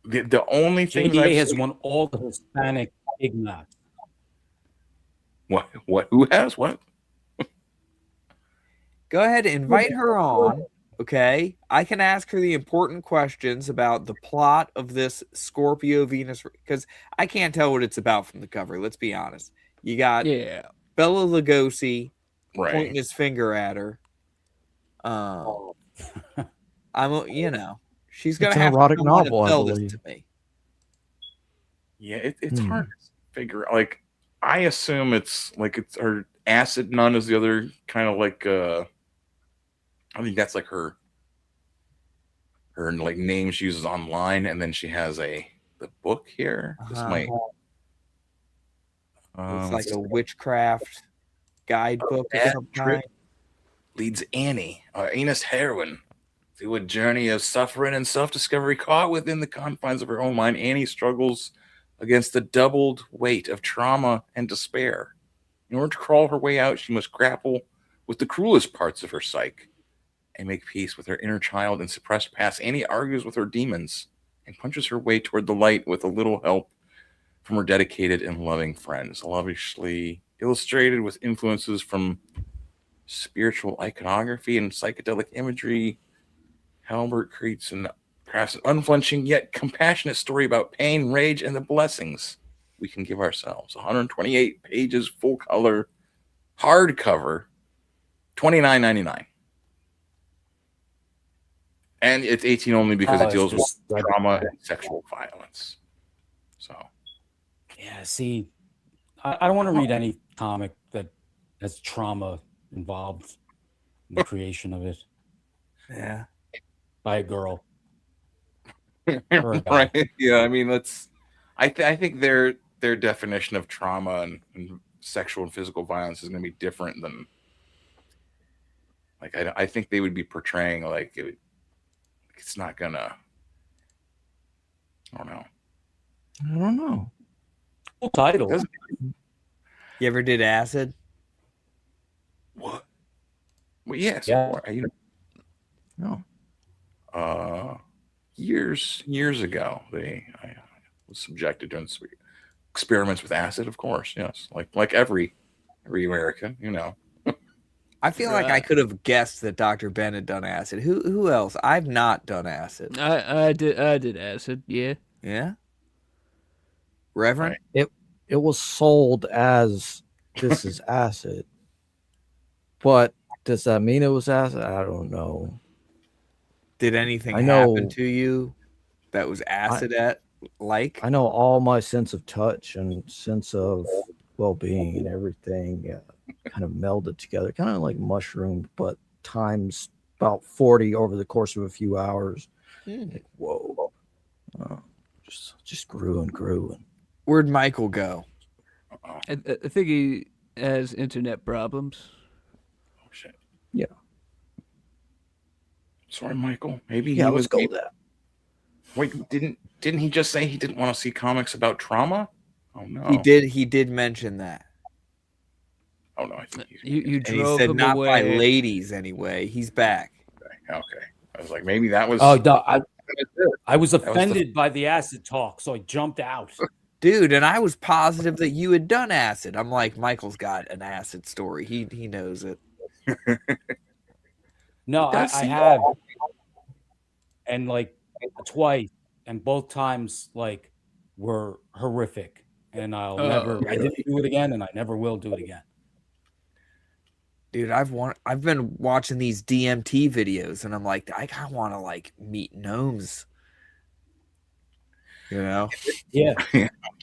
the only thing JDA has won all the Hispanic Ignatz. What? Who has what? Go ahead, invite her on. Okay, I can ask her the important questions about the plot of this Scorpio Venus, because I can't tell what it's about from the cover. Let's be honest. You got Bella Lugosi pointing his finger at her. She's gonna It's an have erotic to want novel, I tell this believe. to me. Yeah, it's hard to figure. Like, I assume it's her acid nun is the other kind of like. I think that's like her like name she uses online, and then she has the book here. This might. It's like a witchcraft guidebook of some kind. Leads Annie, or Enos Heroine, through a journey of suffering and self-discovery. Caught within the confines of her own mind, Annie struggles against the doubled weight of trauma and despair. In order to crawl her way out, she must grapple with the cruelest parts of her psyche and make peace with her inner child and suppressed past. Annie argues with her demons and punches her way toward the light with a little help from her dedicated and loving friends. Lavishly illustrated with influences from spiritual iconography and psychedelic imagery, Halbert creates an unflinching yet compassionate story about pain, rage, and the blessings we can give ourselves. 128 pages, full color, hardcover, $29.99. And it's 18 only because it deals with trauma and sexual violence. So, yeah, see, I don't want to read any comic that has trauma involved in the creation of it. Yeah. By a girl. Right. Yeah, I mean, I think their definition of trauma and sexual and physical violence is going to be different than, like, I think they would be portraying like it's not gonna. I don't know. I don't know. Full title. You ever did acid? What? Well, yes. Yeah. No. Years ago, I was subjected to experiments with acid. Of course, yes. Like every American, you know. I feel like I could have guessed that Dr. Ben had done acid. Who else? I've not done acid. I did acid, yeah. Yeah? Reverend? It was sold as this is acid. But does that mean it was acid? I don't know. Did anything I know- happen to you that was acid I know all my sense of touch and sense of well-being and everything kind of melded together, kind of like mushroom, but times about 40 over the course of a few hours. Like, whoa. Just grew and grew. And where'd Michael go? I think he has internet problems. Oh shit. Yeah. Sorry, Michael. Maybe Yeah, he let's was. go with that. Wait, didn't he just say he didn't want to see comics about trauma? Oh no. He did mention that. Oh no, I think you and he drove said him not by away. ladies anyway. He's back. Okay. I was like, maybe that was. Oh, no, I was That was the- offended by the acid talk, so I jumped out. Dude, and I was positive that you had done acid. I'm like, Michael's got an acid story. He knows it. No, I have, and like twice, and both times like were horrific, and I didn't do it again, and I never will do it again. Dude, I've been watching these DMT videos, and I'm like, I kind of want to like meet gnomes. You know? Yeah.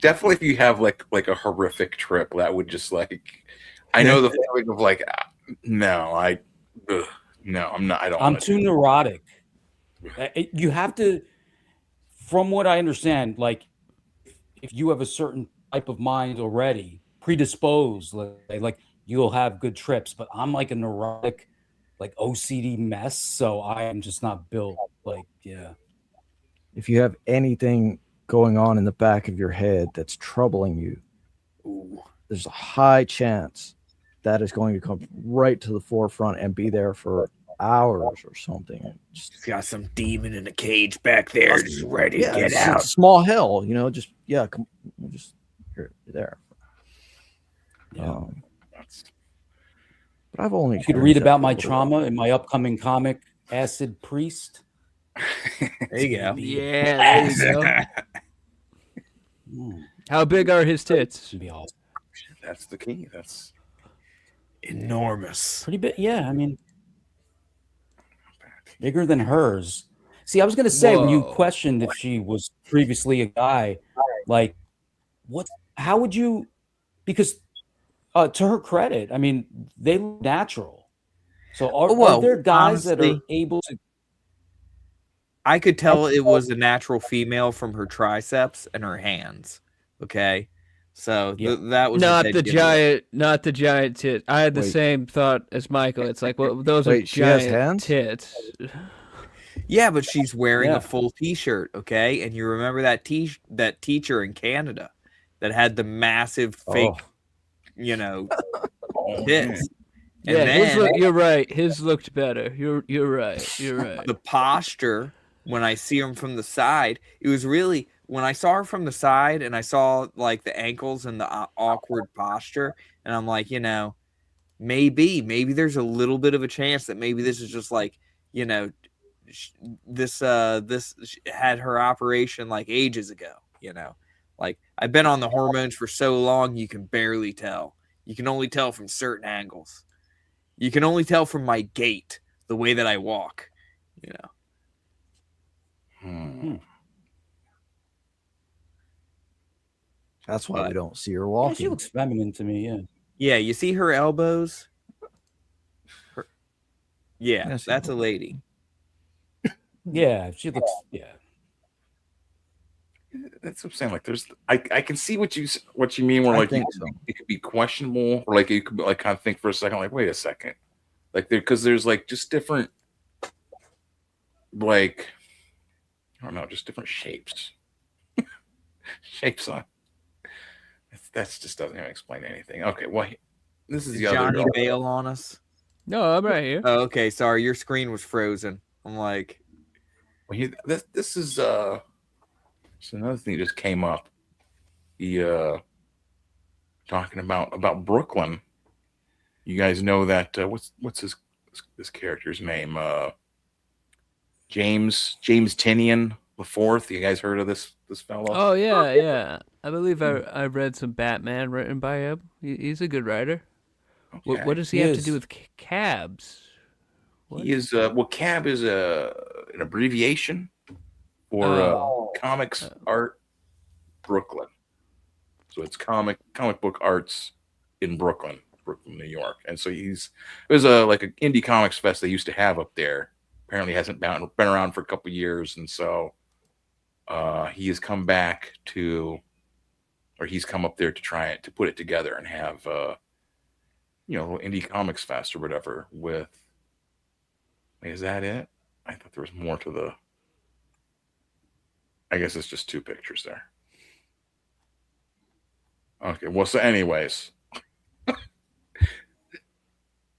Definitely, if you have like a horrific trip, that would just like. I know the feeling of like, no, I'm not. I don't. I'm too neurotic. You have to, from what I understand, like if you have a certain type of mind already predisposed, like you'll have good trips. But I'm like a neurotic, like OCD mess, so I am just not built. Like, yeah. If you have anything going on in the back of your head that's troubling you, there's a high chance that is going to come right to the forefront and be there for hours or something. Just got some demon in a cage back there, just ready to get it's out. a small hell, just you're there. Yeah. But I've only You could read about my trauma in my upcoming comic, Acid Priest. There you go. Yeah, there you go. How big are his tits? Be awesome. That's the key. That's enormous. Pretty big. Yeah, I mean, bigger than hers. See, I was gonna say when you questioned if she was previously a guy, like, how would you? Because to her credit, I mean, they look natural. So are there guys that are able to? I could tell it was a natural female from her triceps and her hands. Okay, so that was not the giant tit. I had the same thought as Michael. It's like, well, those are giant tits. Yeah, but she's wearing a full T-shirt. Okay, and you remember that teacher in Canada that had the massive fake, tits. And then, you're right. His looked better. You're right. You're right. The posture when I see him from the side, it was really when I saw her from the side and I saw like the ankles and the awkward posture, and I'm like, maybe there's a little bit of a chance that maybe this is just like, this had her operation like ages ago. Like I've been on the hormones for so long, you can barely tell. You can only tell from certain angles. You can only tell from my gait, the way that I walk, That's why we don't see her walking. Yeah, she looks feminine to me. Yeah. Yeah, you see her elbows? That's a lady. Yeah, she looks. Yeah. That's what I'm saying. Like, I can see what you mean. Where like it could be questionable, or like you could like kind of think for a second, like, wait a second, like because there's like just different, like, I don't know, just different shapes, shapes on. That just doesn't even explain anything. Okay, well, this is the Johnny other bail on us. No, I'm right here. Oh, okay, sorry, your screen was frozen. I'm like, well, this is so another thing that just came up. He talking about Brooklyn. You guys know that what's this character's name? James Tinian the Fourth. You guys heard of this fellow? Oh yeah. I believe I read some Batman written by him. He's a good writer. Okay. What does he have to do with cabs? What? He is cab is an abbreviation for Comics Art Brooklyn. So it's comic book arts in Brooklyn, New York. And so there's like an indie comics fest they used to have up there. Apparently hasn't been around for a couple years, and so he has come back he's come up there to try to put it together and have indie comics fest or whatever with. Is that it? I thought there was more to the. I guess it's just 2 pictures there. Okay, well, so anyways,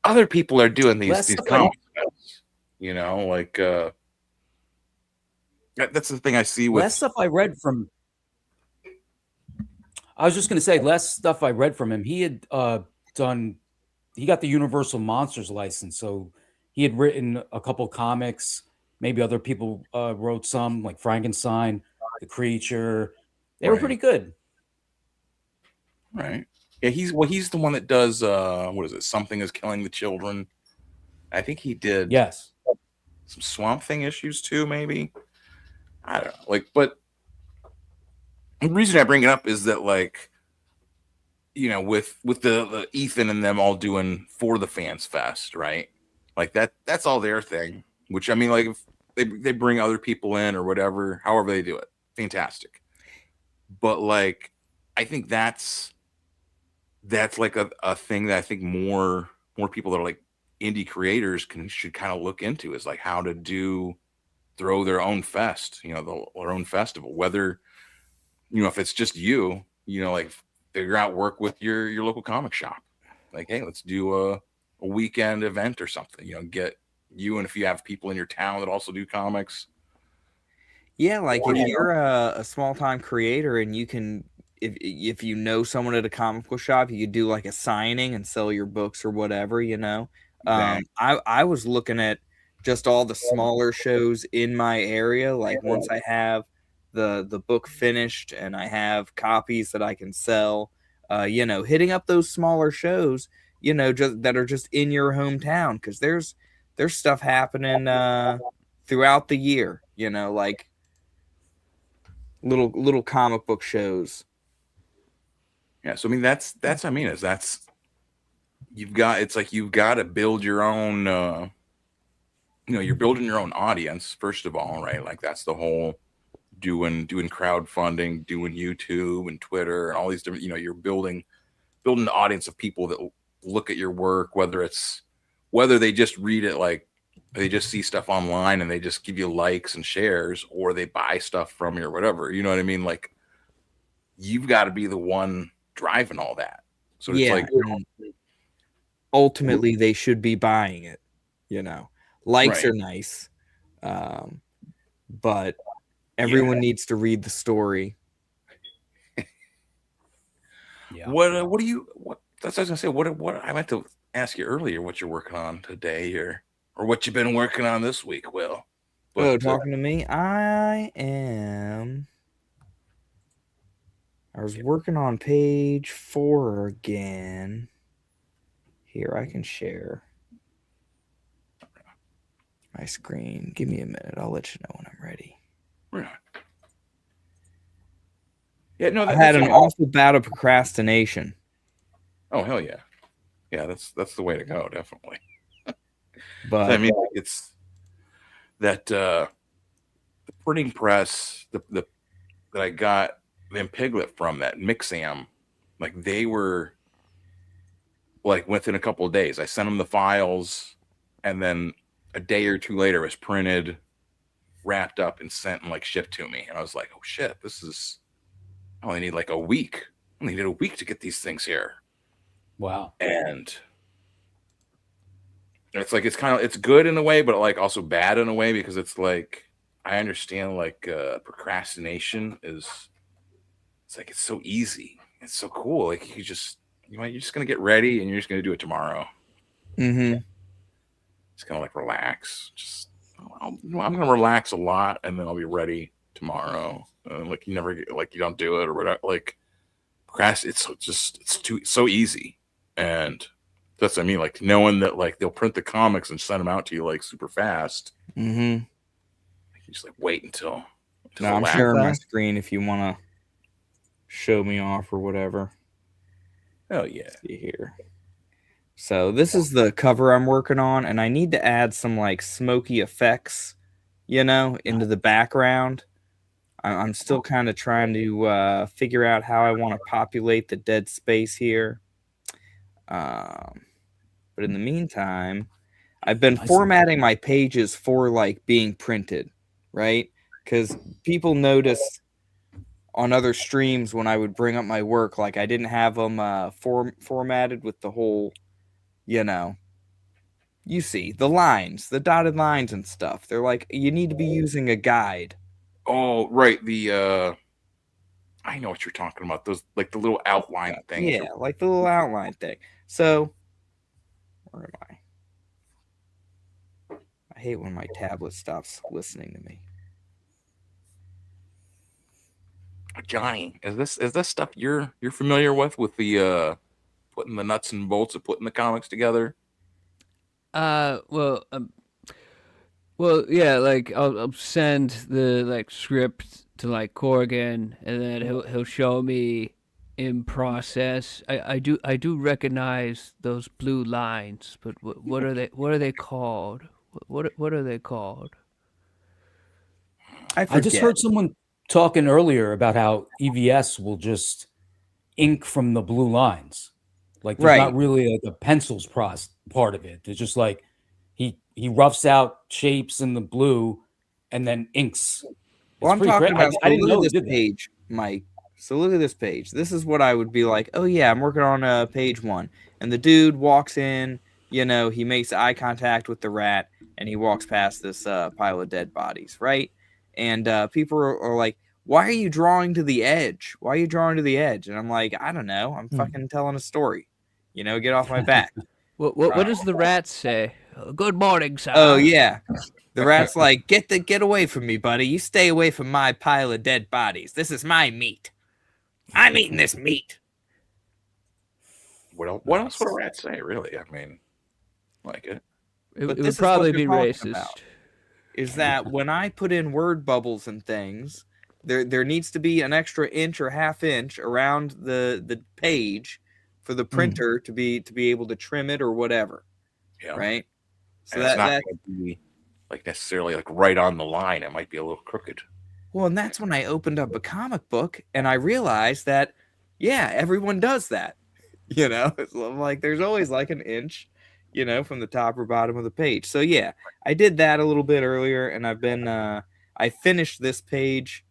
other people are doing these comics, like that's the thing I see with less stuff I read from. I was just going to say, less stuff I read from him. He had he got the Universal Monsters license, so he had written a couple comics. Maybe other people wrote some, like Frankenstein, The Creature. They were pretty good. Right. Yeah, he's the one that does what is it? Something is Killing the Children. I think he did some Swamp Thing issues too, maybe. I don't know. But the reason I bring it up is that with the Ethan and them all doing For the Fans Fest, right? Like that's all their thing. Which I mean, if they bring other people in or whatever, however they do it, fantastic. But I think that's like a thing that I think more people that are like indie creators should kind of look into, is like how to throw their own fest, their own festival, whether if it's just figure out, work with your local comic shop, like, hey, let's do a weekend event or something, get you, and if you have people in your town that also do comics. Yeah, if you're a small time creator and you can, if you know someone at a comic book shop, you could do like a signing and sell your books or whatever, I was looking at just all the smaller shows in my area. Like once I have the book finished and I have copies that I can sell, hitting up those smaller shows, just that are just in your hometown, because there's stuff happening throughout the year, like little comic book shows. Yeah, so I mean that's you've got to build your own you're building your own audience first of all, right? Like that's the whole doing crowdfunding, doing YouTube and Twitter and all these different, you're building an audience of people that look at your work, whether they just read it, like they just see stuff online and they just give you likes and shares, or they buy stuff from you or whatever, you know what I mean? Like you've got to be the one driving all that. So it's ultimately they should be buying it, likes right. are nice, but everyone needs to read the story. What that's what I was gonna say. What I meant to ask you earlier, what you're working on today, or what you've been working on this week, Will. Talking to me, I was working on page 4 again. Here, I can share my screen. Give me a minute. I'll let you know when I'm ready. Right. Yeah, no, I had an awful bout of procrastination. Oh hell yeah, yeah. That's the way to go, definitely. But I mean, it's that the printing press that I got them Piglet from, that Mixam, like they were like within a couple of days. I sent them the files, and then a day or two later, it was printed, wrapped up, and sent and like shipped to me. And I was like, oh shit, I only need like a week. I only needed a week to get these things here. Wow. And it's like, it's good in a way, but like also bad in a way, because it's like, I understand like procrastination it's so easy. It's so cool. Like you're just going to get ready and you're just going to do it tomorrow. Mm-hmm. Just kind of like relax. I'm going to relax a lot, and then I'll be ready tomorrow. Like you never get, like you don't do it or whatever. Like it's so easy. And that's what I mean. Like knowing that like they'll print the comics and send them out to you like super fast. Mm-hmm. You just like wait until I'm sharing my screen if you want to show me off or whatever. Oh yeah. Let's see here. So this is the cover I'm working on, and I need to add some like smoky effects, into the background. I'm still kind of trying to figure out how I want to populate the dead space here. But in the meantime, I've been formatting my pages for like being printed, right? Because people notice on other streams when I would bring up my work, like I didn't have them formatted with the whole, you see the lines, the dotted lines and stuff. They're like, you need to be using a guide. Oh, right. I know what you're talking about. Those like the little outline things. Yeah, like the little outline thing. So, where am I? I hate when my tablet stops listening to me. Johnny, is this stuff you're familiar with the putting the nuts and bolts of putting the comics together? Well, yeah. Like I'll send the like script to like Corrigan, and then he'll show me in process. I do recognize those blue lines, but what are they? What are they called? What are they called? I just heard someone talking earlier about how EVS will just ink from the blue lines. Like there's not really like a pencils part of it. It's just like he roughs out shapes in the blue and then inks. Well, I'm talking about. I didn't know this he did that. page, Mike. So look at this page. This is what I would be like. Oh yeah, I'm working on page 1, and the dude walks in. He makes eye contact with the rat, and he walks past this pile of dead bodies, right? And people are like, "Why are you drawing to the edge? Why are you drawing to the edge?" And I'm like, "I don't know. I'm fucking telling a story. Get off my back." What does the rat say? Good morning, sir. Oh yeah. The rat's like, get away from me, buddy. You stay away from my pile of dead bodies. This is my meat. I'm eating this meat. What else would a rat say, really? I mean, like it. It But would this is probably what be they're talking racist. about, is that when I put in word bubbles and things, there needs to be an extra inch or half inch around the page for the printer to be able to trim it or whatever. Yeah. Right? So And it's not going to be like necessarily like right on the line. It might be a little crooked. Well, and that's when I opened up a comic book and I realized that, yeah, everyone does that. It's like there's always like an inch, from the top or bottom of the page. So yeah, I did that a little bit earlier, and I've been I finished this page,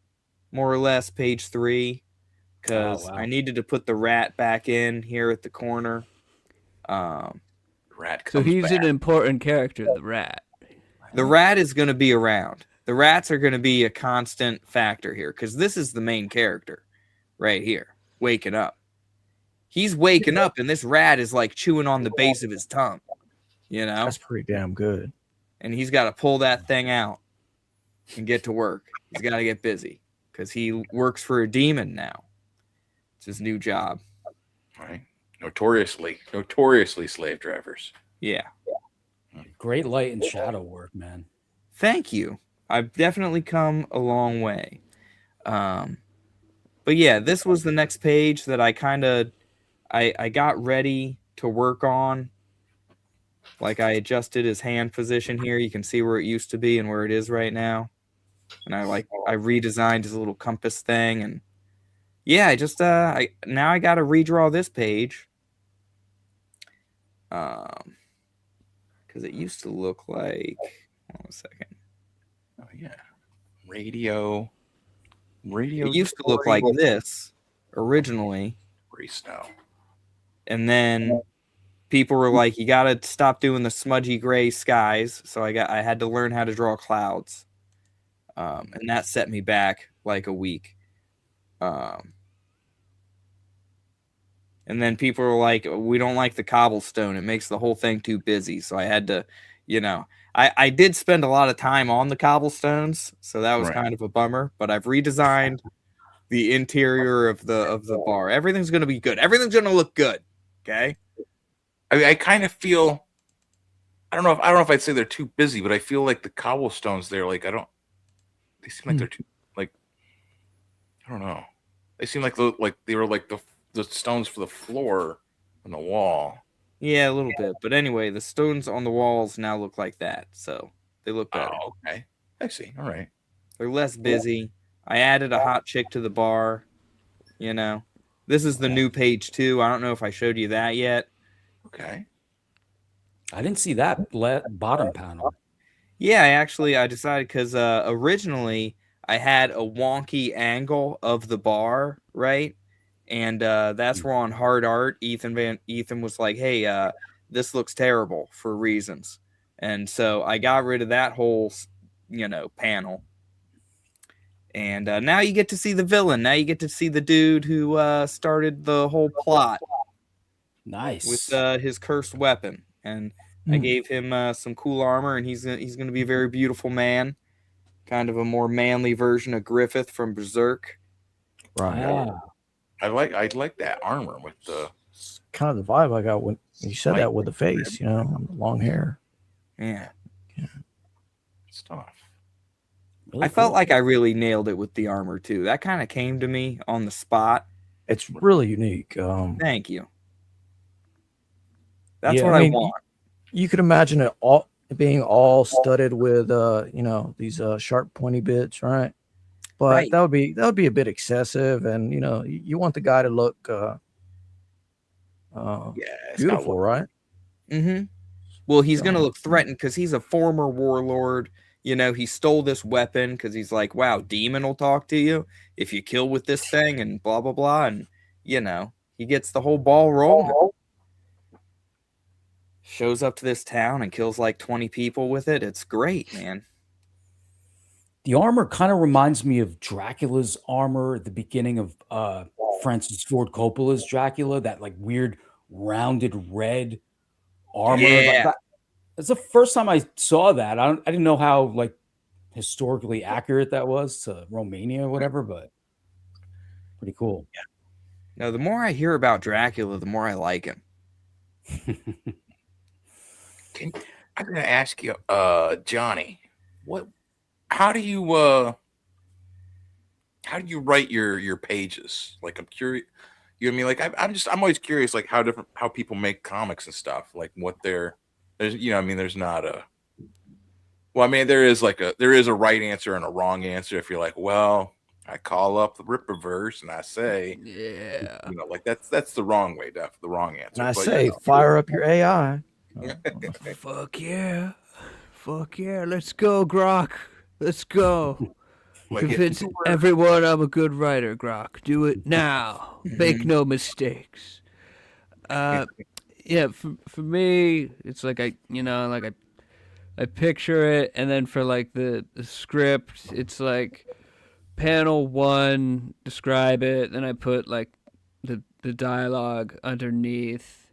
more or less page 3, because I needed to put the rat back in here at the corner. Rat. So he's an important character, the rat. The rat is going to be around. The rats are going to be a constant factor here, because this is the main character right here, waking up. He's waking up, and this rat is like chewing on the base of his tongue. That's pretty damn good. And he's got to pull that thing out and get to work. He's got to get busy because he works for a demon now. It's his new job. Right. Notoriously slave drivers. Yeah. Great light and shadow work, man. Thank you. I've definitely come a long way. But yeah, this was the next page that I kind of I got ready to work on. Like I adjusted his hand position here. You can see where it used to be and where it is right now. And I redesigned his little compass thing. And yeah, now I got to redraw this page. Because it used to look like, hold on a second. Oh yeah. Radio. It used to look like this originally. Snow. And then people were like, you got to stop doing the smudgy gray skies. So I had to learn how to draw clouds. And that set me back like a week. And then people were like, we don't like the cobblestone. It makes the whole thing too busy. So I had to, I did spend a lot of time on the cobblestones. So that was kind of a bummer. But I've redesigned the interior of the bar. Everything's going to be good. Everything's going to look good. Okay. I kind of feel, I don't know if I'd say they're too busy, but I feel like the cobblestones there, like they seem like they're too, like, I don't know. They seem like they were like the stones for the floor on the wall. Yeah, a little bit. But anyway, the stones on the walls now look like that, so they look better. Oh, okay. I see. All right. They're less busy. I added a hot chick to the bar. You know, this is the new page 2. I don't know if I showed you that yet. Okay. I didn't see that bottom panel. Yeah, I decided because originally I had a wonky angle of the bar, right? And that's where on hard art, Ethan was like, "Hey, this looks terrible for reasons," and so I got rid of that whole, panel. And now you get to see the villain. Now you get to see the dude who started the whole plot. Nice. With his cursed weapon, and I gave him some cool armor, and he's going to be a very beautiful man, kind of a more manly version of Griffith from Berserk. Right. I like that armor with the kind of the vibe I got when you said that with the face, long hair. Yeah. Stuff. I felt like I really nailed it with the armor too. That kind of came to me on the spot. It's really unique. Thank you. That's what I want. You could imagine it all being all studded with these sharp pointy bits, right? But that would be a bit excessive, and you want the guy to look beautiful, right? Mm-hmm. Well, he's gonna look threatened because he's a former warlord. He stole this weapon because he's like, wow, demon will talk to you if you kill with this thing, and blah blah blah, and he gets the whole ball rolling. Shows up to this town and kills like 20 people with it. It's great, man. The armor kind of reminds me of Dracula's armor at the beginning of Francis Ford Coppola's Dracula, that like weird rounded red armor. Yeah. That's the first time I saw that. I didn't know how like historically accurate that was to Romania or whatever, but pretty cool. Yeah. No, the more I hear about Dracula, the more I like him. I'm gonna ask you, Johnny, how do you write your pages? Like, I'm curious. You know what I mean? Like, I'm always curious, like how people make comics and stuff. Like what there's there's not a. Well, I mean, there is a right answer and a wrong answer. If you're like, well, I call up the Rippaverse and I say, yeah, like that's the wrong way, the wrong answer. And I say, fire up your AI. Fuck yeah. Let's go, Grok. Let's go. Convince everyone I'm a good writer, Grok. Do it now. Make no mistakes. Yeah, for me, it's like I picture it, and then for like the script, it's like panel 1, describe it, then I put like the dialogue underneath.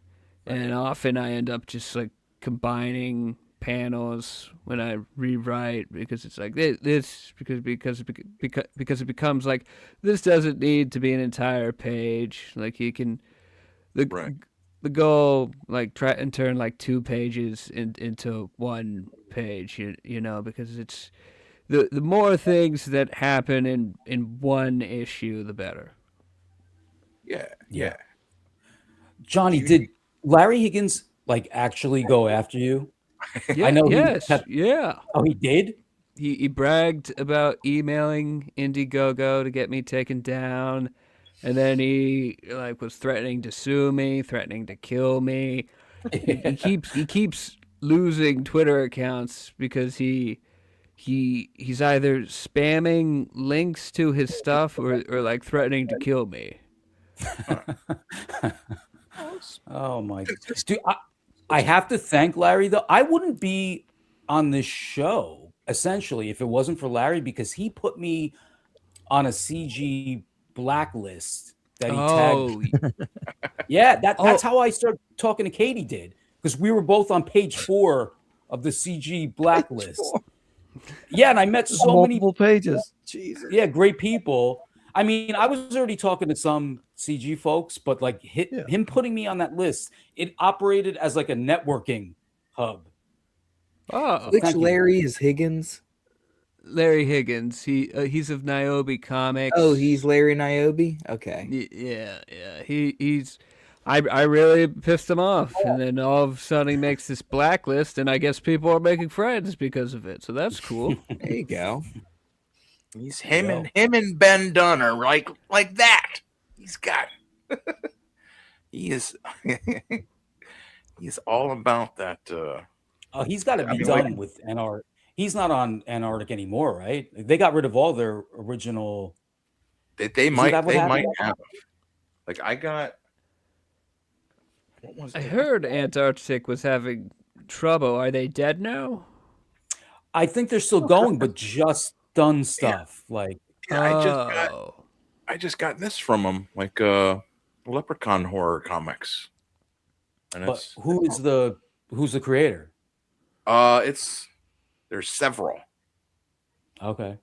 And often I end up just like combining panels when I rewrite, because it's like this because it becomes like this doesn't need to be an entire page. Like you can the goal like try and turn like 2 pages into 1 page. Because it's the more things that happen in one issue, the better. Yeah. Johnny, did Larry Higgins like actually go after you? Yeah, I know. Yeah. Oh, he did. He bragged about emailing Indiegogo to get me taken down, and then he like was threatening to sue me, threatening to kill me. He keeps losing Twitter accounts because he's either spamming links to his stuff or like threatening to kill me. Oh my goodness. Dude, I have to thank Larry though. I wouldn't be on this show essentially if it wasn't for Larry, because he put me on a CG blacklist that he tagged. Yeah, that's how I started talking to Katie did, because we were both on page 4 of the CG blacklist. Yeah, and I met so many pages. Jesus. Yeah, great people. I mean, I was already talking to some CG folks, but like him putting me on that list, it operated as like a networking hub. Oh, which Larry is Higgins? Larry Higgins. He's of Niobe Comics. Oh, he's Larry Niobe. Okay. Yeah. He's. I really pissed him off, and then all of a sudden he makes this blacklist, and I guess people are making friends because of it. So that's cool. There you go. He's him and Ben Dunn are like that. He's got. He is. He's all about that. He's got to be done with Antarctic. He's not on Antarctic anymore, right? They got rid of all their original. They might have. Like I got. I heard Antarctic was having trouble. Are they dead now? I think they're still going, but just done stuff like. Yeah, I just got this from them, like Leprechaun horror comics. And but who's the creator? There's several. Okay.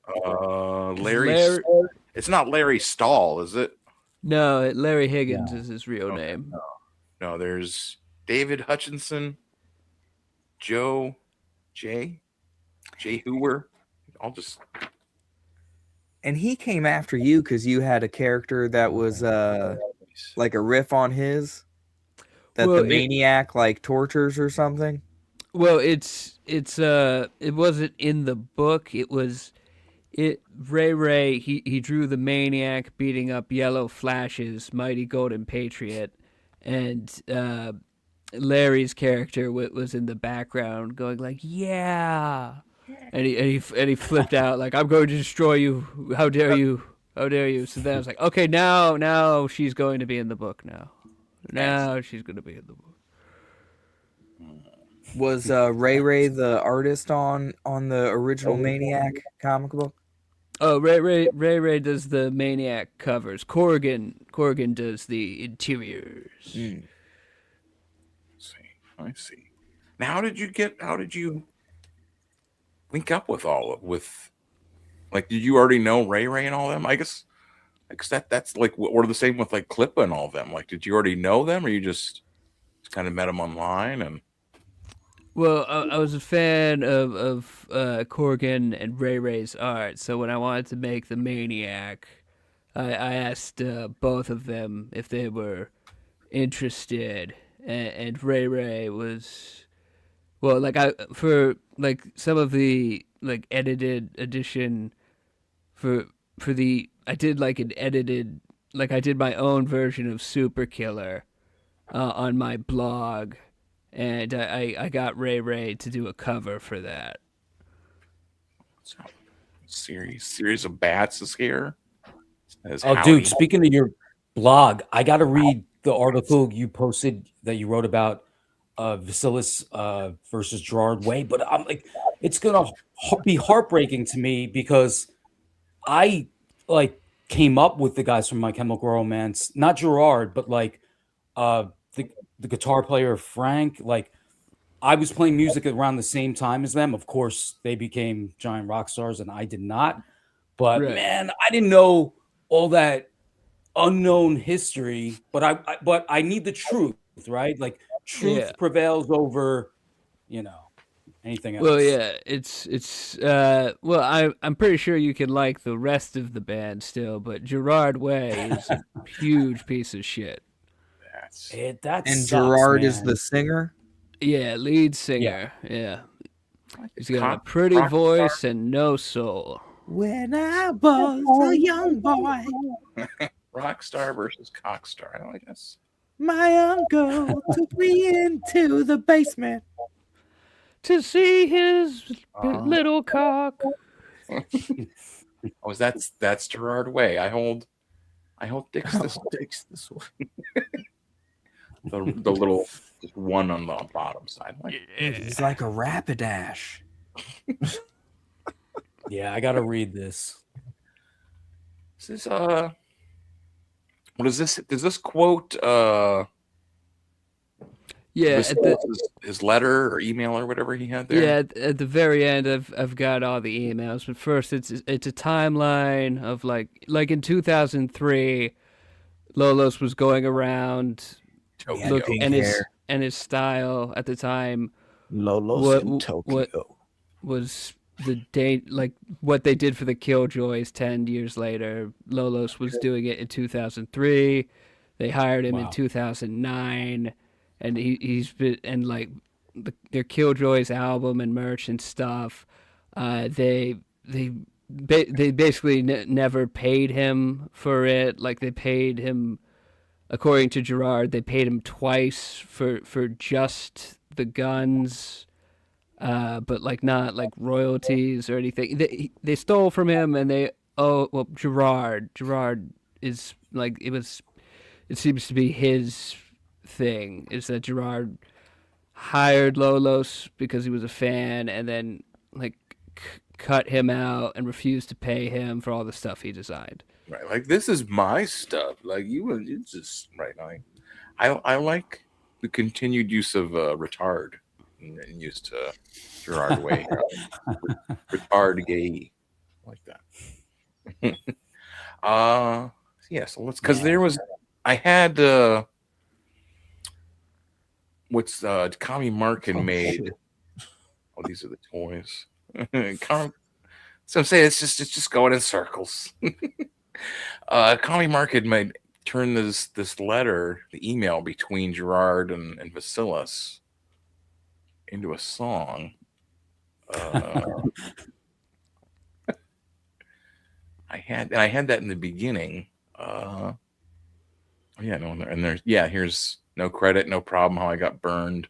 Larry. It's not Larry Stahl, is it? No, Larry Higgins is his real name. No, there's David Hutchinson, Jay Hoover. I'll just. And he came after you because you had a character that was like a riff on his, that the maniac like tortures or something. Well, it wasn't in the book. Ray he drew the maniac beating up Yellow Flash's Mighty Golden Patriot, and Larry's character was in the background going like, yeah. And he flipped out like, I'm going to destroy you. How dare you? How dare you? So then I was like, okay, now she's going to be in the book now. Now she's going to be in the book. Was Ray the artist on the original Maniac comic book? Oh, Ray does the Maniac covers. Corrigan does the interiors. I see. Now, how did you link up with like, did you already know Ray and all them? I guess that's like, we're the same with like Klippa and all them. Like, did you already know them, or you just kind of met them online? And well, I was a fan of Corrigan and Ray's art, so when I wanted to make the Maniac, I asked both of them if they were interested, and Ray was, well, like for like some of the like edited edition for the, I did like an edited, like I did my own version of Super Killer on my blog. And I got Ray to do a cover for that. Series of bats to scare. Dude, speaking of your blog, I got to read the article you posted that you wrote about Vasilis versus Gerard Way. But I'm like, it's gonna be heartbreaking to me because I like came up with the guys from My Chemical Romance, not Gerard, but like the guitar player Frank. Like, I was playing music around the same time as them. Of course, they became giant rock stars and I did not. But man, I didn't know all that unknown history. But I need the truth, right? Like, truth prevails over, anything else. Well, yeah, it's well, I'm pretty sure you can like the rest of the band still, but Gerard Way is a huge piece of shit. And sucks, Gerard man. is the singer? Yeah, lead singer. Yeah. He's got a pretty voice and no soul. When I was a young boy, Rockstar versus Cockstar, I guess. my uncle took me into the basement to see his little cock. Oh, that's Gerard Way. I hold Dick's this one. the little just one on the bottom side. Like, he's like a Rapidash. Yeah, I gotta read this. This is what is this? Does this quote yeah, his letter or email or whatever he had there? Yeah, at the very end I've got all the emails, but first it's a timeline of like in 2003 Lolos was going around looking, and his style at the time Lolos in Tokyo was like what they did for the Killjoys 10 years later. Lolos was doing it in 2003. They hired him in Wow. 2009, and he's been and like their Killjoys album and merch and stuff. They basically never paid him for it. Like they paid him, according to Gerard, they paid him twice for just the guns. But like not like royalties or anything. They stole from him, and Gerard is like it seems to be his thing is that Gerard hired Lolos because he was a fan, and then like cut him out and refused to pay him for all the stuff he designed. Right, like this is my stuff. Like it's just right. I like the continued use of retard and used to Gerard way. Retard gay, like that. Yeah. So let's because there was I had what's Kami Markin made. Oh, these are the toys. So I'm saying it's just going in circles. Kami Markin made turn this letter, the email between Gerard and Vasilis into a song. I had that in the beginning. Here's no credit, no problem. How I got burned,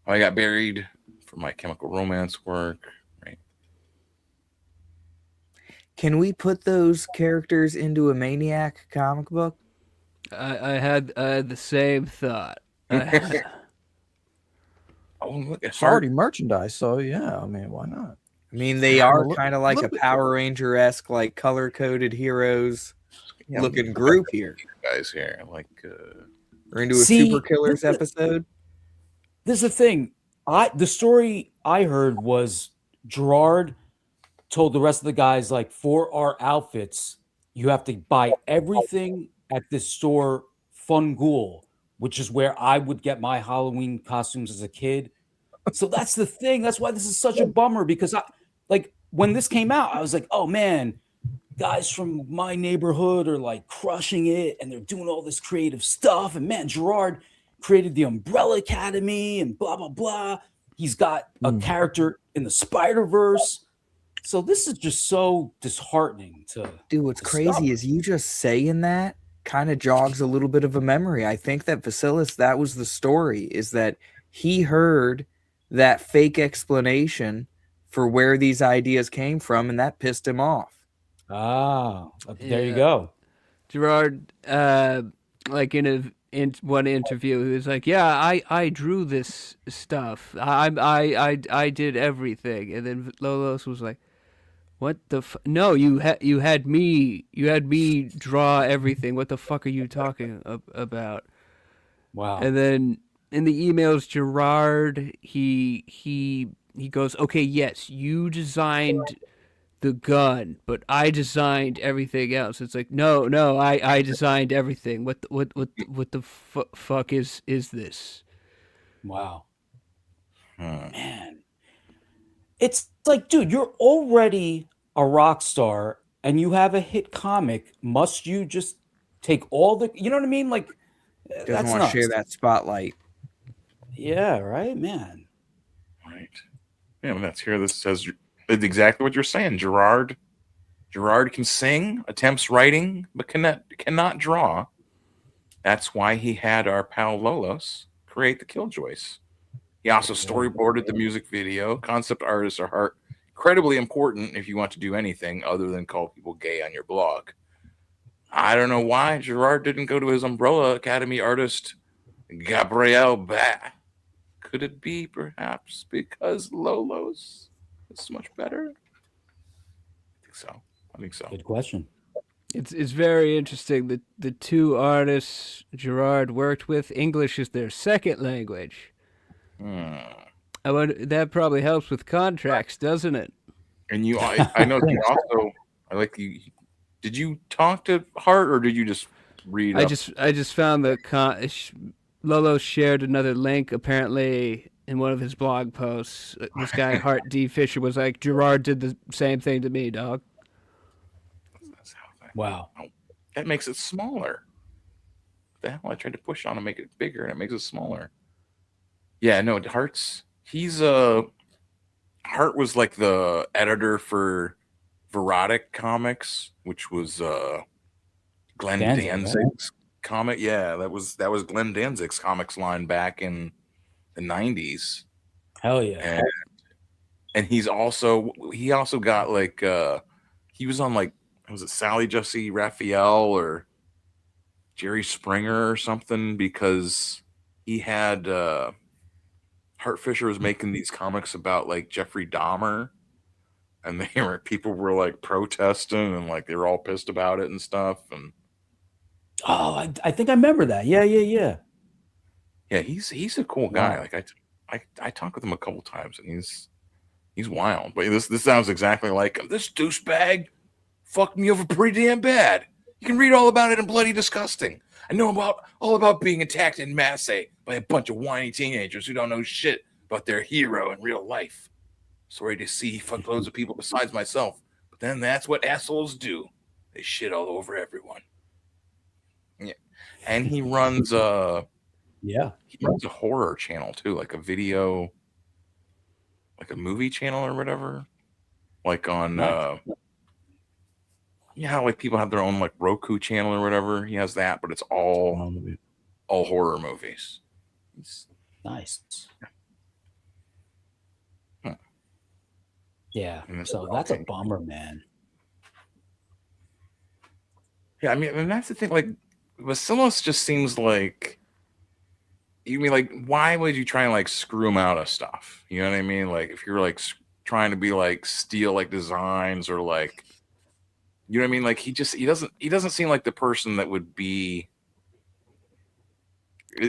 how I got buried for my Chemical Romance work. Right? Can we put those characters into a Maniac comic book? I had the same thought. Oh, look, it's already merchandise, so yeah. I mean, why not? I mean, they are kind of like a Power Ranger-esque, like color-coded heroes looking group here. Guys here, like we're into a Super Killers episode. This is the thing. The story I heard was Gerard told the rest of the guys, like, for our outfits, you have to buy everything at this store, Fun Ghoul, which is where I would get my Halloween costumes as a kid. So that's the thing. That's why this is such a bummer, because when this came out, I was like, oh man, guys from my neighborhood are like crushing it and they're doing all this creative stuff. And man, Gerard created the Umbrella Academy and blah, blah, blah. He's got a character in the Spider-Verse. So this is just so disheartening to Dude, what's crazy is you just saying that kind of jogs a little bit of a memory. I think that Vasilis, that was the story, is that he heard that fake explanation for where these ideas came from, and that pissed him off. Ah, there you go. Gerard, like in one interview, he was like, "Yeah, I drew this stuff. I did everything." And then Lolos was like, "What the no? You had me draw everything. What the fuck are you talking about?" Wow. And then in the emails, Gerard he goes, "Okay, yes, you designed the gun, but I designed everything else." It's like, no, I designed everything. What the fuck is this? Wow. Man. It's like, dude, you're already a rock star and you have a hit comic. Must you just take all the, you know what I mean? Like, Doesn't want to share that spotlight. Yeah, right, man. Right. Yeah, well, that's here. This says it's exactly what you're saying. Gerard can sing, attempts writing, but cannot draw. That's why he had our pal Lolos create the Killjoys. He also storyboarded the music video. Concept artists are incredibly important if you want to do anything other than call people gay on your blog. I don't know why Gerard didn't go to his Umbrella Academy artist, Gabriel Ba. Could it be perhaps because Lolos is much better? I think so. Good question. It's very interesting that the two artists Gerard worked with, English is their second language. I wonder, that probably helps with contracts, doesn't it? And I know you also, I like you. Did you talk to Hart or did you just read? I just found the Lolo shared another link. Apparently, in one of his blog posts. This guy Hart D. Fisher was like, Gerard did the same thing to me, dog. Wow. That makes it smaller. What the hell? I tried to push on to make it bigger, and it makes it smaller. Yeah, no, Hart was like the editor for Verotic Comics, which was Glenn Danzig, Danzig's comic. Yeah, that was Glenn Danzig's comics line back in the 90s. Hell yeah. And he also got like he was on like, was it Sally Jesse Raphael or Jerry Springer or something, because he had Hart Fisher was making these comics about like Jeffrey Dahmer, and people were like protesting and like they were all pissed about it and stuff. And I think I remember that. Yeah. yeah, he's a cool guy. Like I talked with him a couple times, and he's wild. But this sounds exactly like him. This douchebag fucked me over pretty damn bad. You can read all about it in Bloody Disgusting. I know all about being attacked in masse by a bunch of whiny teenagers who don't know shit about their hero in real life. Sorry to see he fucked loads of people besides myself, but then that's what assholes do. They shit all over everyone. Yeah, and he runs a horror channel too, like a movie channel or whatever, like on like people have their own like Roku channel or whatever. He has that, but it's all horror movies. Nice. Yeah. So that's a bummer, man. Yeah, I mean, and that's the thing. Like, Vasilis just seems like, you mean like, why would you try and like screw him out of stuff? You know what I mean? Like, if you're like trying to be like steal like designs or like, you know what I mean? Like he doesn't seem like the person that would be,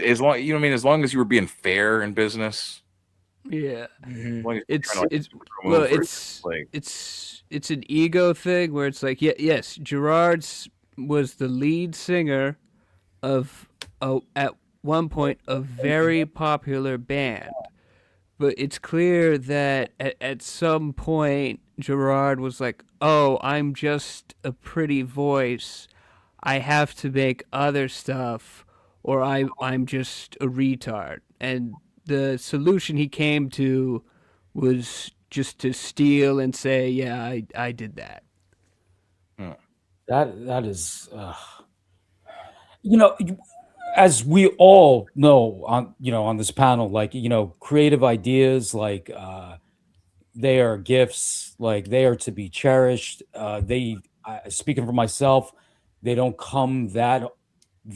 as long as you were being fair in business. Yeah. It's an ego thing where it's like, yes, Gerard's was the lead singer of at one point a very popular band, but it's clear that at some point Gerard was like, oh, I'm just a pretty voice, I have to make other stuff, or I'm just a retard. And the solution he came to was just to steal and say, yeah, I did that. That is, as we all know on this panel, like, creative ideas, like they are gifts, like they are to be cherished. Speaking for myself, they don't come that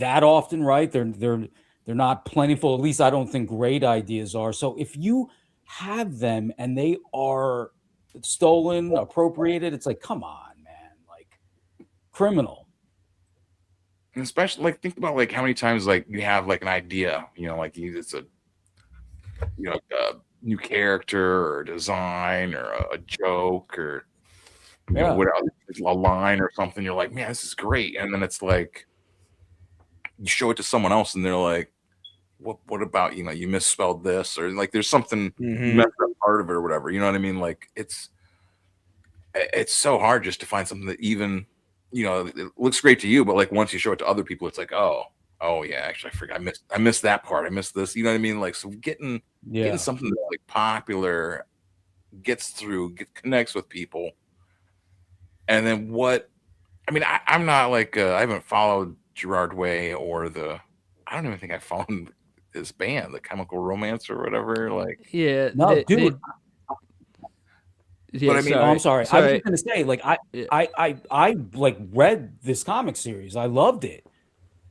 often, right? They're not plentiful. At least I don't think great ideas are. So if you have them and they are stolen, appropriated, it's like, come on, man, like criminal. And especially like think about like how many times like you have like an idea, like it's a a new character or design or a joke or whatever, a line or something. You're like, man, this is great, and then it's like you show it to someone else, and they're like, what about you misspelled this, or like there's something messed up part of it or whatever. You know what I mean? Like it's so hard just to find something that even it looks great to you, but like once you show it to other people, it's like, oh yeah, actually I forgot, I missed that part, I missed this. You know what I mean? Like, so getting something that's like popular, gets through, connects with people, and then I'm not like I haven't followed Gerard Way or I don't even think I followed his band, the Chemical Romance or whatever. Like, yeah, no, dude. Yeah, but I mean, I'm sorry. I was just gonna say, like, I like read this comic series. I loved it.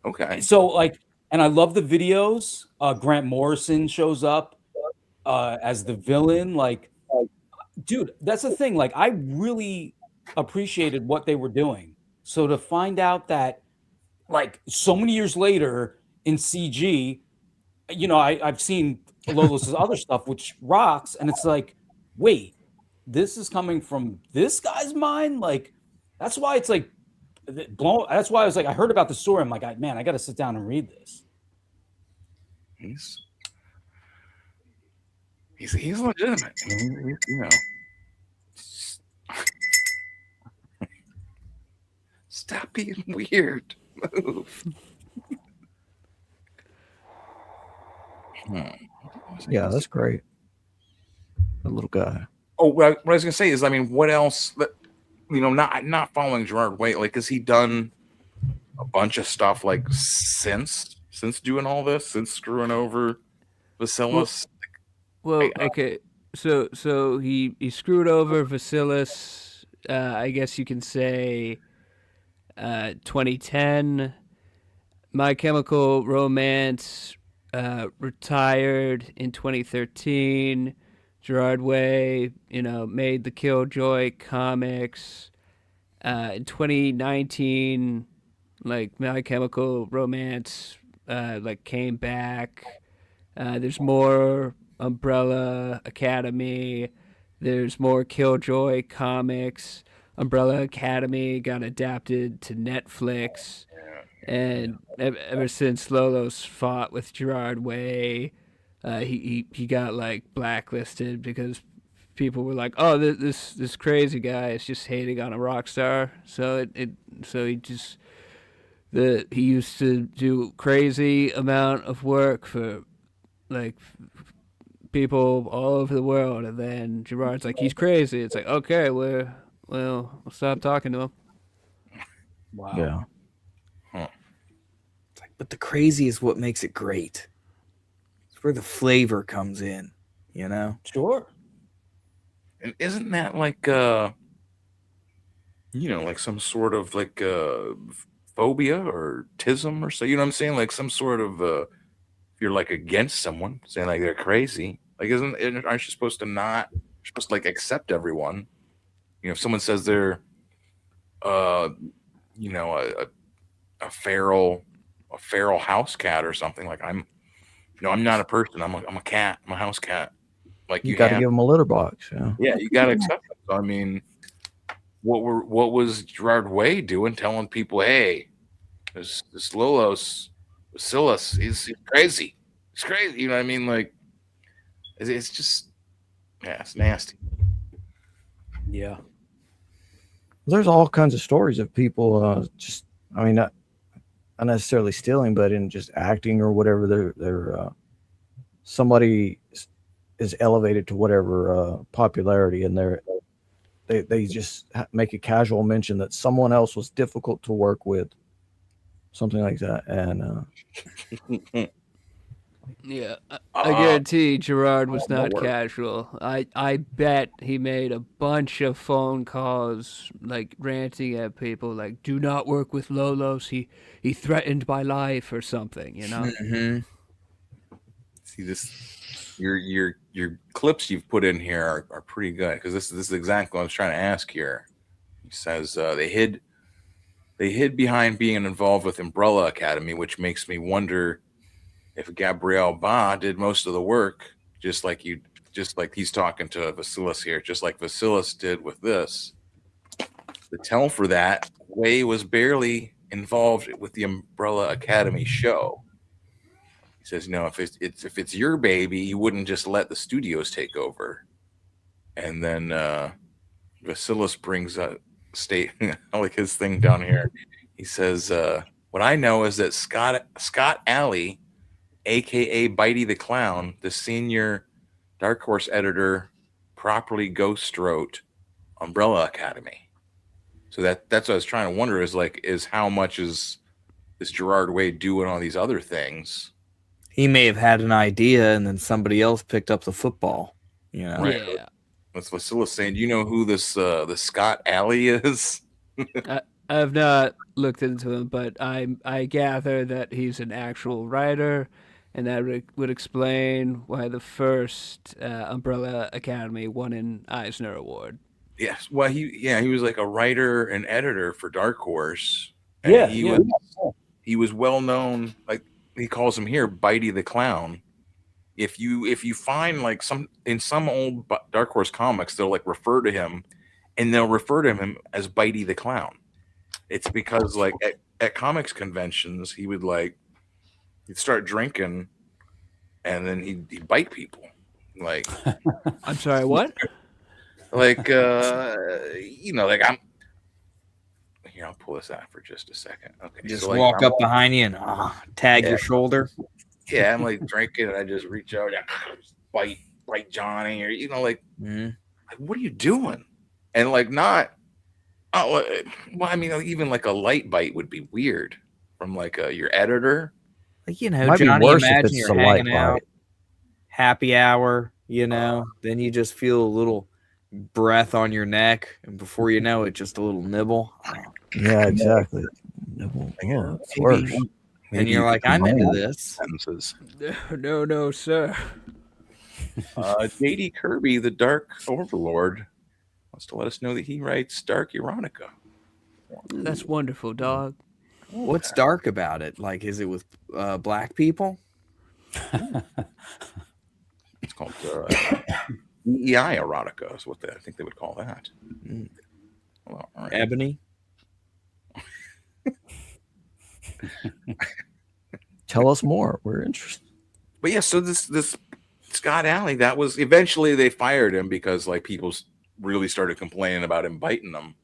Okay. So like, and I love the videos. Grant Morrison shows up as the villain. Like, dude, that's the thing. Like, I really appreciated what they were doing. So to find out that, like, so many years later in CG, I've seen Lola's other stuff, which rocks, and it's like, wait, this is coming from this guy's mind. Like, that's why it's like blown. That's why I was like, I heard about the story. I'm like, man, I got to sit down and read this. He's legitimate. I mean, you know. Stop being weird. Move. Yeah, that's great. The little guy. Oh, what I was gonna say is, I mean, what else? You know, not following Gerard Way. Like, has he done a bunch of stuff like since doing all this, since screwing over Vasilis? Well, okay. So he screwed over Vasilis. I guess you can say 2010. My Chemical Romance retired in 2013. Gerard Way, made the Killjoy comics. In 2019, like My Chemical Romance, came back. There's more Umbrella Academy. There's more Killjoy comics. Umbrella Academy got adapted to Netflix. And ever since Lolos fought with Gerard Way, he got blacklisted because people were like, "Oh, this crazy guy is just hating on a rock star." So he used to do crazy amount of work for people all over the world, and then Gerard's like, he's crazy. It's like, okay, we'll stop talking to him. Wow. Yeah. But the crazy is what makes it great. It's where the flavor comes in, Sure. And isn't that like some sort of phobia or tism or so? You know what I'm saying? Like some sort of if you're against someone, saying they're crazy. Aren't you supposed to not? You're supposed to accept everyone. If someone says they're a feral house cat or something, I'm not a person. I'm a cat. I'm a house cat. You got to give them a litter box. Yeah, you got to accept it. So, I mean, what was Gerard Way doing, telling people, "Hey, this Lolos Vasilis, he's crazy. He's crazy." You know what I mean? It's just, yeah, it's nasty. Yeah. There's all kinds of stories of people not necessarily stealing, but in just acting or whatever. They're somebody is elevated to whatever popularity, and they just make a casual mention that someone else was difficult to work with, something like that, and yeah, I guarantee Gerard was not casual. I bet he made a bunch of phone calls, ranting at people, "Do not work with Lolos. He threatened my life," or something. Mm-hmm. See this. Your clips you've put in here are pretty good, because this is exactly what I was trying to ask here. He says they hid behind being involved with Umbrella Academy, which makes me wonder if Gabriel Ba did most of the work, just like he's talking to Vasilis here, just like Vasilis did with this. The tell for that, Way was barely involved with the Umbrella Academy show. He says, if it's your baby, you wouldn't just let the studios take over. And then Vasilis brings up I like his thing down here. He says, what I know is that Scott Alley, aka Bitey the Clown, the senior Dark Horse editor, properly ghost wrote Umbrella Academy. So that's what I was trying to wonder is how much is Gerard Way doing all these other things? He may have had an idea, and then somebody else picked up the football. Right. Yeah. That's Vasilis saying. Do you know who this the Scott Alley is? I've not looked into him, but I gather that he's an actual writer, and that would explain why the first Umbrella Academy won an Eisner Award. Yes. Well, he was like a writer and editor for Dark Horse. And he was well known. Like he calls him here, Bitey the Clown. If you find some old Dark Horse comics, they'll refer to him, and they'll refer to him as Bitey the Clown. It's because at comics conventions, he would he'd start drinking, and then he'd bite people. Like, I'm sorry, what? like like I'm here. I'll pull this out for just a second. Okay, Just so like walk I'm, up behind you and tag Yeah. your shoulder. Yeah, I'm like drinking, and I just reach out, and bite Johnny, or like, what are you doing? And like not, well, I mean, even like a light bite would be weird from like your editor. Like, Might be Johnny, worse if imagine it's you're a light hanging out, bite. happy hour, then you just feel a little breath on your neck, and before you know it, just a little nibble. Yeah, exactly. Nibble. Oh, it's worse. And you're like, I'm into this. Sentences. No, sir. JD Kirby, the Dark Overlord, wants to let us know that he writes dark erotica. That's wonderful, dog. What's dark about it? Like, is it with black people? It's called EI erotica is what I think they would call that. Well, all right. Ebony. Tell us more. We're interested. But yeah, so this Scott Alley, that was eventually they fired him because like people really started complaining about him biting them.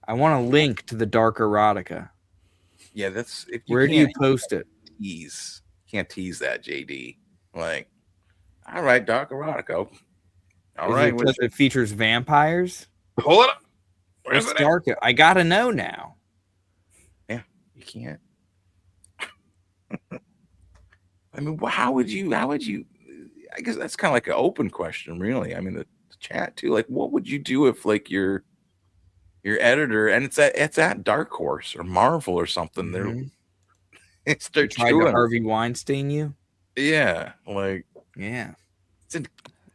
I want a link to the dark erotica. Yeah, that's if Where do you post it? Can't tease that, JD. Like, all right, dark erotica. All Is right, it because it features vampires? Pull it up. Where's It's it? dark. I gotta know now. Yeah, you can't. I mean, how would you? I guess that's kind of like an open question, really. I mean, the chat too. Like, what would you do if like your editor and it's at Dark Horse or Marvel or something? They're Tried to Harvey Weinstein you? Yeah, like it's in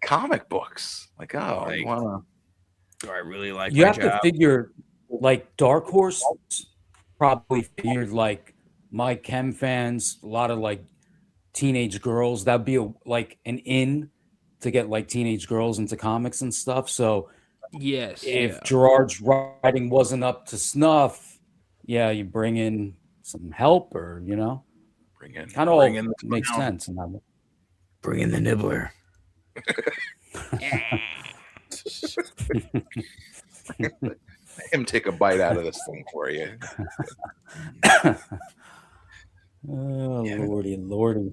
comic books. Like, oh, Like, you wanna? Do I really like You my have to job? figure, like Dark Horse probably figured like my chem fans, a lot of like teenage girls. That'd be like an in to get like teenage girls into comics and stuff. So Yes. if Gerard's writing wasn't up to snuff, yeah, you bring in some help, or kind of bring in the makes clown. sense. In that way. Bring in the nibbler. Him take a bite out of this thing for you. Oh lordy.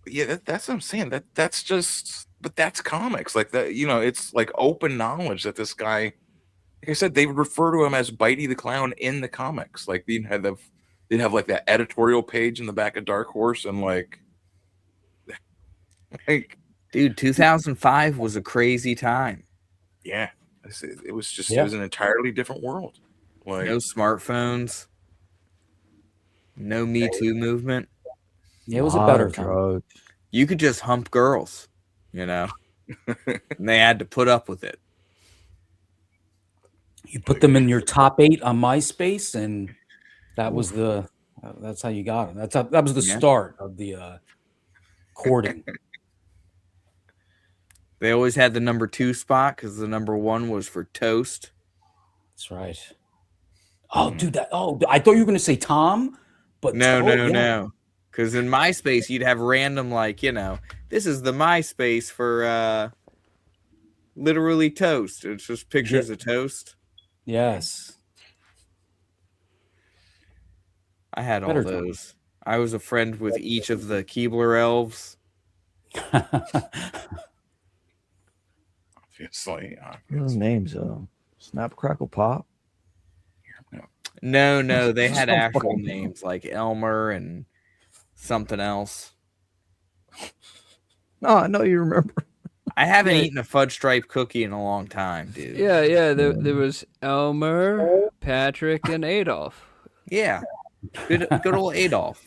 Yeah, that's what I'm saying. That's just, but that's comics. Like that, it's like open knowledge that this guy, like I said, they would refer to him as Bitey the Clown in the comics. Like they'd have like that editorial page in the back of Dark Horse, and like Dude, 2005 was a crazy time. yeah, it was just Yeah. it was an entirely different world. Like No smartphones, no Me Too movement. Yeah, it was a better time. drugs. You could just hump girls, and they had to put up with it. You put them in your top 8 on MySpace, and that was that's how you got it. That was the Yeah. start of the courting. They always had the number 2 spot because the number 1 was for toast. That's right. Oh, dude, I thought you were going to say Tom, but No. Because in MySpace, you'd have random, like, this is the MySpace for literally toast. It's just pictures of toast. Yes. I had all Better those. I was a friend with each of the Keebler elves. obviously. Those names, Snap Crackle Pop. No, they had actual names like Elmer and something else. No, I know you remember. I haven't eaten a fudge stripe cookie in a long time, dude. Yeah. There was Elmer, Patrick, and Adolf. Yeah, good old Adolf.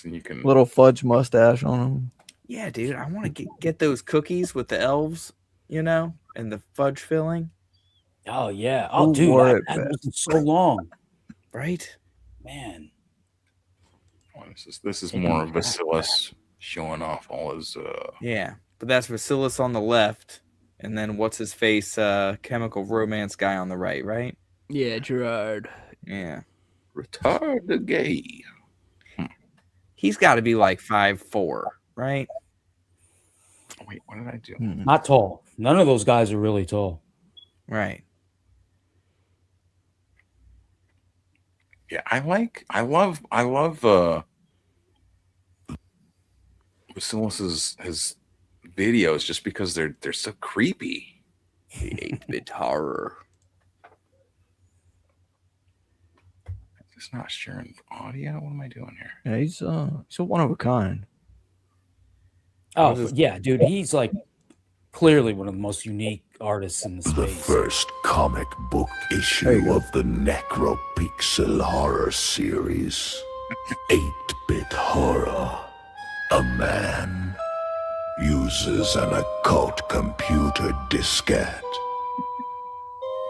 And you can Little fudge mustache on them. Yeah, dude, I want to get those cookies with the elves, and the fudge filling. Oh yeah. Oh, Who dude, wore it that best? was so long, right? Man. Oh, this is more of Bacillus showing off all his. Yeah, but that's Bacillus on the left, and then what's his face, chemical romance guy on the right? Yeah, Gerard. Yeah, retard the gay. He's got to be like 5'4", right? Wait, what did I do? Not tall. None of those guys are really tall. Right. Yeah, I love Basilis's his videos just because they're so creepy. The 8-bit horror. It's not sharing audio. What am I doing here? Yeah, he's a one of a kind. Oh yeah, dude, he's like clearly one of the most unique artists in the The space. first comic book issue of the Necropixel horror series. 8-bit horror. A man uses an occult computer diskette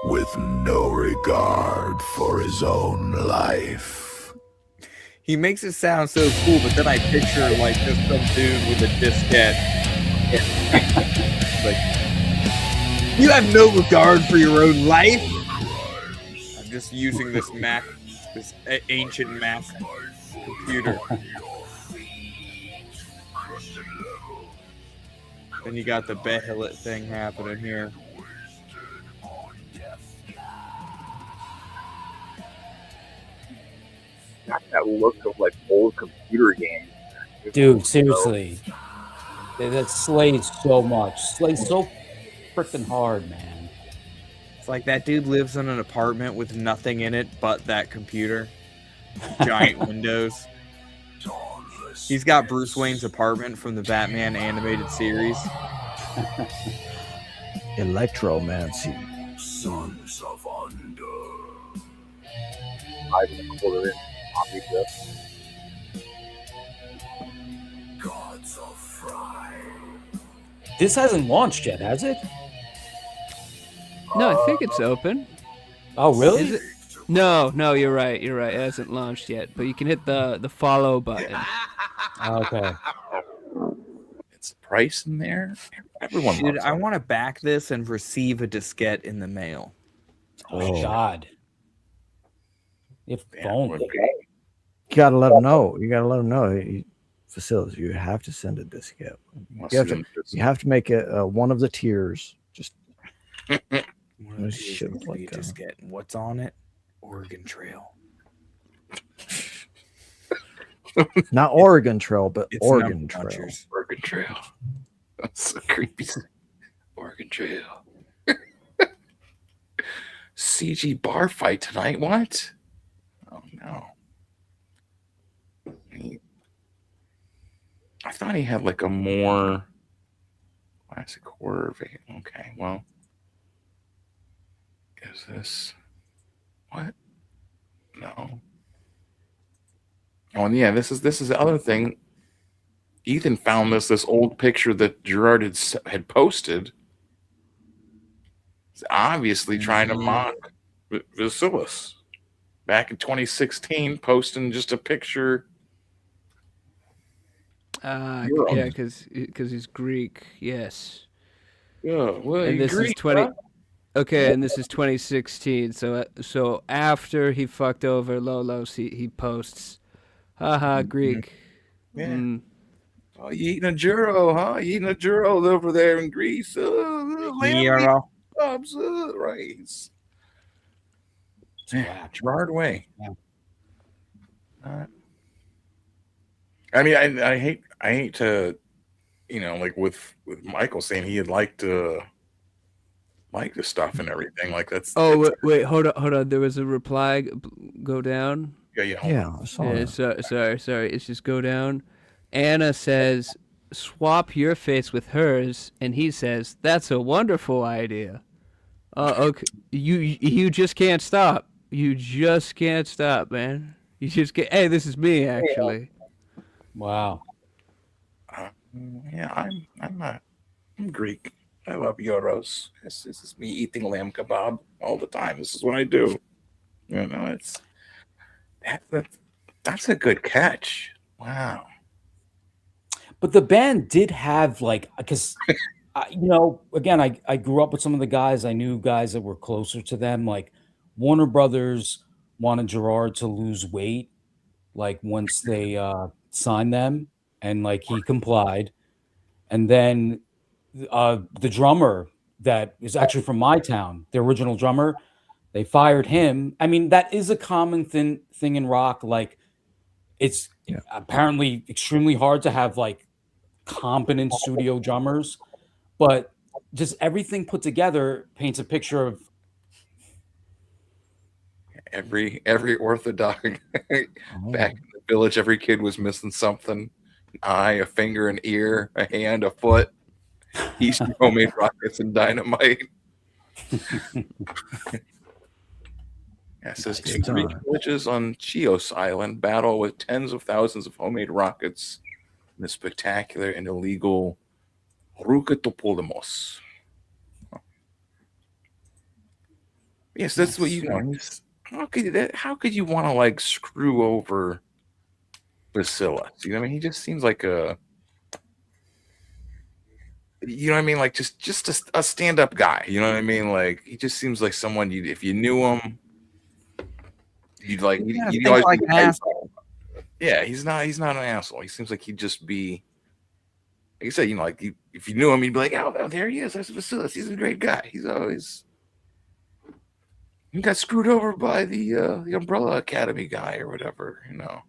with no regard for his own life. He makes it sound so cool, but then I picture like just some dude with a diskette. Like, you have no regard for your own life. I'm just using this Mac, this ancient Mac computer. Then you got the Behelit thing happening here. Got that look of like old computer games. Dude, seriously. That slays so much. Slays so freaking hard, man. It's like that dude lives in an apartment with nothing in it but that computer. Giant windows. He's got Bruce Wayne's apartment from the Batman animated series. Electromancy. Sons of Under. 5 1/4 inch copy disc. Gods of Fry. This hasn't launched yet, has it? No, I think it's open. Oh, really? Is it? No, you're right. You're right. It hasn't launched yet, but you can hit the follow button. Okay. It's price in there. Everyone Dude, loves I it. want to back this and receive a diskette in the mail. Oh, God. If only. You gotta let him know. You gotta let him know. Facilities, you have to send a diskette. You have to make it one of the tiers. Just shit like diskette. What's on it? Oregon Trail. not Oregon Trail, but It's Oregon Number Trail. Crunchers. Oregon Trail. That's so creepy. Oregon Trail. CG bar fight tonight. What? Oh no. I thought he had like a more classic horror vein. Okay, well. Is this what? No. Oh, and yeah, this is the other thing. Ethan found this old picture that Gerard had posted. He's obviously trying to mock Vasilis back in 2016, posting just a picture. Yeah, because he's Greek. Yes. Yeah, well, and this Greek, is 20. huh? Okay, and this is 2016. So after he fucked over Lolos, he posts, haha, Greek. Yeah. Mm. Oh, you eating a gyro, huh? You eating a gyro over there in Greece? Gyro. Right. Yeah, Gerard way. I mean, I hate to, like with Michael saying he'd like to like the stuff and everything. Like that's. Oh wait, hold on. There was a reply. Go down. Yeah. I saw that. Sorry. It's just go down. Anna says, "Swap your face with hers," and he says, "That's a wonderful idea." Okay, you just can't stop. You just can't stop, man. You just get. Hey, this is me actually. Wow. Yeah, I'm Greek. I love euros. This is me eating lamb kebab all the time. This is what I do. It's that's a good catch. Wow. But the band did have because, again, I grew up with some of the guys. I knew guys that were closer to them. Like Warner Brothers wanted Gerard to lose weight, like once they signed them. and like he complied. And then the drummer that is actually from my town, the original drummer, they fired him. I mean, that is a common thing in rock. Like, it's apparently extremely hard to have like competent studio drummers, but just everything put together paints a picture of Every Orthodox back in the village, every kid was missing something: an eye, a finger, an ear, a hand, a foot. He's homemade rockets and dynamite. Yeah, it says two Greek villages on Chios Island battle with tens of thousands of homemade rockets in the spectacular and illegal Roukatopolemos. Yes, that's what you know. How could you want to like screw over Basilius? You know what I mean? He just seems like a, you know what I mean? Like just a stand-up guy. You know what I mean? Like he just seems like someone you, if you knew him, you'd like. You'd always like be an asshole. Yeah, he's not an asshole. He seems like he'd just be, like I said, you know, like if you knew him, you'd be like, oh, there he is. That's Basilius. He's a great guy. He's always. He got screwed over by the Umbrella Academy guy or whatever, you know.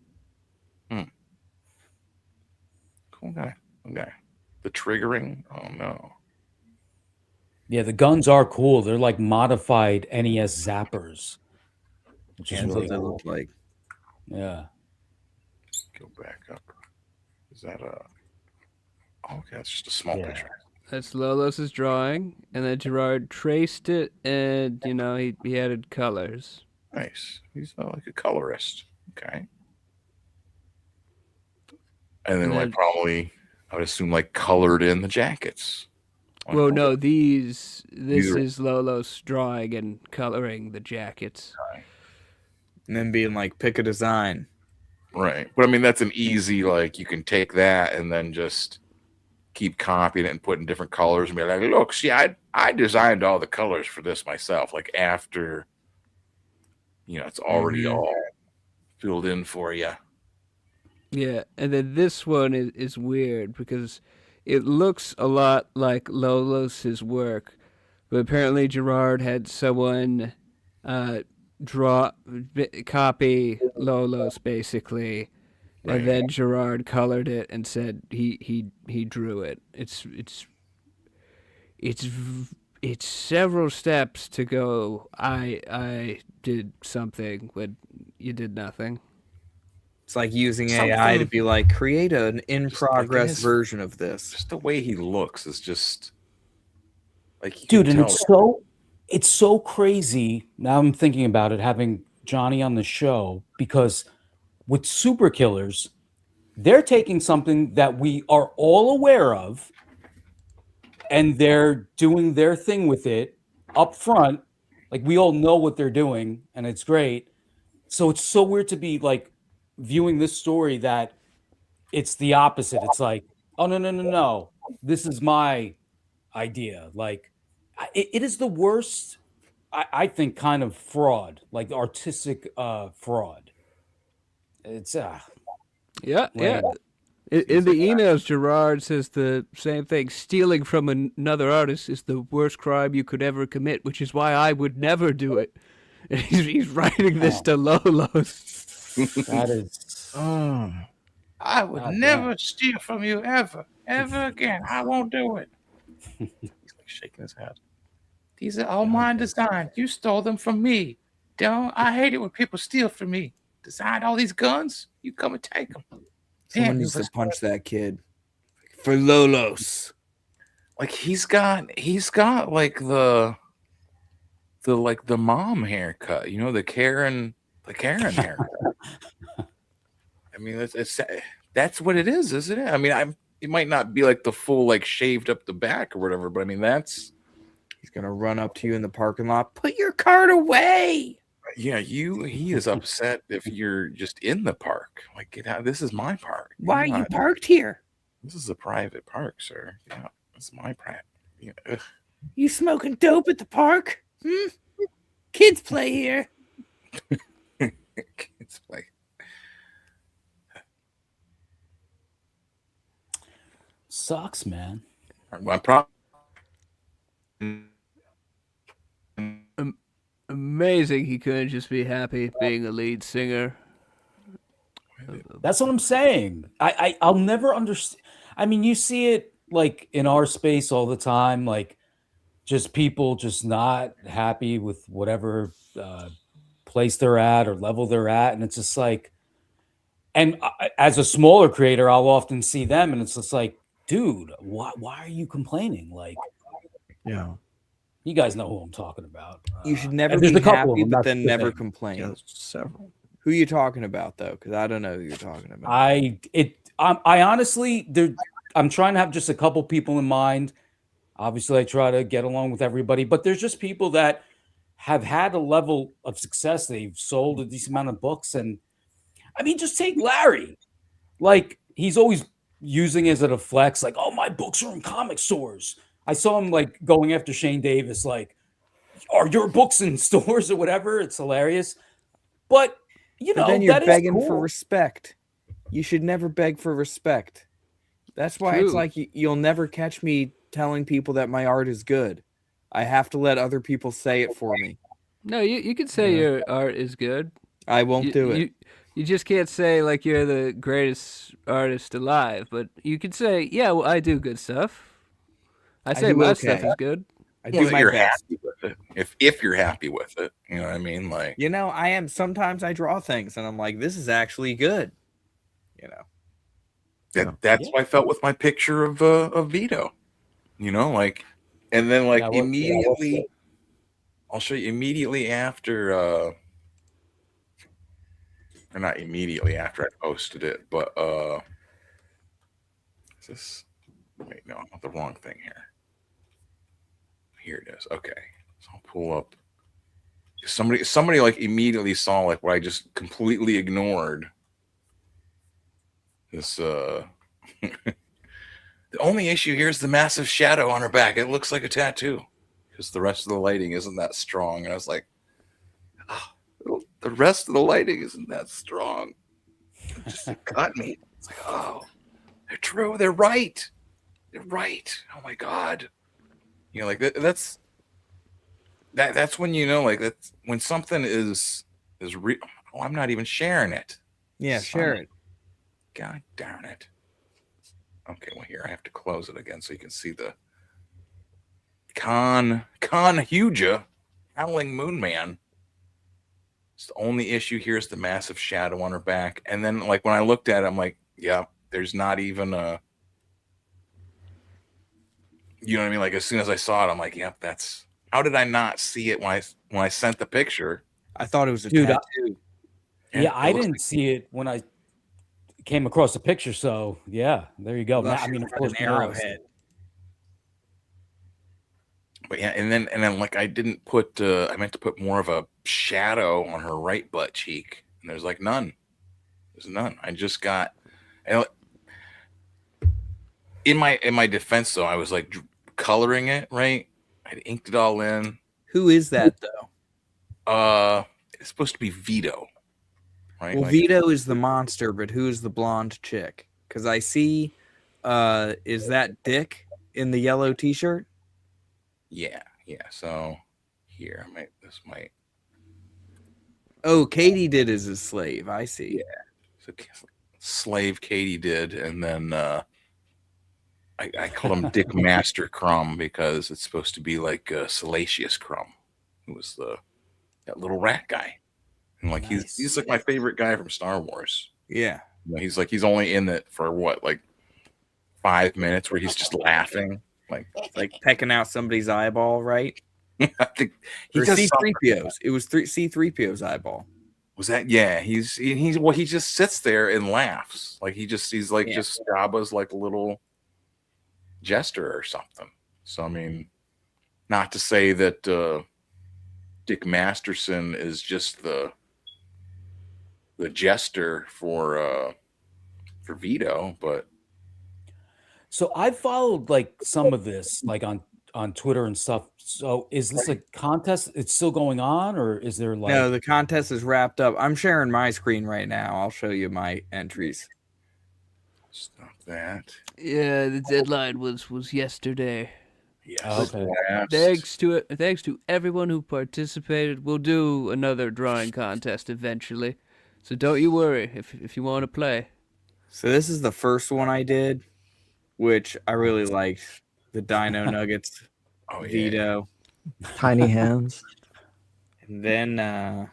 Cool guy. Okay. The triggering? Oh no. yeah, the guns are cool. They're like modified NES zappers, which is That's really what they cool. look like. Yeah. Go back up. Is that a? Oh, okay, that's just a small picture. That's Lolos's drawing, and then Gerard traced it, and you know he added colors. Nice. He's like a colorist. Okay. And then like probably, I would assume like colored in the jackets. Well, no, this These are- is Lolo's drawing and coloring the jackets. And then being like, pick a design. Right. But I mean, that's an easy, like, you can take that and then just keep copying it and putting different colors and be like, look, see, I designed all the colors for this myself. Like after, you know, it's already all filled in for you. Yeah, and then this one is weird because it looks a lot like Lolos's work, but apparently Gerard had someone copy Lolo's basically, and then Gerard colored it and said he drew it. It's several steps to go. I did something when you did nothing. It's like using AI to be like, create an in-progress his- version of this. Just the way he looks is just like, you Dude, can and tell it's so crazy. Now I'm thinking about it, having Johnny on the show, because with Super Killers, they're taking something that we are all aware of, and they're doing their thing with it up front. Like we all know what they're doing, and it's great. So it's so weird to be like viewing this story that it's the opposite. It's like, oh no, this is my idea. Like it is the worst, I think, kind of fraud, like artistic fraud. It's Yeah. lame. In the emails, Gerard says the same thing. Stealing from another artist is the worst crime you could ever commit, which is why I would never do it. And he's writing this to Lolos. That is. I would never steal from you ever again. I won't do it. he's like shaking his head. These are all mine designs. You stole them from me. Don't I hate it when people steal from me. Designed all these guns. You come and take them. Someone needs to punch that kid for Lolos. Like he's got like the mom haircut, you know, the Karen haircut. I mean, that's what it is, isn't it? I mean, it might not be like the full like shaved up the back or whatever, but I mean he's gonna run up to you in the parking lot. Put your cart away. Yeah, he is upset if you're just in the park. Like, get out. This is my park. Why are you parked here? This is a private park, sir. Yeah, it's my private. Yeah, You smoking dope at the park? Kids play here. Kids play. Sucks, man. My problem. Amazing he couldn't just be happy being a lead singer. That's what I'm saying. I'll never understand. I mean, you see it like in our space all the time, like just people just not happy with whatever place they're at or level they're at, and it's just like, and as a smaller creator, I'll often see them, and it's just like, dude, why are you complaining? Like, yeah, you guys know who I'm talking about. You should never and there's be a couple of happy, them, but that's then the never thing. complain. Yeah, several. Who are you talking about though? Because I don't know who you're talking about. I honestly, I'm trying to have just a couple people in mind. Obviously, I try to get along with everybody, but there's just people that have had a level of success. They've sold a decent amount of books, and I mean, just take Larry. Like, he's always using it as a flex, like, oh, my books are in comic stores. I saw him like going after Shane Davis, like, are your books in stores or whatever? It's hilarious. But you know, then you're that is begging for cool. respect. You should never beg for respect. That's why it's True. like you'll never catch me telling people that my art is good. I have to let other people say it for me. No, you could say your art is good. I won't do it. You just can't say like you're the greatest artist alive, but you could say, yeah, well, I do good stuff. I say do my okay. stuff is good. I do my you're best. happy with it. If you're happy with it, you know what I mean? Like, You know, I am. Sometimes I draw things and I'm like, this is actually good. You know. that's what I felt with my picture of Vito. You know, like, and then like immediately, I'll show you immediately after, or not immediately after I posted it, but is this? Wait, no, I'm not the wrong thing here. Here it is. Okay, so I'll pull up. Somebody like immediately saw like what I just completely ignored. This the only issue here is the massive shadow on her back. It looks like a tattoo because the rest of the lighting isn't that strong. And I was like, oh, the rest of the lighting isn't that strong. It just got me. It's like, oh, they're true. They're right. They're right. Oh my god. You know, like that's when you know, like that's when something is real. Oh, I'm not even sharing it. Yeah, share it. God darn it. Okay, well here I have to close it again so you can see the Con Huja, Howling Moon Man. It's the only issue here is the massive shadow on her back. And then like when I looked at it, I'm like, yeah, there's not even a, you know what I mean? Like as soon as I saw it, I'm like, yep, that's, how did I not see it when I sent the picture? I thought it was a Dude, tattoo. Yeah, I didn't see it when I came across the picture. So yeah, there you go. Unless I mean, you of had course, an arrowhead. But yeah, and then like I didn't put I meant to put more of a shadow on her right butt cheek, and there's like none. There's none. I just got, and in my defense though, I was like coloring it right. I inked it all in. Who is that though? It's supposed to be Vito, right? Well, like, Vito is the monster, but who is the blonde chick? Because I see, is that Dick in the yellow T-shirt? Yeah. So here, this might. Oh, Katie did as a slave. I see. Yeah. So slave Katie did, and then I called him Dick Master Crumb because it's supposed to be like Salacious Crumb, who was that little rat guy, and like he's like my favorite guy from Star Wars. Yeah. You know, he's only in it for what, like 5 minutes where he's just laughing, like pecking out somebody's eyeball, right? I think Or C-3PO's. It was C-3PO's eyeball. Was that? Yeah, he's well, he just sits there and laughs. Like he's like just Jabba's like little jester or something. So I mean, not to say that Dick Masterson is just the jester for Vito, but So I followed like some of this, like on Twitter and stuff. So is this a contest? It's still going on, or is there like? No, the contest is wrapped up. I'm sharing my screen right now. I'll show you my entries. Stop that. Yeah, the deadline was yesterday. Yes. Okay. Thanks to everyone who participated. We'll do another drawing contest eventually. So don't you worry if you want to play. So this is the first one I did, which I really liked. The Dino Nuggets Vito. Tiny hands. And then I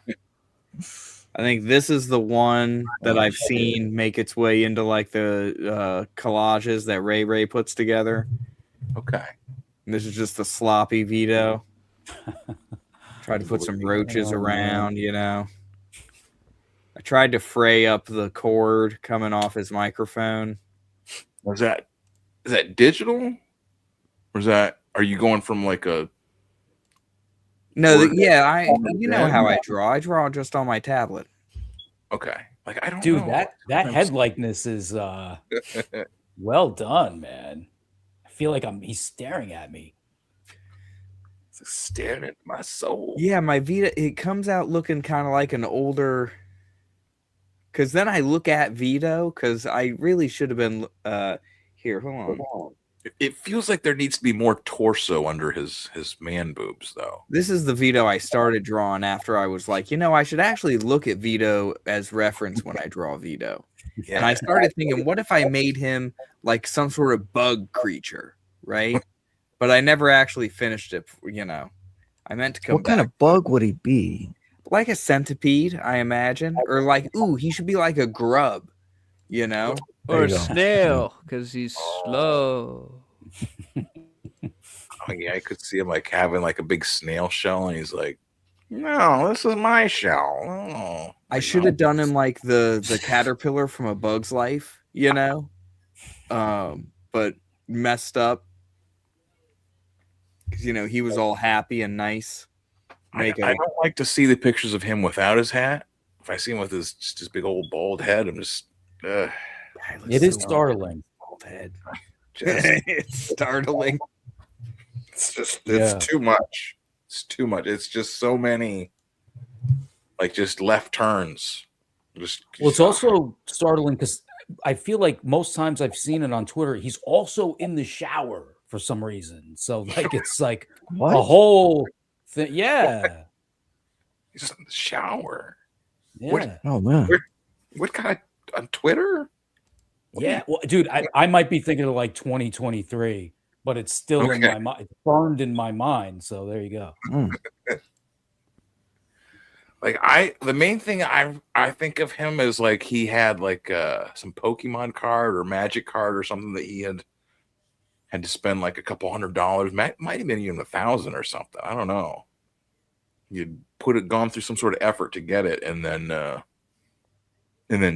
think this is the one that I've seen make its way into like the collages that Ray puts together. Okay. And this is just the sloppy Vito. Tried to put some roaches around, you know. I tried to fray up the cord coming off his microphone. Is that digital? Or are you going from like a No, you know how I draw. I draw just on my tablet. Okay. Like I don't Dude, know. that head likeness is well done, man. I feel like he's staring at me. It's staring at my soul. Yeah, my Vito, it comes out looking kind of like an older. Because then I look at Vito, because I really should have been. Here, hold on. It feels like there needs to be more torso under his man boobs, though. This is the Vito I started drawing after I was like, I should actually look at Vito as reference when I draw Vito. Yeah. And I started thinking, what if I made him like some sort of bug creature, right? But I never actually finished it, I meant to come What kind of bug would he be? Like a centipede, I imagine. Or like, he should be like a grub, Or a snail, because he's slow. Oh, yeah, I could see him like having like a big snail shell, and he's like, "No, this is my shell." Oh, I should have done him like the caterpillar from A Bug's Life, but messed up because he was all happy and nice. I don't like to see the pictures of him without his hat. If I see him with his big old bald head, I'm just. It is startling. Bald head. It's startling. It's too much. It's too much. It's just so many, like just left turns. Well, it's also startling because I feel like most times I've seen it on Twitter, he's also in the shower for some reason. So like it's like a whole thing. Yeah. He's in the shower. Yeah. Oh man. What kind of on Twitter? Yeah. Well, dude, I might be thinking of like 2023, but it's still in my mind. It's burned in my mind. So there you go. Like the main thing I think of him is like he had like some Pokemon card or Magic card or something that he had to spend like a couple $100. Might have been even $1,000 or something. I don't know. You'd gone through some sort of effort to get it, and then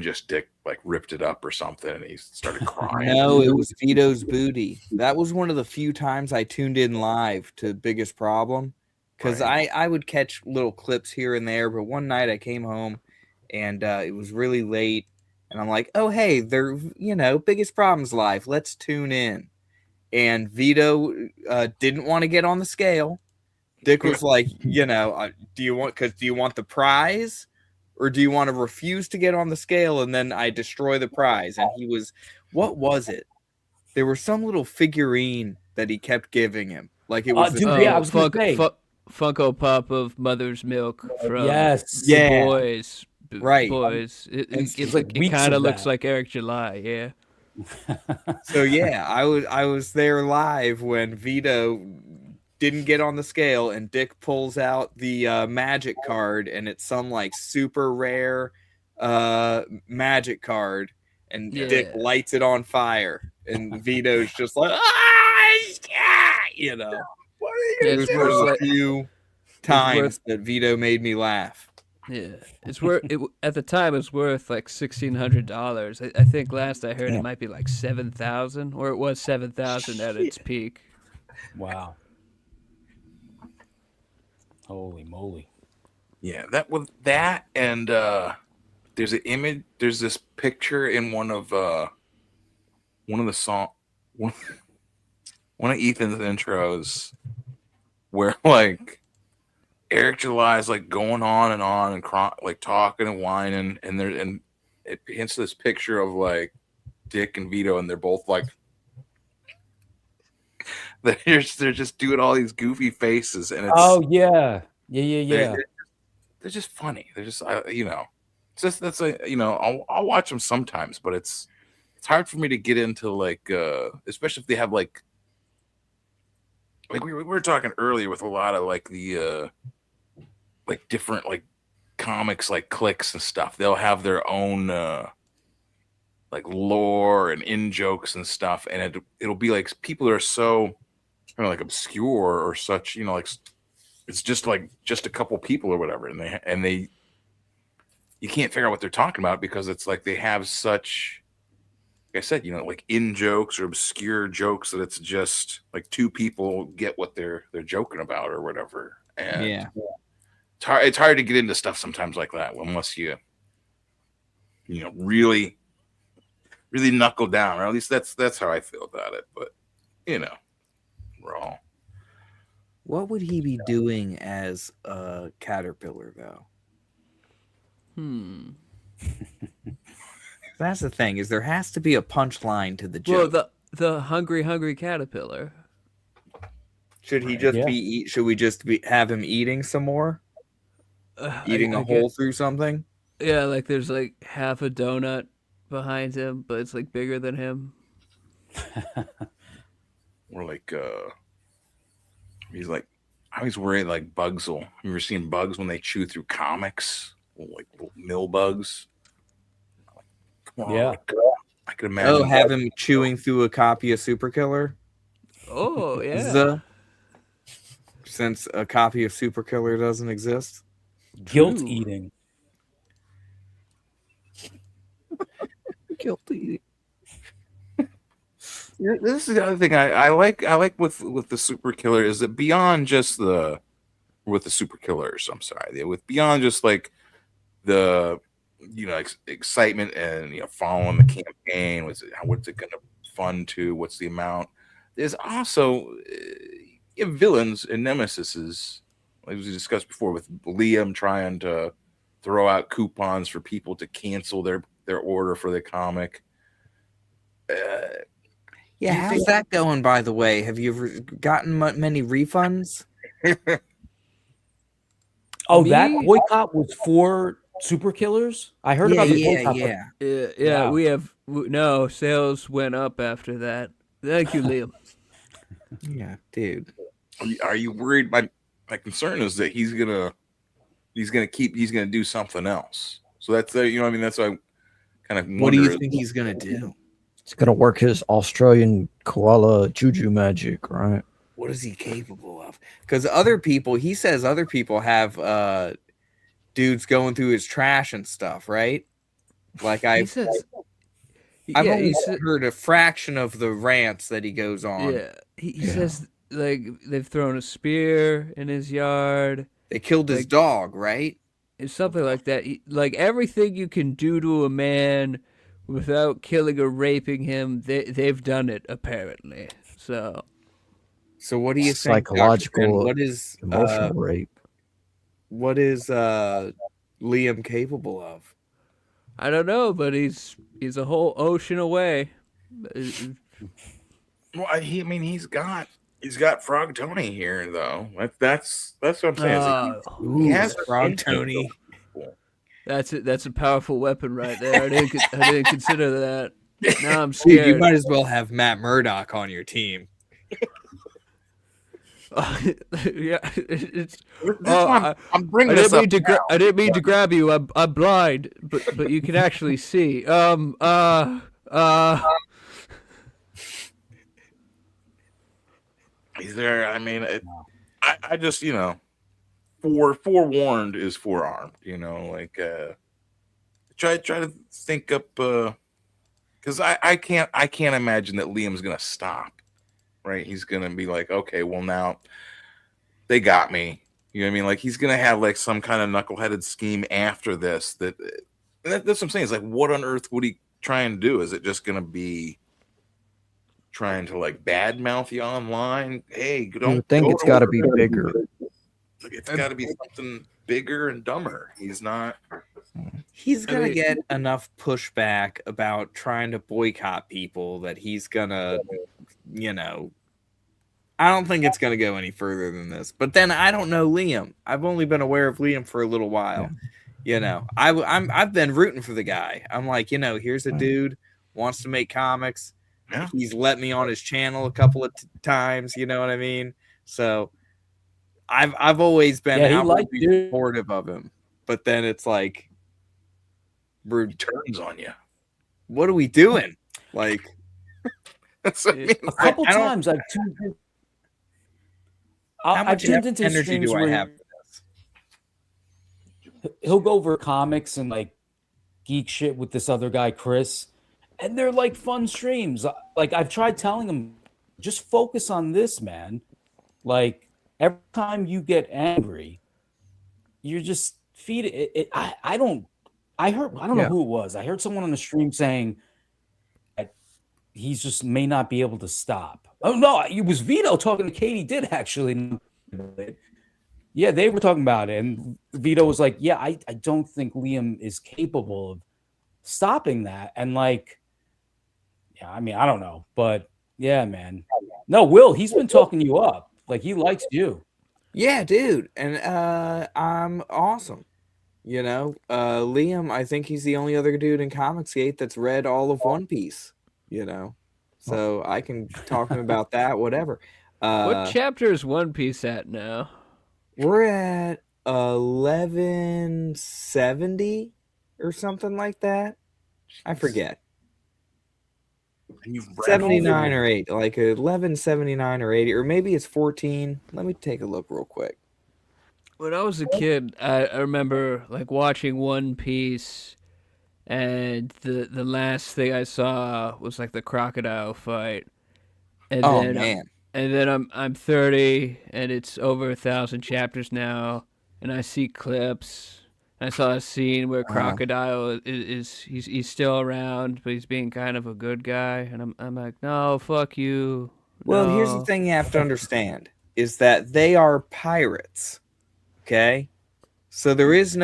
just Dick like ripped it up or something, and he started crying. No, it was Vito's booty. That was one of the few times I tuned in live to Biggest Problem, because I would catch little clips here and there. But one night I came home, and it was really late, and I'm like, oh hey, they're Biggest Problem's live. Let's tune in. And Vito didn't want to get on the scale. Dick was like, do you want the prize? Or do you want to refuse to get on the scale and then I destroy the prize? And he was, what was it? There was some little figurine that he kept giving him. Like it was I was going to say. Funko Pop of Mother's Milk from the Boys. Right. Boys. It's like it kind of looks like Eric July, yeah. So yeah, I was there live when Vito didn't get on the scale, and Dick pulls out the Magic card, and it's some like super rare Magic card, and Dick lights it on fire, and Vito's just like, There's a few times that Vito made me laugh. Yeah, it's worth it at the time. It's worth like $1,600. I think last I heard it might be like 7,000, or it was 7,000 at its peak. Wow. Holy moly. Yeah, that and there's an image, there's this picture in one of Ethan's intros where like Eric July is like going on and like talking and whining, and it hints this picture of like Dick and Vito, and they're both like they're just doing all these goofy faces, and it's they're just funny. They're just it's just that's I'll watch them sometimes, but it's hard for me to get into like especially if they have like we were talking earlier with a lot of like the like different like comics like cliques and stuff. They'll have their own like lore and in jokes and stuff, and it'll be like people that are so like obscure or such, like it's just like just a couple people or whatever, and they you can't figure out what they're talking about because it's like they have such, like I said, like in jokes or obscure jokes that it's just like two people get what they're joking about or whatever. And it's hard to get into stuff sometimes like that unless you really knuckle down, or at least that's how I feel about it. But we're all. What would he be doing as a caterpillar, though? That's the thing, is there has to be a punchline to the joke. Well, the hungry caterpillar. Should he just be should we just have him eating some more? Eating a hole through something? Yeah, like there's like half a donut behind him, but it's like bigger than him. Or like he's like, I always worry like bugs will. Have you ever seen bugs when they chew through comics? Like little mill bugs. Yeah. I could imagine. Oh, have him chewing through a copy of Super Killer? Oh, yeah. Since a copy of Super Killer doesn't exist? Guilt eating. Guilt eating. This is the other thing I like with the Super Killer is that beyond just with the Super Killers, I'm sorry, with beyond just like the excitement and following the campaign, what's it gonna fund to, what's the amount, there's also villains and nemesises, like we discussed before, with Liam trying to throw out coupons for people to cancel their order for the comic. Yeah, how's that going, by the way? Have you ever gotten many refunds? That boycott was for Super Killers? I heard about the boycott. Yeah. We have no sales went up after that. Thank you, Liam. Yeah, dude. Are you worried? My concern is that he's gonna do something else. So that's that's why I kind of wonder. What do you think he's gonna do? He's gonna work his Australian koala juju magic, right? What is he capable of? Because he says other people have dudes going through his trash and stuff, right? Like I've only heard a fraction of the rants that he goes on. Yeah, he says like they've thrown a spear in his yard. They killed his dog, right? It's something like that. Like everything you can do to a man without killing or raping him, they've done it apparently. So what do you think? Psychological, what is emotional rape? What is Liam capable of? I don't know, but he's a whole ocean away. Well, he's got Frog Tony here though. That's what I'm saying. He has Frog Tony. That's it. That's a powerful weapon right there. I didn't consider that. Now I'm scared. Dude, you might as well have Matt Murdock on your team. Yeah, it's. I'm bringing this up. I didn't mean to grab you. I'm blind, but you can actually see. He's there. I mean, I just forewarned is forearmed. Try to think up because I can't imagine that Liam's gonna stop. Right, he's gonna be like, okay, well now they got me. You know what I mean? Like he's gonna have like some kind of knuckleheaded scheme after this. That's what I'm saying. It's like, what on earth would he try and do? Is it just gonna be trying to like badmouth you online? Hey, don't. You would think it's got to be bigger. It's got to be something bigger and dumber. He's not. he's gonna mean- get enough pushback about trying to boycott people that he's gonna, I don't think it's gonna go any further than this. But then I don't know Liam. I've only been aware of Liam for a little while. I've been rooting for the guy. I'm like, here's a dude wants to make comics. Yeah. He's let me on his channel a couple of times. You know what I mean? So I've always been Yeah, he outwardly liked you. supportive of him. But then it's like, He turns on you. what are we doing? Like, That's what I mean. A couple I don't- times I've tuned in. how I've much tuned into energy streams do I where have? he'll go over comics and like geek shit with this other guy, Chris, and they're like fun streams. Like I've tried telling him, just focus on this, man. Like every time you get angry, you're just feed it. I don't know Yeah. who it was. I heard someone on the stream saying that he's just may not be able to stop. Oh no, it was Vito talking to Katie did actually. Yeah, they were talking about it, and Vito was like, "Yeah, I don't think Liam is capable of stopping that." And like, yeah, I mean, I don't know, but yeah, man. No, Will, he's been talking you up. Like he likes you. Yeah, dude, and I'm awesome. Liam, I think he's the only other dude in Comicsgate that's read all of One Piece. So I can talk to him about that. Whatever. What chapter is One Piece at now? We're at 1170 or something like that. I forget. And you've read 79 or 8, like 1179 or 80, or maybe it's 14. Let me take a look real quick. When I was a kid, I remember like watching One Piece, and the last thing I saw was like the crocodile fight. And Oh, then, man. And then I'm 30, and it's over 1,000 chapters now, and I see clips. I saw a scene where Crocodile he's still around, but he's being kind of a good guy, and I'm like, no, fuck you. Well, here's the no." thing you have to understand is that they are pirates. Okay? So there is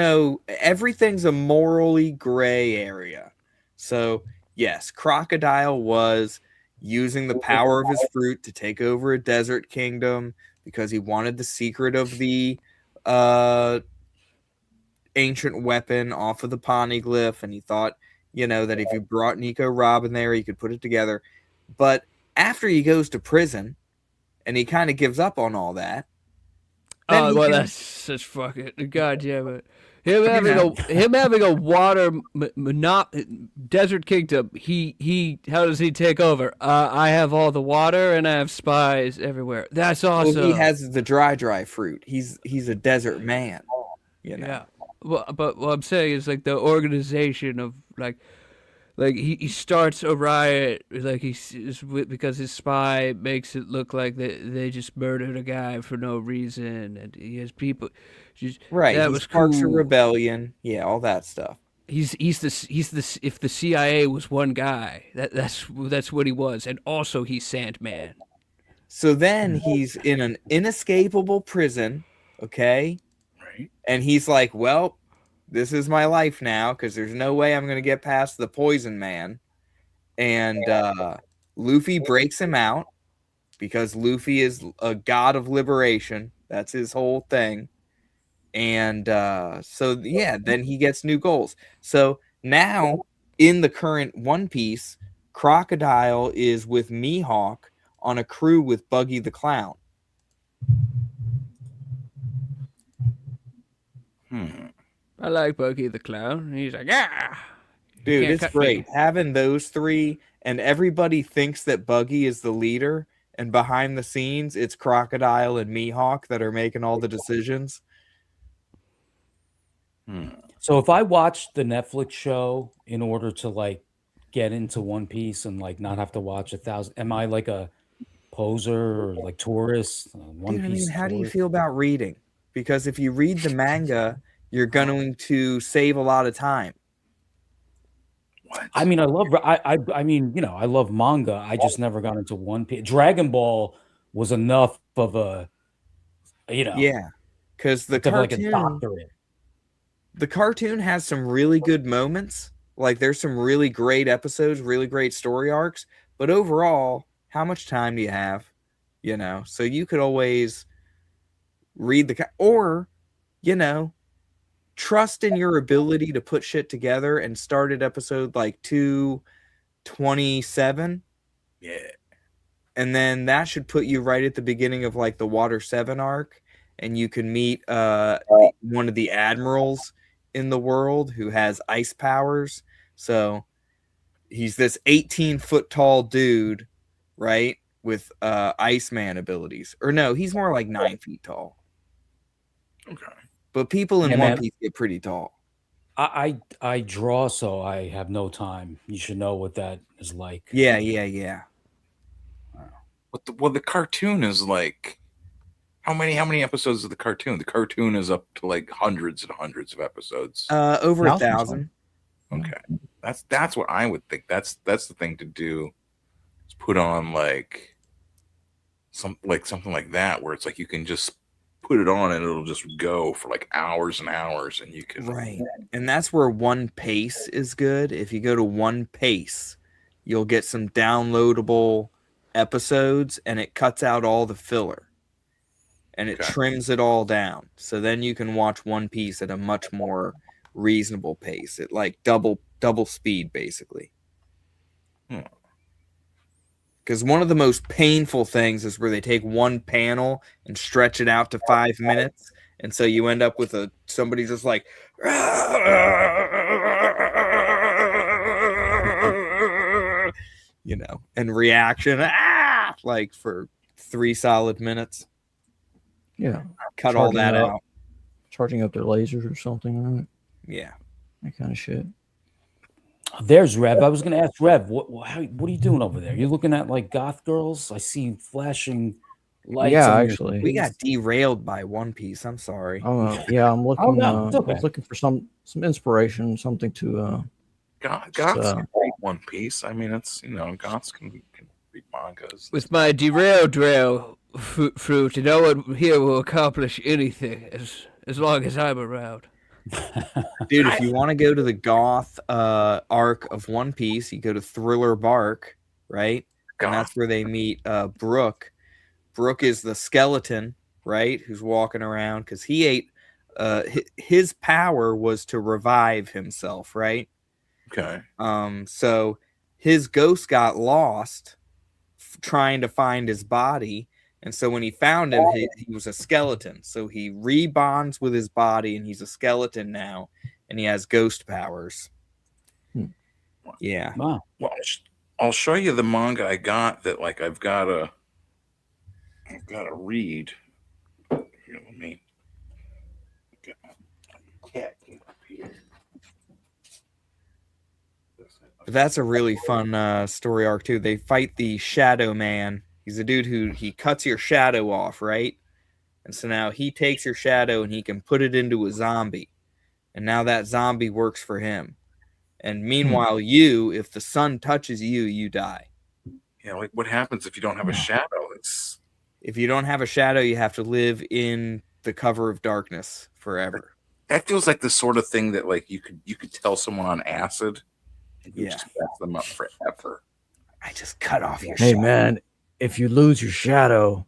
everything's a morally gray area. So, yes, Crocodile was using the power of his fruit to take over a desert kingdom because he wanted the secret of the ancient weapon off of the poneglyph, and he thought, that if you brought Nico Robin there, he could put it together. But after he goes to prison, and he kind of gives up on all that. Oh well, that's such fucking goddamn it. Him having a water desert kingdom. He how does he take over? I have all the water and I have spies everywhere. That's awesome. Well, he has the dry fruit. He's a desert man. Yeah. Well, but what I'm saying is like the organization of like he starts a riot like because his spy makes it look like they just murdered a guy for no reason, and he has people just right. That He was sparks cool. a rebellion. Yeah, all that stuff. He's the if the CIA was one guy, that's what he was, and also he's Sandman. So then he's in an inescapable prison, okay? Right. And he's like, well, this is my life now because there's no way I'm going to get past the Poison Man. And Luffy breaks him out because Luffy is a god of liberation. That's his whole thing. And then he gets new goals. So now in the current One Piece, Crocodile is with Mihawk on a crew with Buggy the Clown. I like Buggy the Clown. He's like, yeah. Dude, Can't it's cut me. great. Having those three, and everybody thinks that Buggy is the leader, and behind the scenes, it's Crocodile and Mihawk that are making all the decisions. So if I watch the Netflix show in order to like get into One Piece and like not have to watch 1,000, am I like a poser or like tourist? One Dude, I Piece. mean, how do you tourist? feel about reading? Because if you read the manga, you're going to save a lot of time. I mean, I mean, I love manga. I just never got into One Piece. Dragon Ball was enough of a, Yeah, because the to have, like a cartoon, doctorate. The cartoon has some really good moments. Like there's some really great episodes, really great story arcs. But overall, how much time do you have? You know, so you could always read or, you know, trust in your ability to put shit together and start at episode like 227. Yeah. And then that should put you right at the beginning of like the Water 7 arc. And you can meet one of the admirals in the world who has ice powers. So he's this 18-foot tall dude, right? With Iceman abilities. Or no, he's more like 9 feet tall. Okay. But people in Yeah, One man. Piece get pretty tall. I draw, so I have no time. You should know what that is like. Yeah. Well, the cartoon is like how many episodes of the cartoon? The cartoon is up to like hundreds and hundreds of episodes. Over 1,000. Okay, that's what I would think. That's the thing to do. Is put on like something like that where it's like you can just put it on and it'll just go for like hours and hours, and you can Right. And that's where One Pace is good. If you go to One Pace, you'll get some downloadable episodes and it cuts out all the filler. And it trims it all down. So then you can watch One Piece at a much more reasonable pace. At like double speed, basically. Because one of the most painful things is where they take one panel and stretch it out to 5 minutes. And so you end up with somebody just like, you know, and reaction, like for 3 solid minutes. Yeah. Cut all that out. Charging up their lasers or something, right? Yeah. That kind of shit. There's Rev. I was going to ask Rev, what are you doing over there? You're looking at like goth girls? I see flashing lights. Yeah, on your actually. We got derailed by One Piece. I'm sorry. Yeah, I'm looking. no, it's okay. I was looking for some inspiration, something to. Goths can read One Piece. I mean, it's Goths can read mangas. With my derail fruit, no one here will accomplish anything as long as I'm around. Dude, if you want to go to the goth arc of One Piece, you go to Thriller Bark, right? And that's where they meet Brook. Brook is the skeleton, right? Who's walking around because he ate. His power was to revive himself, right? Okay. So his ghost got lost trying to find his body. And so when he found him, he was a skeleton. So he rebonds with his body, and he's a skeleton now, and he has ghost powers. Yeah. Wow. Well, I'll show you the manga I got that like I've got to read. Here, let me get my cat up here. But that's a really fun story arc too. They fight the Shadow Man. He's a dude who he cuts your shadow off, right? And so now he takes your shadow and he can put it into a zombie. And now that zombie works for him. And meanwhile, if the sun touches you, you die. Yeah, like what happens if you don't have a shadow? If you don't have a shadow, you have to live in the cover of darkness forever. That feels like the sort of thing that like you could tell someone on acid and you just mess them up forever. I just cut off your Hey shadow. man, if you lose your shadow,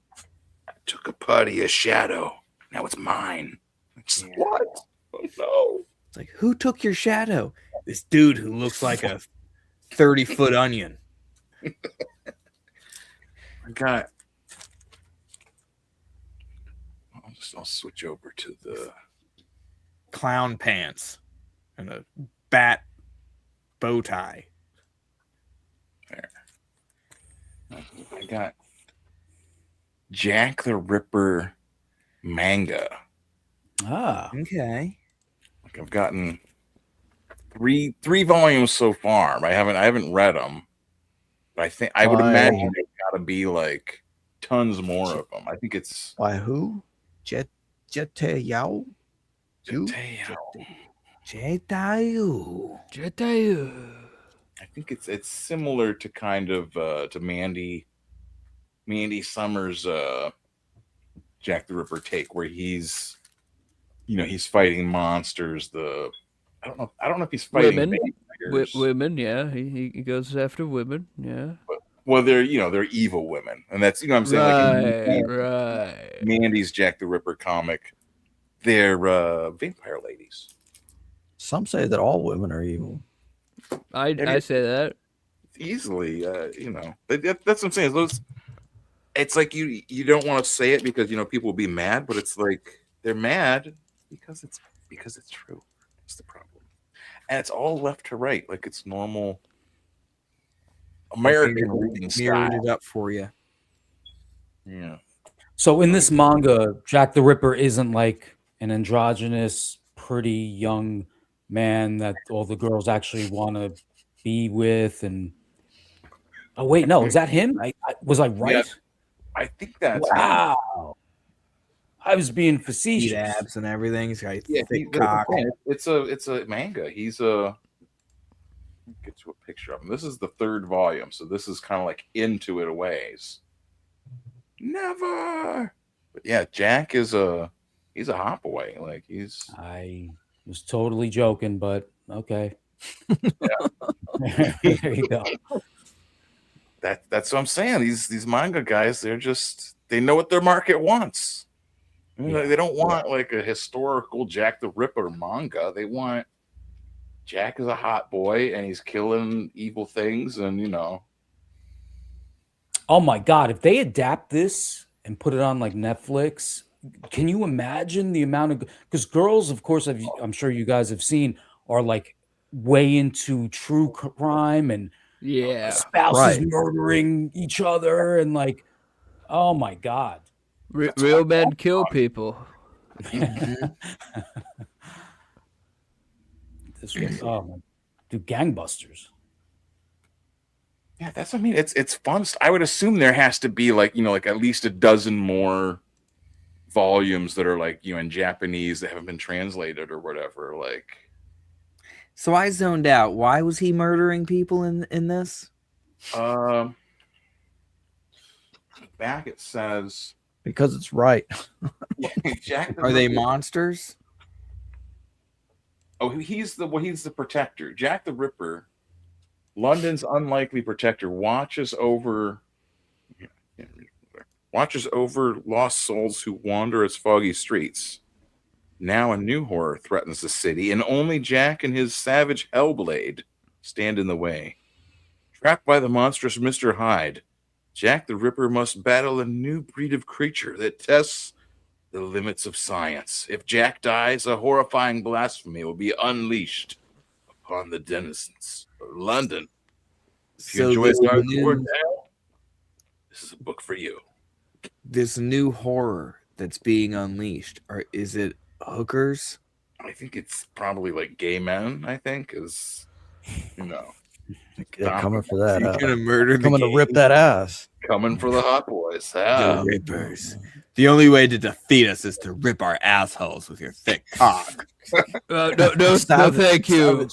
I took a putty, a shadow. Now it's mine. It's what? Oh no. It's like, who took your shadow? This dude who looks like a 30-foot onion. I'll switch over to the clown pants and a bat bow tie. There. I got Jack the Ripper manga. Okay. Like I've gotten three volumes so far. I haven't read them, but I would imagine there's got to be like tons more of them. I think it's by who? Jetayu? Jetayu. I think it's similar to kind of to Mandy Summers' Jack the Ripper take, where he's he's fighting monsters. I don't know if he's fighting Women, vampires. women, yeah. He goes after women, yeah. Well, they're evil women, and that's what I'm saying. Right. Mandy's Jack the Ripper comic, they're vampire ladies. Some say that all women are evil. I say that easily. That's what I'm saying. It's like you don't want to say it because people will be mad, but it's like they're mad because it's true. It's the problem, and it's all left to right, like it's normal American reading Mirrored style. it up for you. Yeah. So in this manga, Jack the Ripper isn't like an androgynous, pretty young man that all the girls actually want to be with. And oh wait, no, is that him? Was I right? Yeah, I think that's wow. I was being facetious. Heat abs and everything. He's got a Yeah, thick cock. it's a manga. He's a get to a picture of him. This is the 3rd volume, so this is kind of like into it a ways. Never. But yeah, Jack is he's a hot boy. Like I was totally joking, but okay. Yeah. There you go. That's what I'm saying. These manga guys, they know what their market wants. They don't want like a historical Jack the Ripper manga. They want Jack is a hot boy and he's killing evil things, and Oh my God, if they adapt this and put it on like Netflix, can you imagine the amount of, because girls, of course, I'm sure you guys have seen, are like way into true crime and spouses murdering each other and like, oh my God. Real men kill people. This one, dude, gangbusters. Yeah, that's what I mean. It's fun. I would assume there has to be like at least a dozen more volumes that are like in Japanese that haven't been translated or whatever. Like, so I zoned out. Why was he murdering people in this? Back it says because it's right. Jack Are they monsters? Oh, he's the protector. Jack the Ripper, London's unlikely protector, watches over lost souls who wander its foggy streets. Now a new horror threatens the city, and only Jack and his savage Hellblade stand in the way. Trapped by the monstrous Mr. Hyde, Jack the Ripper must battle a new breed of creature that tests the limits of science. If Jack dies, a horrifying blasphemy will be unleashed upon the denizens of London. If you enjoy hardcore now, this is a book for you. This new horror that's being unleashed, or is it hookers? I think it's probably like gay men. I think is They're coming for that. Gonna murder the coming to rip gays. that ass. Coming for the hot boys. The Rippers. The only way to defeat us is to rip our assholes with your thick cock. No, thank you.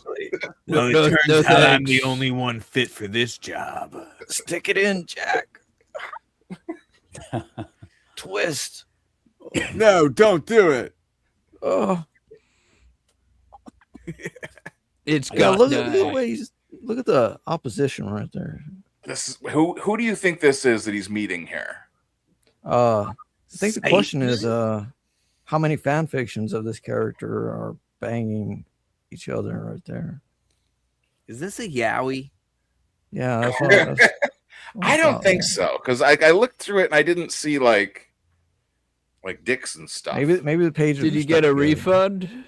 Well, it turns out I'm the only one fit for this job. Stick it in, Jack. Twist. No, don't do it. Oh. It's Yeah, got look at the way look at the opposition right there. This is who do you think this is that he's meeting here? I think the question is how many fan fictions of this character are banging each other right there. Is this a yaoi? Yeah, that's what I don't think so, because I looked through it and I didn't see like dicks and stuff. maybe the page. Did you get a refund?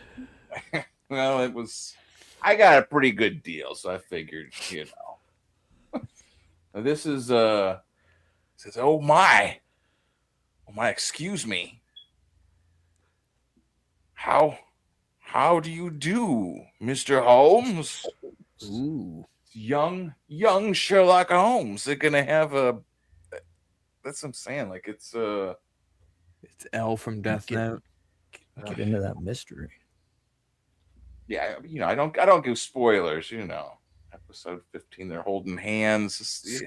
Well, it was. I got a pretty good deal, so I figured, This is says, oh my, excuse me. How do you do, Mr. Holmes? Ooh. Young Sherlock Holmes. They're gonna have a. That's what I'm saying. Like it's L from Death Note. Get into that mystery. Yeah, I don't give spoilers. Episode 15, they're holding hands.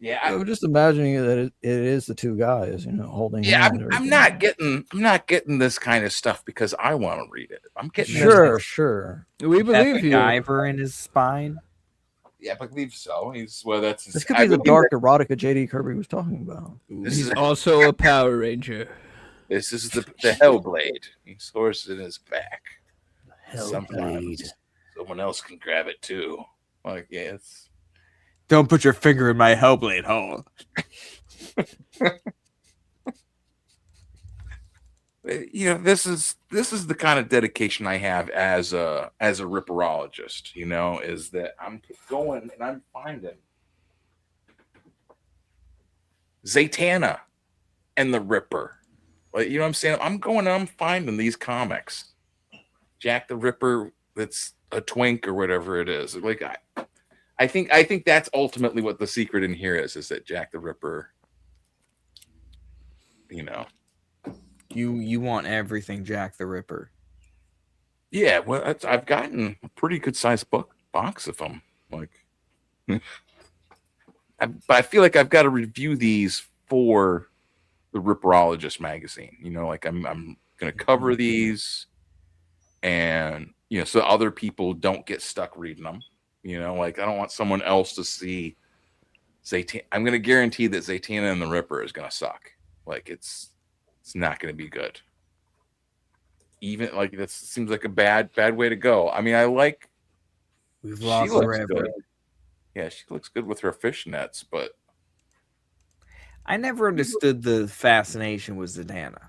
Yeah, I'm just imagining that it is the two guys, holding yeah. hands. I'm not getting this kind of stuff because I want to read it. I'm getting Sure. We believe you. MacGyver in his spine. Yeah, I believe so. That's This could be the dark erotica JD Kirby was talking about. He's also a Power Ranger. This is the Hellblade. He stores it in his back. Hellblade. Someone else can grab it too. Like, yes. Don't put your finger in my Hellblade hole. This is the kind of dedication I have as a ripperologist. Is that I'm going and I'm finding Zatanna and the Ripper. Like, you know what I'm saying? I'm going and I'm finding these comics. Jack the Ripper, that's a twink or whatever it is. Like, I think that's ultimately what the secret in here is that Jack the Ripper, You want everything Jack the Ripper. Yeah, well, I've gotten a pretty good sized box of them. Like, but I feel like I've got to review these for the Ripperologist magazine. Like I'm going to cover these, and so other people don't get stuck reading them. Like I don't want someone else to see Zatanna. I'm going to guarantee that Zatanna and the Ripper is going to suck. Like it's not going to be good. Even like that seems like a bad way to go. I mean, We've she lost looks forever. good. Yeah, she looks good with her fishnets, but I never understood the fascination with Zatanna.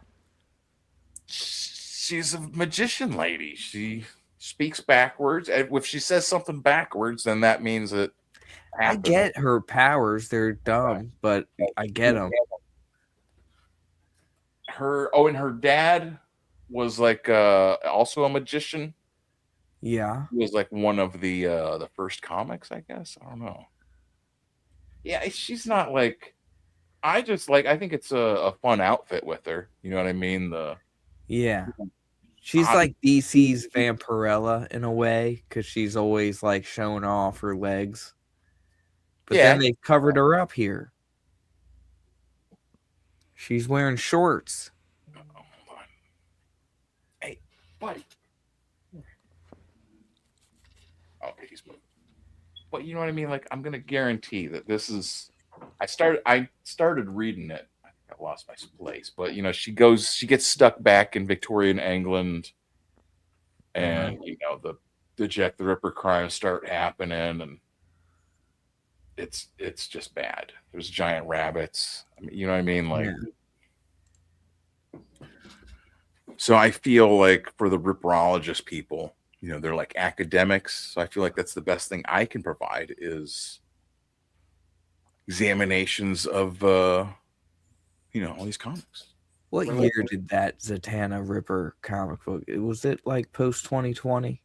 she's a magician lady. She speaks backwards. And if she says something backwards, then that means that I get her powers. They're dumb, but I get them. And her dad was like also a magician. Yeah. He was like one of the first comics, I guess. I don't know. Yeah, she's not like I think it's a fun outfit with her. You know what I mean? Yeah. She's like DC's Vampirella in a way, because she's always like showing off her legs. But then they covered her up here. She's wearing shorts. Hey, buddy. Okay, he's moving. But you know what I mean? Like, I'm gonna guarantee that this is. I started reading it. I think I lost my place, but she gets stuck back in Victorian England, and the Jack the Ripper crimes start happening, and it's just bad. There's giant rabbits. I mean, you know what I mean? Like, so I feel like for the Ripperologist people, they're like academics. So I feel like that's the best thing I can provide is examinations of all these comics. What year did that Zatanna Ripper comic book? Was it like post 2020?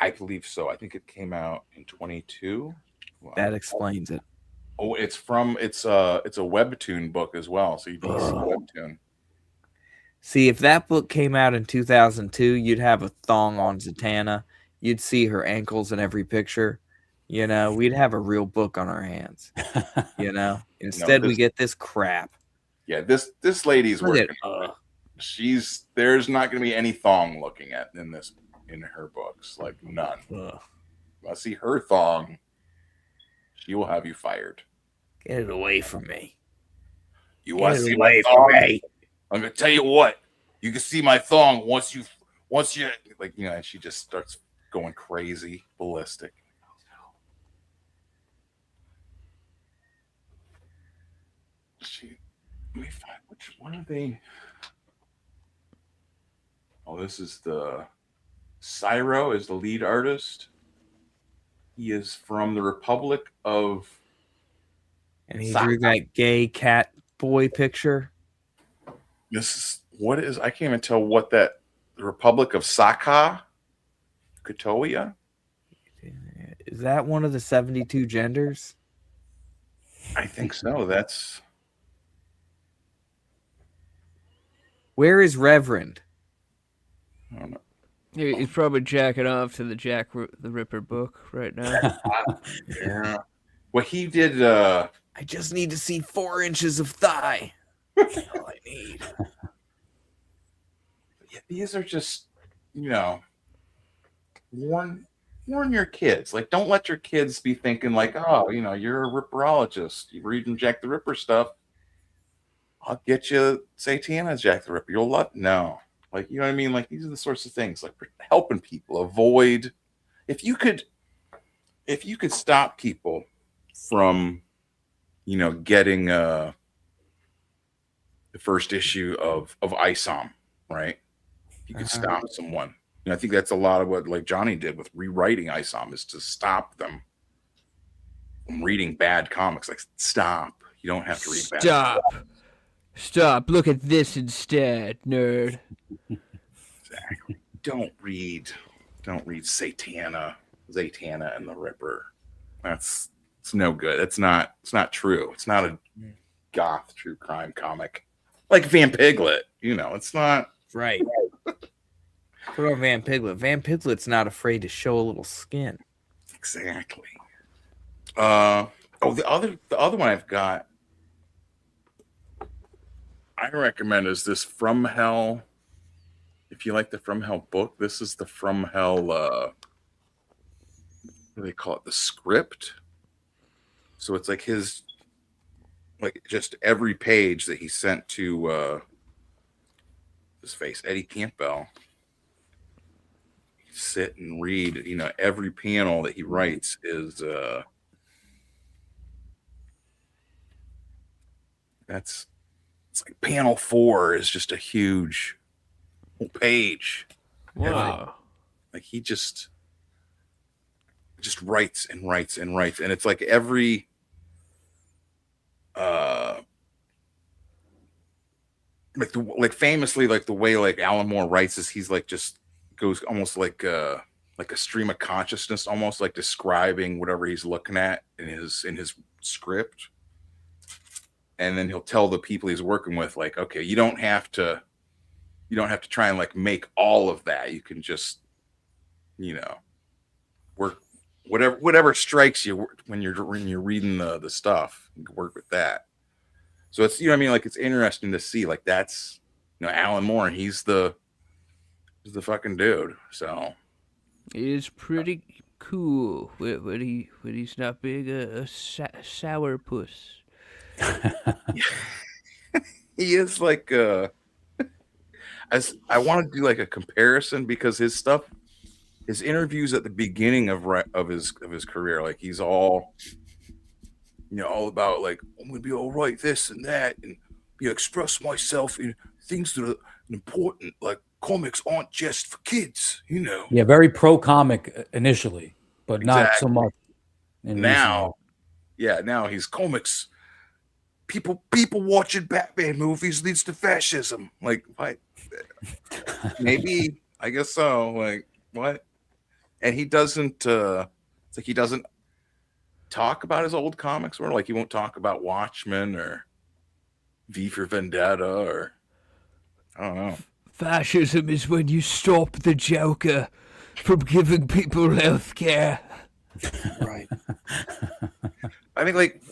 I believe so. I think it came out in 22. That explains it. Oh, it's a webtoon book as well. So you can see webtoon. See, if that book came out in 2002, you'd have a thong on Zatanna. You'd see her ankles in every picture. We'd have a real book on our hands. Instead, we get this crap. Yeah, this lady's Look working. at- There's not going to be any thong looking at in her books, like none. I see her thong, she will have you fired. Get it away from me. You want to see my thong? I'm gonna tell you what. You can see my thong once you and she just starts going crazy, ballistic. Let me find which one are they? Oh, this is Cyro is the lead artist. He is from the Republic of. And he drew that gay cat boy picture. I can't even tell what the Republic of Saka, Katoia. Is that one of the 72 genders? I think so. That's. Where is Reverend? I don't know. He's probably jacking off to the Jack the Ripper book right now. Yeah. Well, he did. I just need to see 4 inches of thigh. That's all I need. Yeah, these are just, warn your kids. Like, don't let your kids be thinking like, oh, you're a ripperologist. You reading Jack the Ripper stuff. I'll get you Satana's Jack the Ripper. You'll love. No, like, you know what I mean. Like, these are the sorts of things, like helping people avoid. If you could stop people from, getting the first issue of ISOM, right? If you could stop someone. I think that's a lot of what like Johnny did with rewriting ISOM, is to stop them from reading bad comics. Like, stop. You don't have to read bad. Stop. Look at this instead, nerd. Exactly. Don't read Zatanna and the Ripper. It's no good. It's not true. It's not a goth true crime comic like Van Piglet. It's not right. What about Van Piglet? Van Piglet's not afraid to show a little skin. Exactly. The other one I've got, I recommend, is this From Hell. If you like the From Hell book, this is the From Hell. What do they call it? The script. So it's like his, like, just every page that he sent to his face, Eddie Campbell. Sit and read. Every panel that he writes is it's like panel 4 is just a huge whole page. Wow. Like, he just writes and writes and writes, and it's like every famously, like the way like Alan Moore writes is he's like just goes almost like a stream of consciousness, almost like describing whatever he's looking at in his script. And then he'll tell the people he's working with, like, okay, you don't have to try and like make all of that. You can just, work whatever strikes you when you're reading the stuff. You can work with that. So it's, like, it's interesting to see, like, that's, Alan Moore, and he's the fucking dude. So it's pretty cool when he's not being a sour puss. He is like as I want to do like a comparison, because his interviews at the beginning of his career, like, he's all all about like, I'm gonna be all right, this and that, and express myself in things that are important, like comics aren't just for kids, Yeah, very pro comic initially, but not so much now. Yeah, now he's comics. People watching Batman movies leads to fascism. Like, what? Maybe, I guess so. Like, what? And he doesn't. It's like he doesn't talk about his old comics, or like he won't talk about Watchmen or V for Vendetta, or I don't know. Fascism is when you stop the Joker from giving people health care. Right. I mean, like,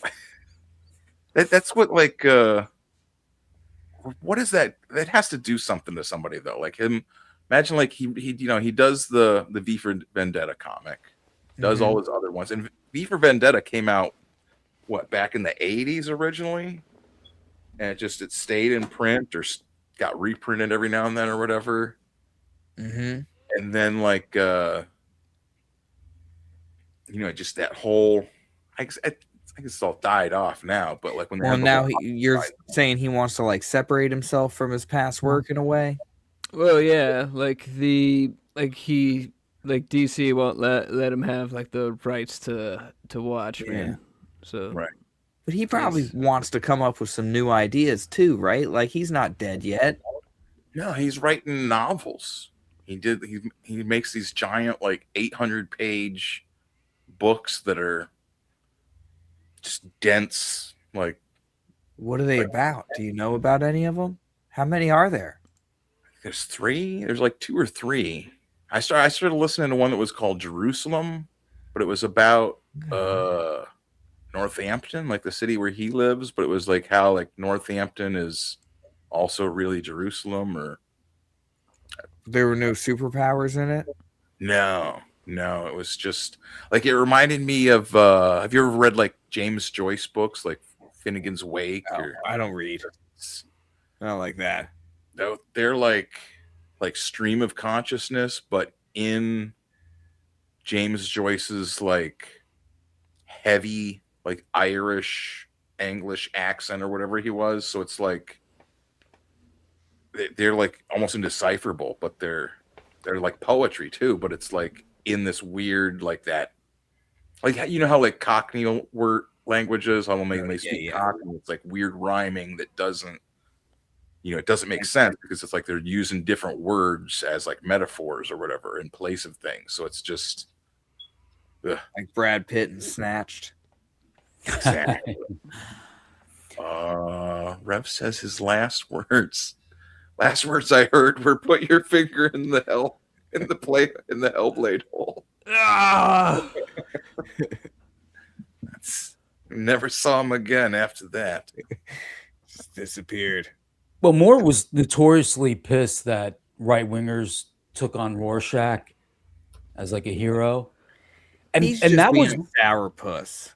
that's what, like, what is that? That has to do something to somebody, though. Like him, imagine, like, he does the V for Vendetta comic, does all his other ones, and V for Vendetta came out back in the 80s originally, and it stayed in print or got reprinted every now and then or whatever. Mm-hmm. And then, like, just that whole, I guess it's all died off now, but like when you're saying he wants to like separate himself from his past work in a way. Well, yeah, like DC won't let him have like the rights to Watchmen. Yeah. So right. But he probably wants to come up with some new ideas too, right? Like, he's not dead yet. No, he's writing novels. He makes these giant, like, 800-page books that are just dense. Like, what are they about? Do you know about any of them? How many are there? There's 3. There's like 2 or 3. I started listening to one that was called Jerusalem, but it was about Northampton, like the city where he lives, but it was like how like Northampton is also really Jerusalem, or There were no superpowers in it. no, it was just like it reminded me of. Have you ever read like James Joyce books, like Finnegan's Wake? Oh, Or I don't read. I don't like that. They're like stream of consciousness, but in James Joyce's like heavy, like Irish English accent or whatever he was. So it's like they're like almost indecipherable, but they're like poetry too. But it's like in this weird like that, like you know how like Cockney word languages, how they speak Cockney, it's like weird rhyming that doesn't. It doesn't make sense because it's like they're using different words as like metaphors or whatever in place of things. So it's just like Brad Pitt and Snatched. Exactly. Rev says his last words. Last words I heard were "Put your finger in the Hellblade hole." Ah! Never saw him again after that. Just disappeared. Well, Moore was notoriously pissed that right wingers took on Rorschach as like a hero, and that was sourpuss.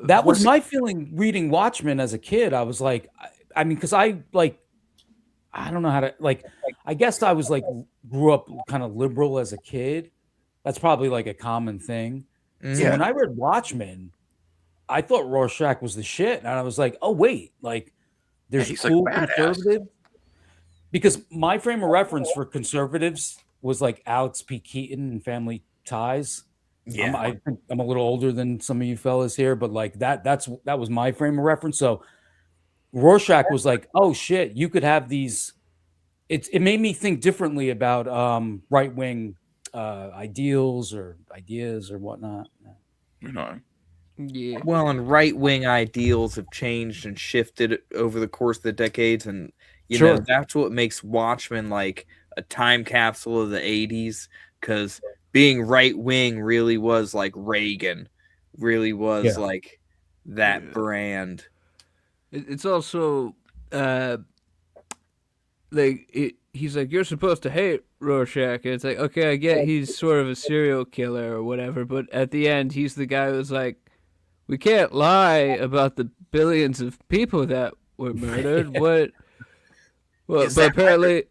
That was my feeling reading Watchmen as a kid. I was like, I mean, because I don't know how to I guess I was like grew up kind of liberal as a kid. That's probably like a common thing. So when I read Watchmen, I thought Rorschach was the shit, and I was like, oh wait, like there's cool conservative. Because my frame of reference for conservatives was like Alex P. Keaton and Family Ties. Yeah, I think I'm a little older than some of you fellas here, but like that was my frame of reference. So Rorschach was like, oh shit, you could have these. It made me think differently about right wing ideals or ideas or whatnot. Yeah. Well, and right wing ideals have changed and shifted over the course of the decades, and you know that's what makes Watchmen like a time capsule of the '80s, because being right wing really was like Reagan, really was like that brand. It's also he's like, you're supposed to hate Rorschach. And it's like, okay, I get he's sort of a serial killer or whatever, but at the end, he's the guy who's like, we can't lie about the billions of people that were murdered. But apparently,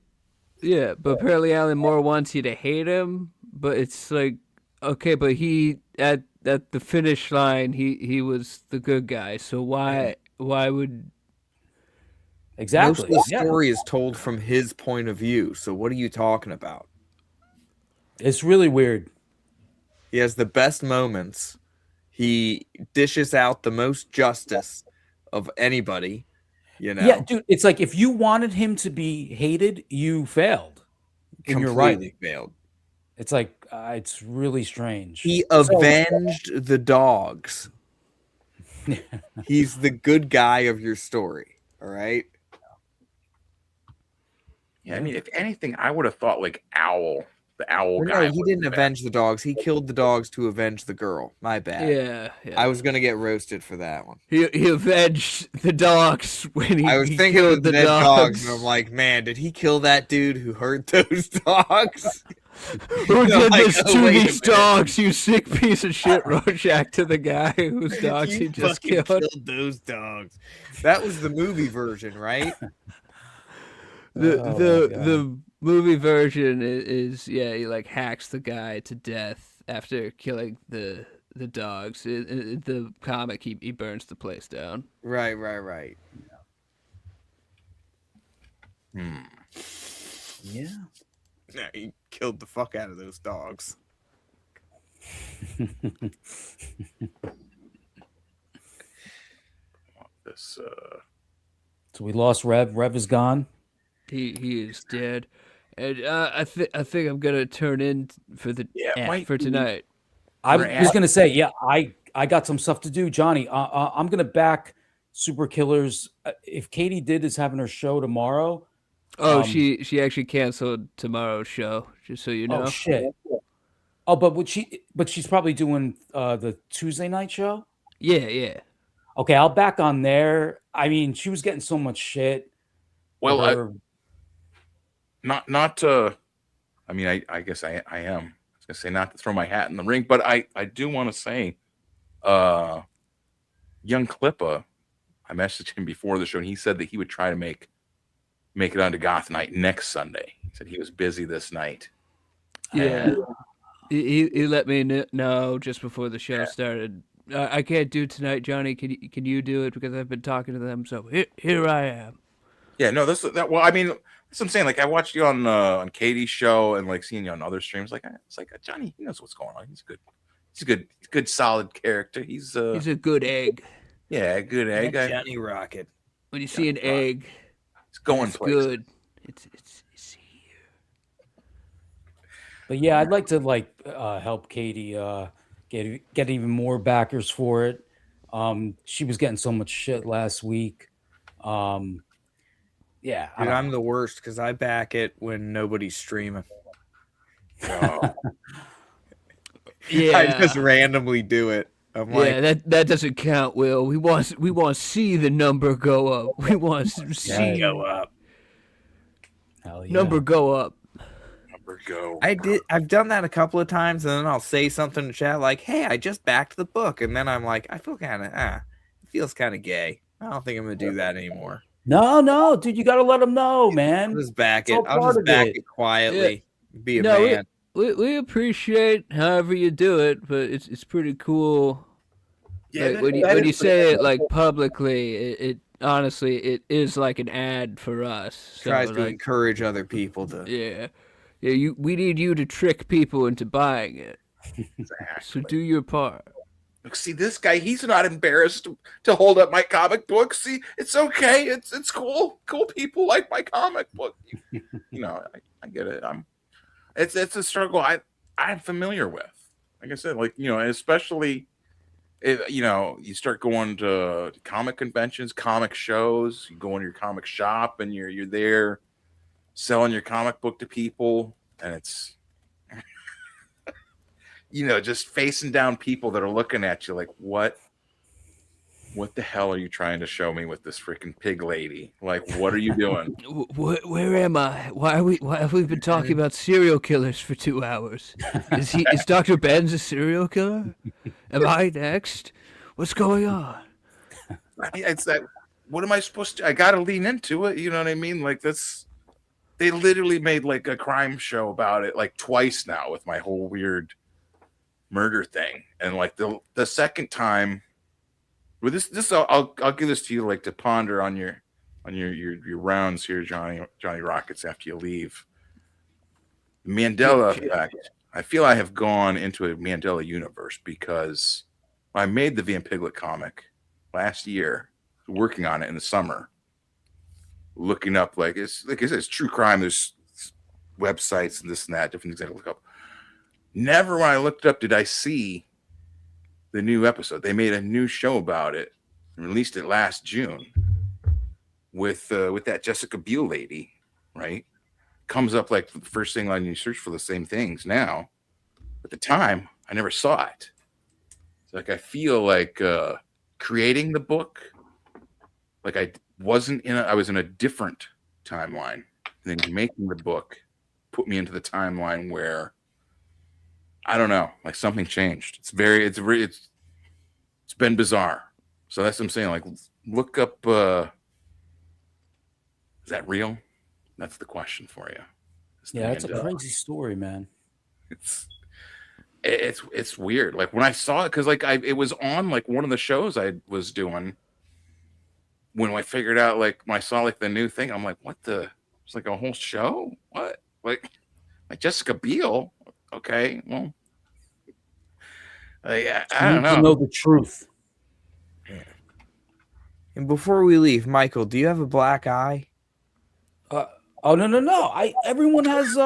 but apparently Alan Moore wants you to hate him. But it's like, okay, but he at the finish line, he was the good guy. So why would exactly most of the story is told from his point of view? So what are you talking about? It's really weird. He has the best moments. He dishes out the most justice of anybody, you know. Yeah, dude, it's like if you wanted him to be hated, you failed. And you're right. Completely failed. It's like it's really strange. He avenged the dogs. He's the good guy of your story. All right. Yeah, I mean, if anything, I would have thought like Owl. The owl guy. No, he didn't avenge the dogs. He killed the dogs to avenge the girl. My bad. Yeah. I was gonna get roasted for that one. He avenged the dogs when I was thinking of the dead dogs, and I'm like, man, did he kill that dude who hurt those dogs? Who did this to these dogs? You sick piece of shit, Rorschach, to the guy whose dogs he just killed. Those dogs. That was the movie version, right? The movie version is he like hacks the guy to death after killing the dogs. In the comic, he burns the place down. Right. Yeah. Yeah, he killed the fuck out of those dogs. So we lost Rev. Rev is gone. He is dead, and I think I'm gonna turn in for the for tonight. I was gonna say, I got some stuff to do, Johnny. I'm gonna back Super Killers. If Katie is having her show tomorrow. Oh, she actually canceled tomorrow's show, just so you know. Oh shit. Oh, but she's probably doing the Tuesday night show. Yeah. Okay, I'll back on there. I mean, she was getting so much shit. Well, her... not I mean, I guess I am. I was gonna say not to throw my hat in the ring, but I do want to say, young Klippa, I messaged him before the show, and he said that he would try to make it onto Goth Night next Sunday. He said he was busy this night. Yeah. He let me know just before the show started. I can't do tonight, Johnny. Can you do it? Because I've been talking to them. So here I am. Yeah, no, well, I mean, that's what I'm saying. Like, I watched you on Katie's show, and like seeing you on other streams. Like, it's like Johnny, he knows what's going on. He's good, solid character. He's a good egg. Yeah, a good egg. Johnny Rocket. When you see an egg, it's going it's places. good. It's But yeah, I'd like to help Katie get even more backers for it. She was getting so much shit last week. Yeah, Dude, I'm the worst because I back it when nobody's streaming. Oh. Yeah. I just randomly do it. I'm like, that doesn't count, Will. We want to see the number go up. We want to see go up. Hell yeah. Number go up. Number go. I've done that a couple of times, and then I'll say something in chat like, "Hey, I just backed the book," and then I'm like, I feel kind of it feels kind of gay. I don't think I'm gonna do that anymore. No, dude, you got to let them know, man. I'll just back it. It's all I'll part just of back it. it quietly. Be a No, man. We appreciate however you do it, but it's pretty cool. Yeah, like, when you say it like publicly, it honestly it is like an ad for us. So, Tries to like, encourage other people to. Yeah. We need you to trick people into buying it. So do your part. Look, see this guy. He's not embarrassed to hold up my comic book. See, it's okay. It's cool. Cool people like my comic book. You know, I get it. It's a struggle I'm familiar with. Like I said, like, you know, especially, you know, you start going to comic conventions, comic shows. You go into your comic shop, and you're there selling your comic book to people, and it's you know, just facing down people that are looking at you like, what the hell are you trying to show me with this freaking pig lady? Like, what are you doing? Where am I? Why have we been talking about serial killers for 2 hours? Is Dr. Benz a serial killer? Am I next? What's going on? It's that. What am I supposed to? I got to lean into it. You know what I mean? Like, they literally made like a crime show about it like twice now with my whole weird murder thing, and like the second time with this I'll give this to you like to ponder on your rounds here, Johnny Rockets, after you leave. Mandela effect. I feel I have gone into a Mandela universe because I made the Van Piglet comic last year, working on it in the summer, looking up like I said, it's true crime. There's websites and this and that, different things I look up. Never when I looked up did I see the new episode. They made a new show about it and released it last June with that Jessica Biel lady, right? Comes up like the first thing on you search for the same things now. At the time, I never saw it. It's like I feel like creating the book, like I was in a different timeline. And then making the book put me into the timeline where I don't know, like something changed. It's been bizarre. So that's what I'm saying. Like, look up. Is that real? That's the question for you. Yeah, it's a crazy story, man. It's weird. Like when I saw it, because like it was on like one of the shows I was doing. When I figured out, like when I saw like the new thing, I'm like, what the? It's like a whole show. What? Like Jessica Biel. Okay, well, I don't know. To know the truth. And before we leave, Michael, do you have a black eye? Oh no! Everyone has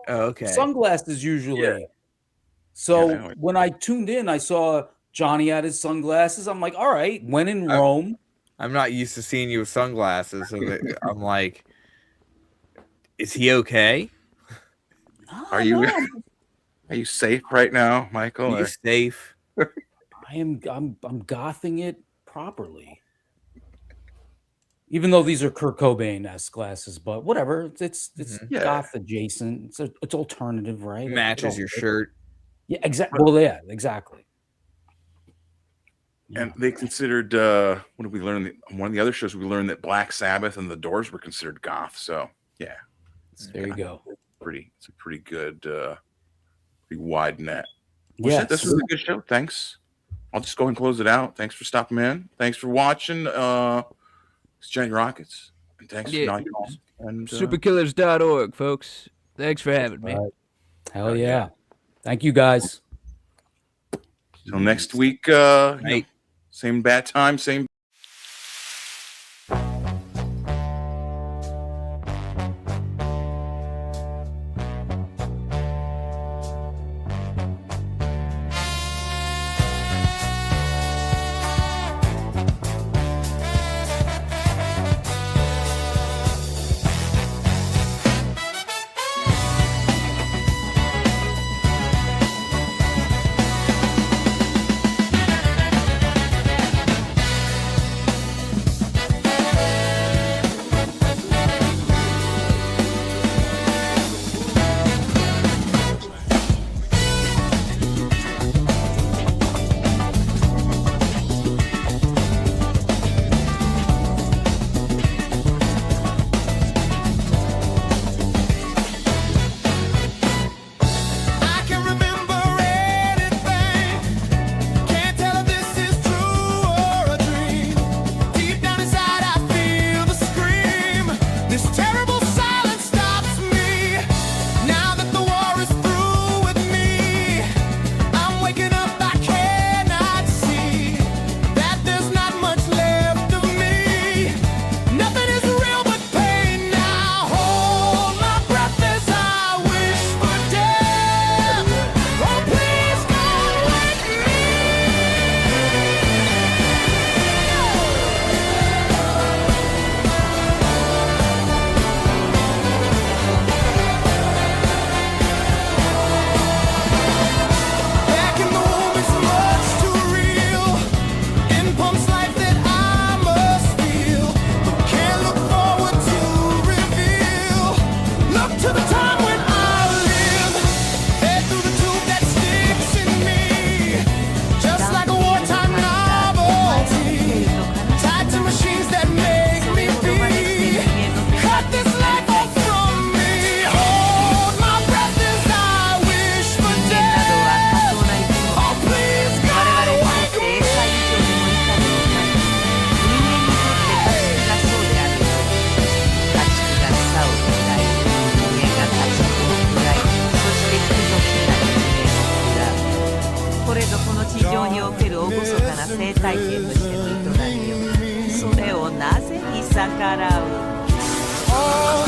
okay. sunglasses usually. Yeah. So when I tuned in, I saw Johnny had his sunglasses. I'm like, all right. When in Rome. I'm not used to seeing you with sunglasses, so I'm like, is he okay? Are you safe right now, Michael? Are you safe? I'm gothing it properly. Even though these are Kurt Cobain-esque glasses, but whatever. It's Yeah. goth adjacent. It's alternative, right? Matches your shirt. Yeah, exactly. Well, yeah, exactly. And they considered what did we learn? On one of the other shows, we learned that Black Sabbath and the Doors were considered goth. So yeah, there you go. It's a pretty good, pretty wide net. Well, Yes. shit, this was a good show. Thanks. I'll just go ahead and close it out. Thanks for stopping in. Thanks for watching. It's Giant Rockets. And thanks for not and Superkillers.org, folks. Thanks for having me. Hell yeah. Thank you, guys. Till next week. Same bat time, same. Oh